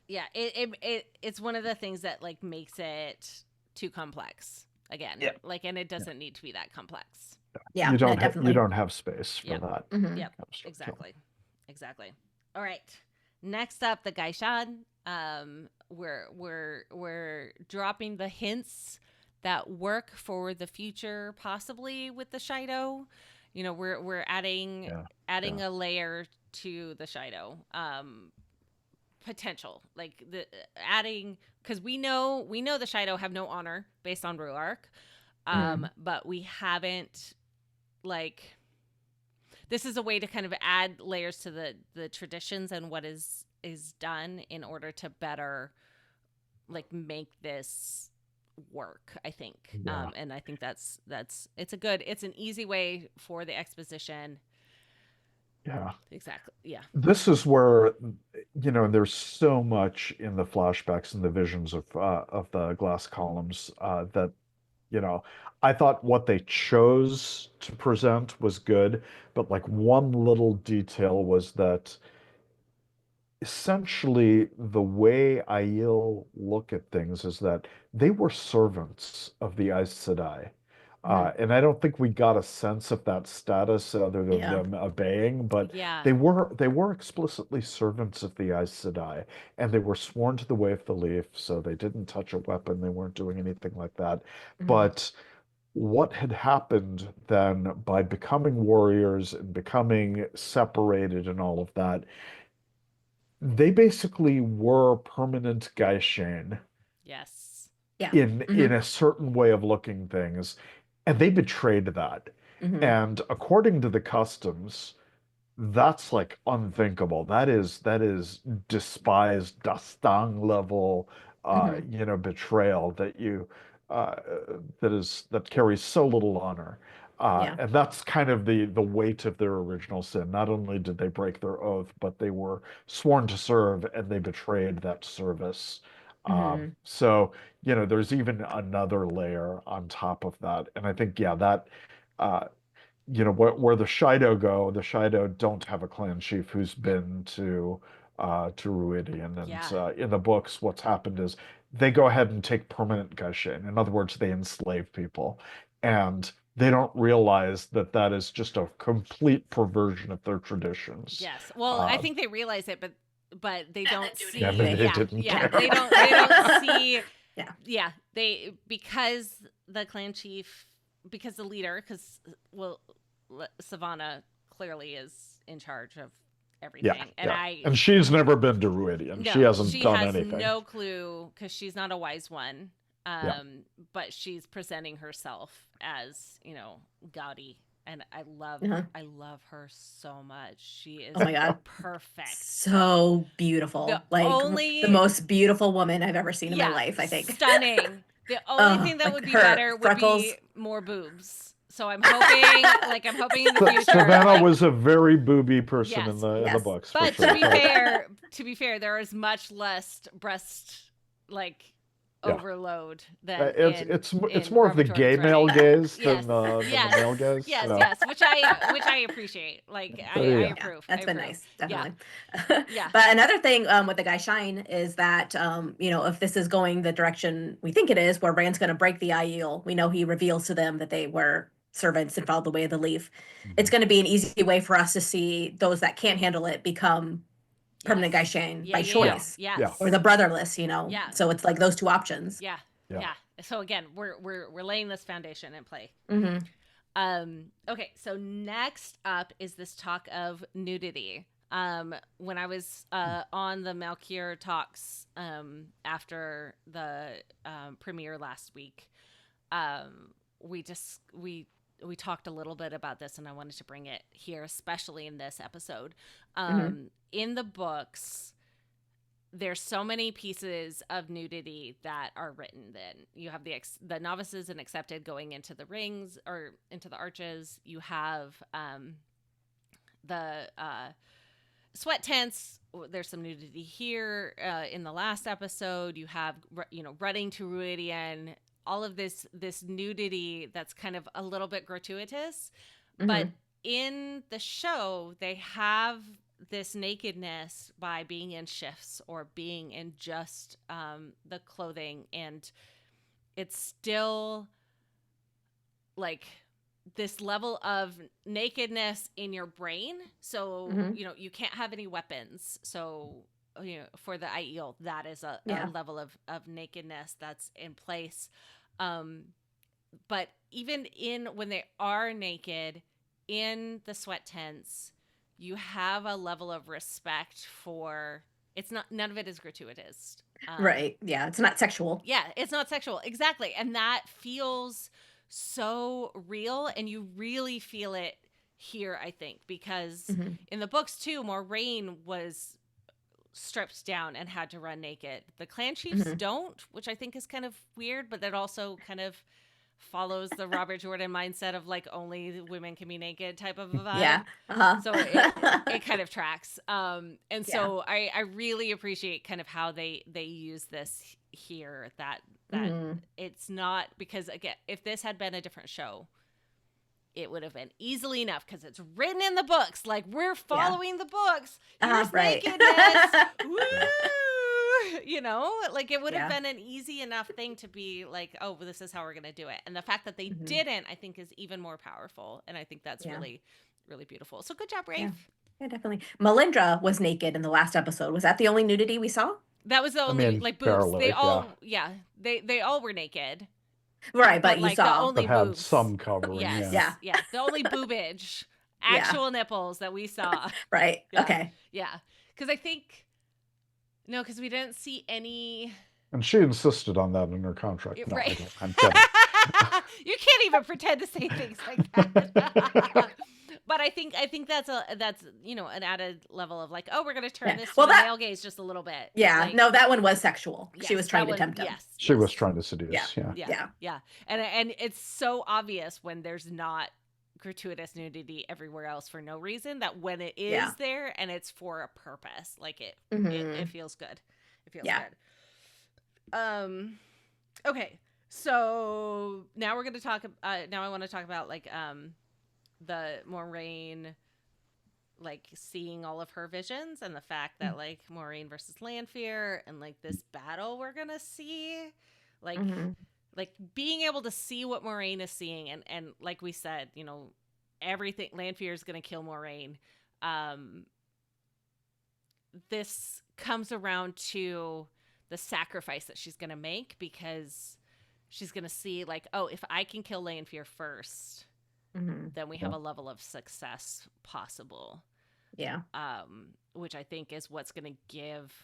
Yeah, it's one of the things that like makes it too complex again. Yeah. Like, and it doesn't need to be that complex. Yeah, you don't definitely. you don't have space for that. Yep. Exactly. All right. Next up, the Gaishan. We're dropping the hints that work for the future, possibly with the Shaido. We're adding a layer to the Shaido. Potential, like adding, because we know the Shaido have no honor based on Rhuarc, but we haven't, like, this is a way to kind of add layers to the traditions and what is done in order to better, like, make this work, I think. And I think that's it's an easy way for the exposition. Yeah. Exactly. Yeah. This is where, there's so much in the flashbacks and the visions of the glass columns that, I thought what they chose to present was good, but like one little detail was that essentially the way Aiel look at things is that they were servants of the Aes Sedai. And I don't think we got a sense of that status other than them obeying, but they were explicitly servants of the Aes Sedai, and they were sworn to the Way of the Leaf, so they didn't touch a weapon, they weren't doing anything like that. But what had happened then by becoming warriors and becoming separated and all of that, they basically were permanent Gaishan. Yes. Yeah. In a certain way of looking things, and they betrayed that. And according to the customs, that's like unthinkable. That is despised Dastang level betrayal that you that carries so little honor. And that's kind of the weight of their original sin. Not only did they break their oath, but they were sworn to serve and they betrayed that service. So, there's even another layer on top of that. And I think, that, where the Shaido go, the Shaido don't have a clan chief who's been to Rhuidean. And in the books, what's happened is they go ahead and take permanent Gaishin. In other words, they enslave people. And they don't realize that that is just a complete perversion of their traditions. Yes. Well, I think they realize it, but they don't see. Yeah, maybe they didn't care. They don't see. Yeah. They, because the clan chief, because the leader, Savannah clearly is in charge of everything. And she's never been to Rhuidean. No, she hasn't done anything. She has no clue because she's not a wise one. But she's presenting herself as, gaudy. And I love her so much. She is perfect. So beautiful. The most beautiful woman I've ever seen in my life, I think. Stunning. The only thing that would be better would be more boobs. So I'm hoping in the future. Savannah was a very booby person in the books. But for sure. to be fair, there is much less breast overload than it's more of the gay male gaze than the male gaze. Yes, which I appreciate. I approve. That's been nice, definitely. But another thing with the Gaishan is that if this is going the direction we think it is, where Rand's going to break the Aiel, we know he reveals to them that they were servants and followed the Way of the Leaf. It's going to be an easy way for us to see those that can't handle it become permanent Gaishan by choice, or the brotherless, So it's like those two options. Yeah. So again, we're laying this foundation in play. Okay, so next up is this talk of nudity. When I was on the Malkier talks after the premiere last week, we we talked a little bit about this, and I wanted to bring it here, especially in this episode. In the books, there's so many pieces of nudity that are written. Then you have the novices and accepted going into the rings or into the arches. You have the sweat tents. There's some nudity here in the last episode. You have running to Rhuidean. All of this nudity that's kind of a little bit gratuitous, but in the show they have this nakedness by being in shifts or being in just the clothing, and it's still like this level of nakedness in your brain. So you can't have any weapons. So for the Aiel, that is a level of nakedness that's in place. But even when they are naked in the sweat tents, you have a level of respect for none of it is gratuitous. Right. Yeah. It's not sexual. Yeah. It's not sexual. Exactly. And that feels so real, and you really feel it here, I think, because in the books too, Moiraine was stripped down and had to run naked. The clan chiefs don't, which I think is kind of weird, but that also kind of follows the Robert Jordan mindset of like only women can be naked type of a vibe. Yeah. So it kind of tracks. And so I really appreciate kind of how they use this here, that it's not, because again, if this had been a different show, it would have been easily enough because it's written in the books. Like, we're following the books. Here's nakedness. Woo! Like it would have been an easy enough thing to be like, oh, well, this is how we're going to do it. And the fact that they didn't, I think, is even more powerful. And I think that's really, really beautiful. So good job, Rafe. Yeah, definitely. Melindra was naked in the last episode. Was that the only nudity we saw? That was the only, boobs. Barely, they all, they all were naked. Right, but you saw. The only but had boobs. some covering. Yes, yeah. The only boobage, actual nipples that we saw. Right. Yeah. Okay. Yeah, because I think because we didn't see any. And she insisted on that in her contract. No, right. I'm kidding. You can't even pretend to say things like that. But I think that's an added level of like, oh, we're gonna turn this to the male gaze just a little bit. Yeah, like, no, that one was sexual. Yes, she was trying to tempt him. Yes, she was trying to seduce. Yeah. And it's so obvious when there's not gratuitous nudity everywhere else for no reason, that when it is there and it's for a purpose, like it feels good. It feels good. Okay, so now we're gonna talk. Now I want to talk about like the Moiraine, like seeing all of her visions, and the fact that like Moiraine versus Lanfear, and like this battle we're gonna see, like like being able to see what Moiraine is seeing, and like we said, everything, Lanfear is gonna kill Moiraine. This comes around to the sacrifice that she's gonna make, because she's gonna see like, oh, if I can kill Lanfear first, then we have a level of success possible. Yeah. Which I think is what's going to give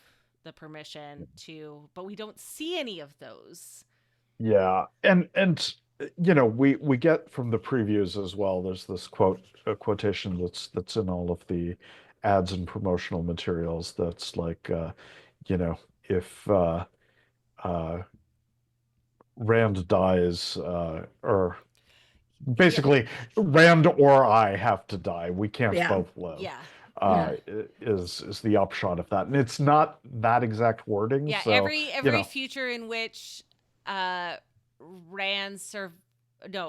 the permission to, but we don't see any of those. Yeah. And we get from the previews as well, there's this quotation that's in all of the ads and promotional materials that's like, if Rand dies, or basically Rand or I have to die, we can't both live. Is the upshot of that, and it's not that exact wording. So, every future in which Rand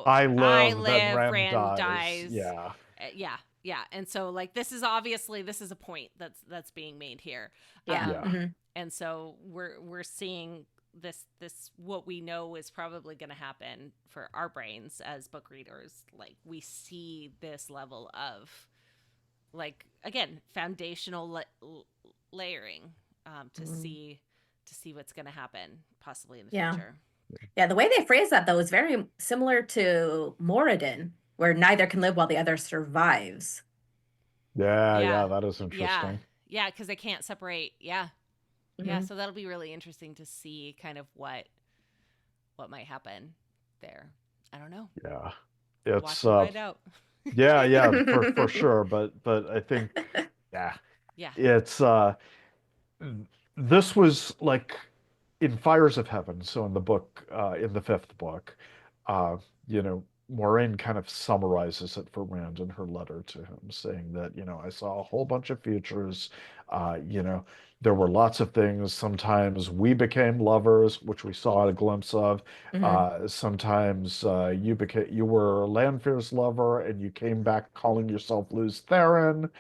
I live, Rand dies. Yeah. And so like this is a point that's being made here. And so we're seeing this what we know is probably going to happen for our brains as book readers. Like, we see this level of, like, again, foundational layering to see what's going to happen possibly in the future. Yeah, the way they phrase that though is very similar to Moradin, where neither can live while the other survives. Yeah, that is interesting. Yeah, because they can't separate. Yeah, so that'll be really interesting to see kind of what might happen there. I don't know. It's find out. yeah, for sure. But I think yeah, Yeah. it's this was like in Fires of Heaven. So in the book, in the fifth book, uh, Moiraine kind of summarizes it for Rand in her letter to him, saying that, I saw a whole bunch of futures. Uh, you know, there were lots of things. Sometimes we became lovers, which we saw a glimpse of. Mhm. Sometimes you were Lanfear's lover, and you came back calling yourself Luz Theron,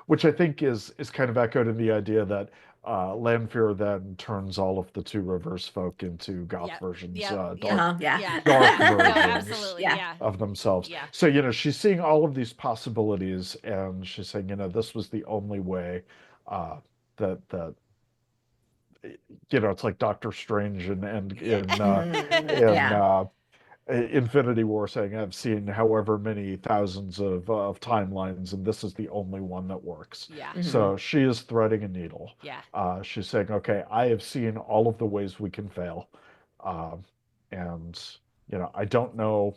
which I think is kind of echoed in the idea that Lanfear then turns all of the Two Rivers folk into goth Yep. versions, Yep. dark Yeah. Yeah. dark Yeah. No, versions absolutely. Yeah. Yeah. of themselves. Yeah. So, she's seeing all of these possibilities, and she's saying, this was the only way uh, that it's like Doctor Strange and Yeah. in Yeah. Infinity War, saying, I've seen however many thousands of timelines, and this is the only one that works. Yeah. Mhm. So she is threading a needle. Yeah. She's saying, okay, I have seen all of the ways we can fail. And, I don't know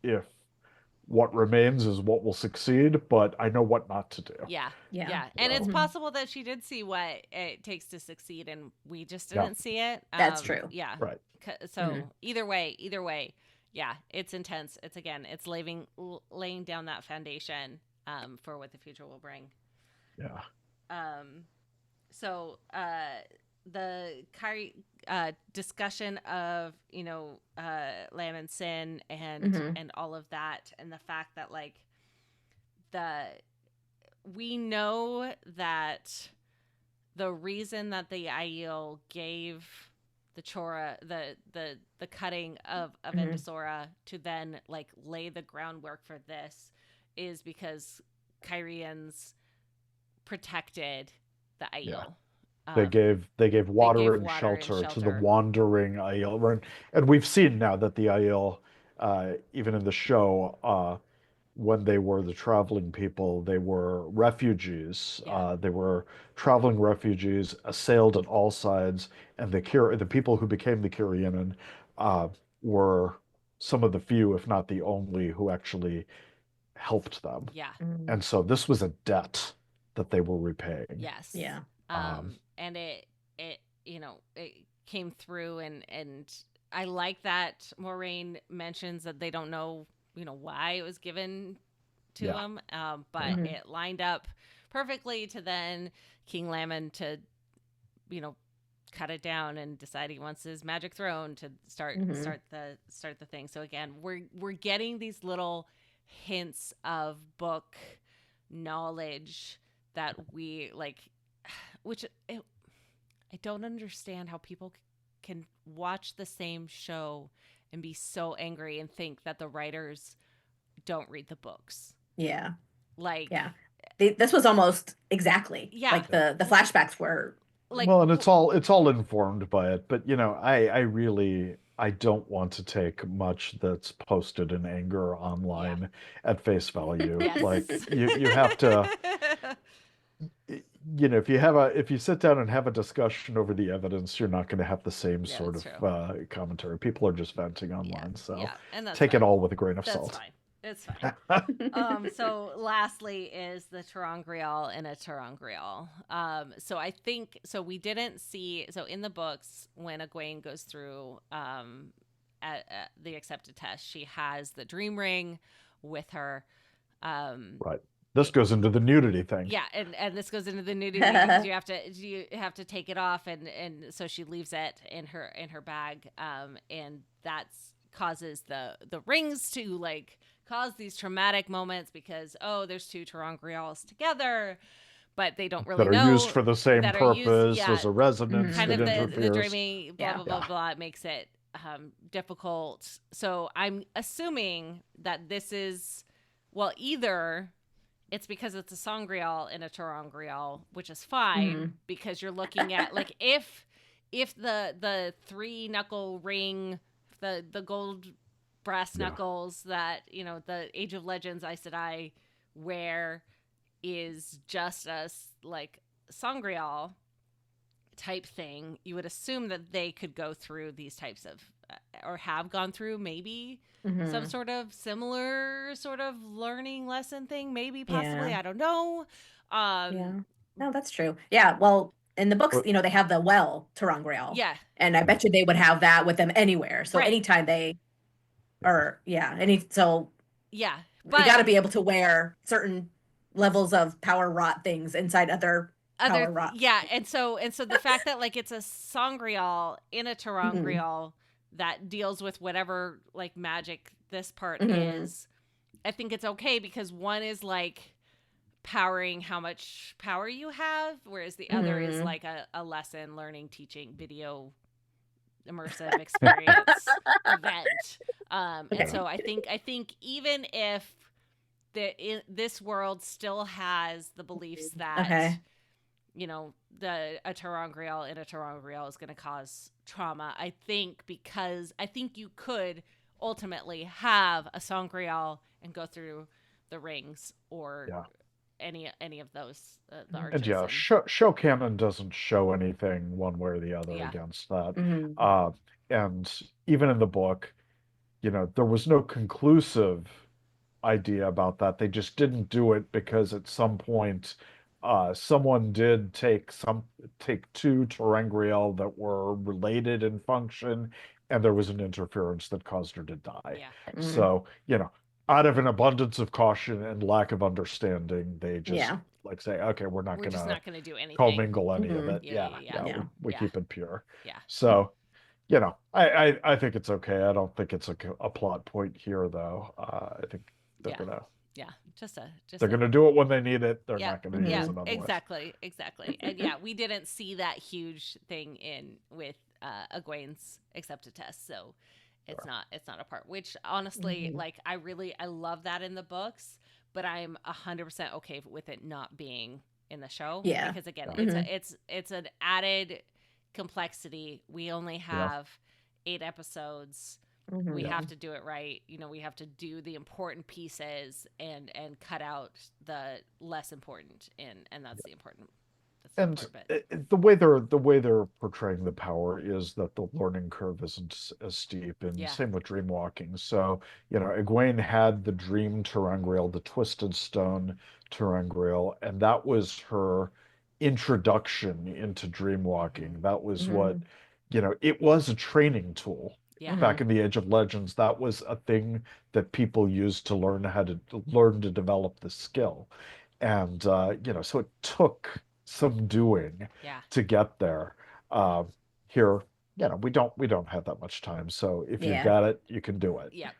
if what remains is what will succeed, but I know what not to do. Yeah. Yeah. Yeah. And it's So- possible that she did see what it takes to succeed and we just Yeah. didn't see it. That's true. Yeah. Right. So Mhm. either way, yeah, it's intense. It's laying down that foundation for what the future will bring. Yeah. So the Kyrie discussion of Lamb and Sin and all of that, and the fact that we know that the reason that the Aiel gave the Chora the cutting of Endosora to then lay the groundwork for this is because Kyrians protected the Aiel. Yeah. They gave water and water and shelter to the shelter. wandering Aiel, and we've seen now that the Aiel, even in the show, when they were the traveling people, they were refugees. Yeah. They were traveling refugees, assailed on all sides, and the people who became the Kirianen were some of the few, if not the only, who actually helped them. Yeah. And so this was a debt that they were repaying. Yes. Yeah. And it came through and I like that Moiraine mentions that they don't know, why it was given to Yeah. them. But it lined up perfectly to then King Lamon to, cut it down and decide he wants his magic throne to start the thing. So again, we're getting these little hints of book knowledge that we which I don't understand how people can watch the same show and be so angry and think that the writers don't read the books. Yeah. Yeah. This was almost exactly Yeah. the flashbacks were Well, and it's all informed by it, but I don't want to take much that's posted in anger online at face value. Yes. You have to, if you sit down and have a discussion over the evidence, you're not going to have the same sort that's of commentary. People are just venting online, so and that's take fine. it all with a grain of That's salt. fine. It's fine. So lastly is the ter'angreal and a ter'angreal. So we didn't see, so in the books, when Egwene goes through at the accepted test, she has the dream ring with her. Right. This goes into the nudity thing. Yeah, and this goes into the nudity because you have to take it off, and so she leaves it in her bag, and that's causes the rings to cause these traumatic moments because there's two ter'angreals together, but they don't really that are know used for the same that are purpose used- yeah, as a resonance kind that of the interferes. dreamy blah Yeah. blah blah blah. It makes it difficult. So I'm assuming that this is either it's because it's a sangreal and a ter'angreal, which is fine because you're looking at if the 3-knuckle ring, the gold brass knuckles that the Age of Legends Aes Sedai wear is just a sangreal type thing, you would assume that they could go through these types of or have gone through maybe Mhm. some sort of similar sort of learning lesson thing, maybe, possibly. Yeah. I don't know. Yeah. No, that's true. Yeah. Well, in the books, But- they have the well Terangreal. Yeah, And I bet you they would have that with them anywhere. So Right. anytime they or so yeah. you But got to be able to wear certain levels of power rot things inside other power rot. yeah, and so the fact that like it's a sangreal in a Mm-hmm. terangreal that deals with whatever like magic this part Mhm. is, I think it's okay because one is like powering how much power you have, whereas the other is Mhm. like a lesson, learning, teaching, video, immersive experience event. Okay. And so I think even if this world still has the beliefs that Okay. a terangreal in a terangreal is going to cause trauma, I think you could ultimately have a sangreal and go through the rings or any of those the arches. And yeah, show canon doesn't show anything one way or the other against that. Mhm. And even in the book, there was no conclusive idea about that. They just didn't do it because at some point, someone did take two terangreal that were related in function, and there was an interference that caused her to die. Yeah. Mhm. So, out of an abundance of caution and lack of understanding, they just Yeah. like say, okay, we're just gonna not going to do anything. commingle any of Mhm. it. Yeah. We keep it pure. Yeah. So, I think it's okay. I don't think it's a plot point here, though. I think they're gonna Just gonna do it when they need it. They're yeah, not gonna use it otherwise. exactly. And yeah, we didn't see that huge thing with Egwene's accepted test, so it's not a part. Which honestly, Mhm. like I love that in the books, but I'm 100% okay with it not being in the show. Yeah. Because again, Mhm. it's an added complexity. We only have 8 episodes. Mhm. We have to do it right. We have to do the important pieces and cut out the less important, and that's the important. And bit. the way they're portraying the power is that the learning curve isn't as steep, and same with dream walking. So, Egwene had the dream terangreal, the twisted stone terangreal, and that was her introduction into dream walking. That was what, it was a training tool. Yeah. Back in the Age of Legends, that was a thing that people used to learn to develop the skill. And so it took some doing to get there. Here, we don't have that much time. So if you've got it, you can do it. Yeah.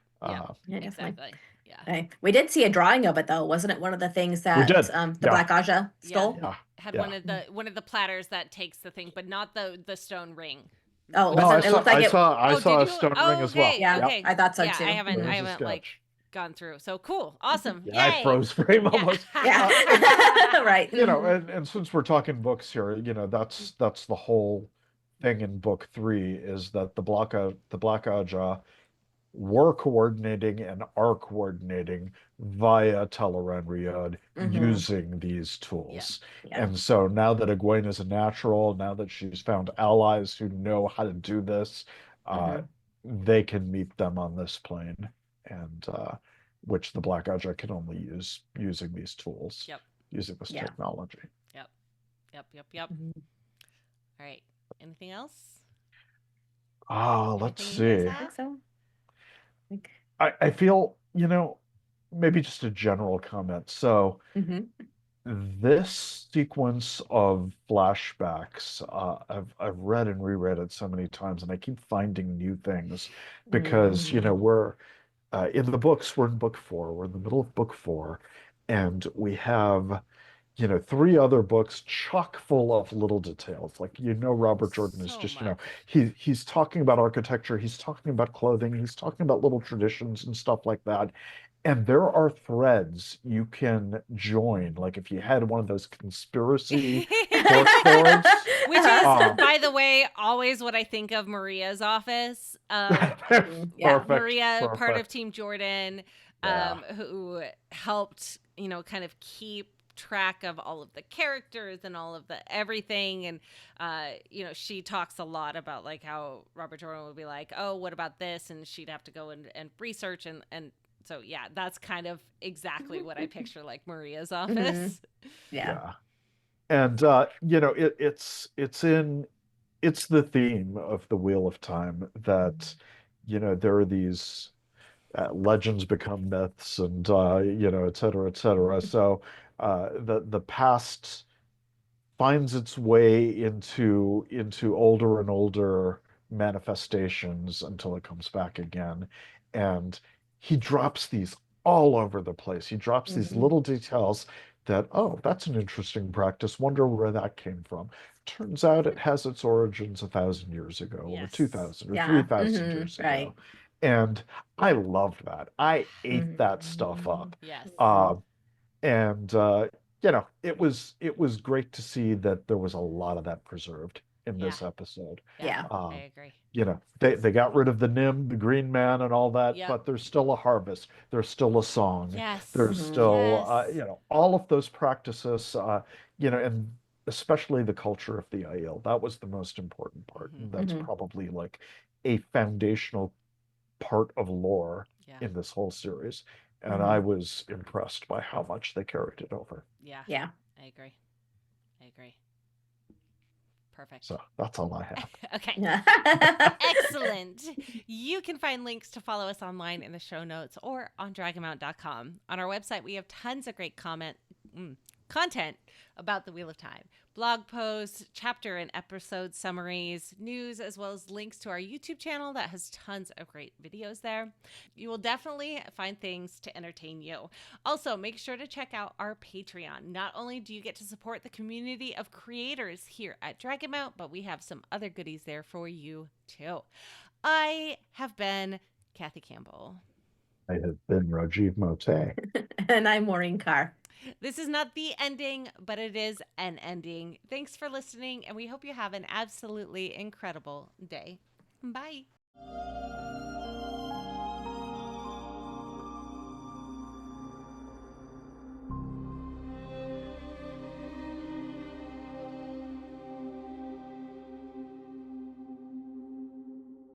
Exactly. Yeah. Okay. We did see a drawing of it though, wasn't it? One of the things that We did. the Black Aja stole. Yeah. Had one of the platters that takes the thing, but not the stone ring. Oh, it No, wasn't. It looked like it. I saw a did you? stone ring as well. Yeah. Okay. I thought so Yeah, too. I haven't There's a like sketch. gone through. So cool. Awesome. Yeah, I Yay. froze frame almost. Yeah. Right. And since we're talking books here, that's the whole thing in book 3 is that the Black Aja were coordinating and are coordinating via Teleran using these tools. Yeah. And so now that Egwene is a natural, now that she's found allies who know how to do this, they can meet them on this plane, and which the Black Aja can only use using these tools, using this technology. Yep. All right. Anything else? Let's see. I think so. I feel, maybe just a general comment. So this sequence of flashbacks, I've read and reread it so many times, and I keep finding new things because, we're in the books, we're in book 4, we're in the middle of book 4, and we have 3 other books chock full of little details. Like, Robert Jordan is just, he's talking about architecture, he's talking about clothing, he's talking about little traditions and stuff like that. And there are threads you can join. Like if you had one of those conspiracy boards, which is, by the way, always what I think of Maria's office. Maria, part of Team Jordan, who helped, kind of keep track of all of the characters and all of the everything. And, she talks a lot about like how Robert Jordan would be like, oh, what about this? And she'd have to go and research. And so, yeah, that's kind of exactly what I picture like Maria's office. Yeah. And, it's the theme of the Wheel of Time that, there are these legends become myths and, et cetera, et cetera. So the past finds its way into older and older manifestations until it comes back again. And he drops these all over the place. He drops these little details that, oh, that's an interesting practice. Wonder where that came from. Turns out it has its origins 1,000 years ago, or Yes. 2,000 or Yeah. 3,000 years Right. ago. And I loved that. I ate that stuff up. Yes. And it was great to see that there was a lot of that preserved in this episode. Yeah. I agree. They got rid of the Nim, the Green Man, and all that, Yep. but there's still a harvest. There's still a song. Yes. There's still Yes. all of those practices. And especially the culture of the Aiel. That was the most important part. And that's probably like a foundational part of lore in this whole series. And I was impressed by how much they carried it over. Yeah. Yeah. I agree. Perfect. So that's all I have. Okay. Excellent. You can find links to follow us online in the show notes or on Dragonmount.com. On our website, we have tons of great content about the Wheel of Time. Blog posts, chapter and episode summaries, news, as well as links to our YouTube channel that has tons of great videos there. You will definitely find things to entertain you. Also, make sure to check out our Patreon. Not only do you get to support the community of creators here at Dragonmount, but we have some other goodies there for you too. I have been Kathy Campbell. I have been Rajiv Moté. And I'm Maureen Carr. This is not the ending, but it is an ending. Thanks for listening, and we hope you have an absolutely incredible day. Bye.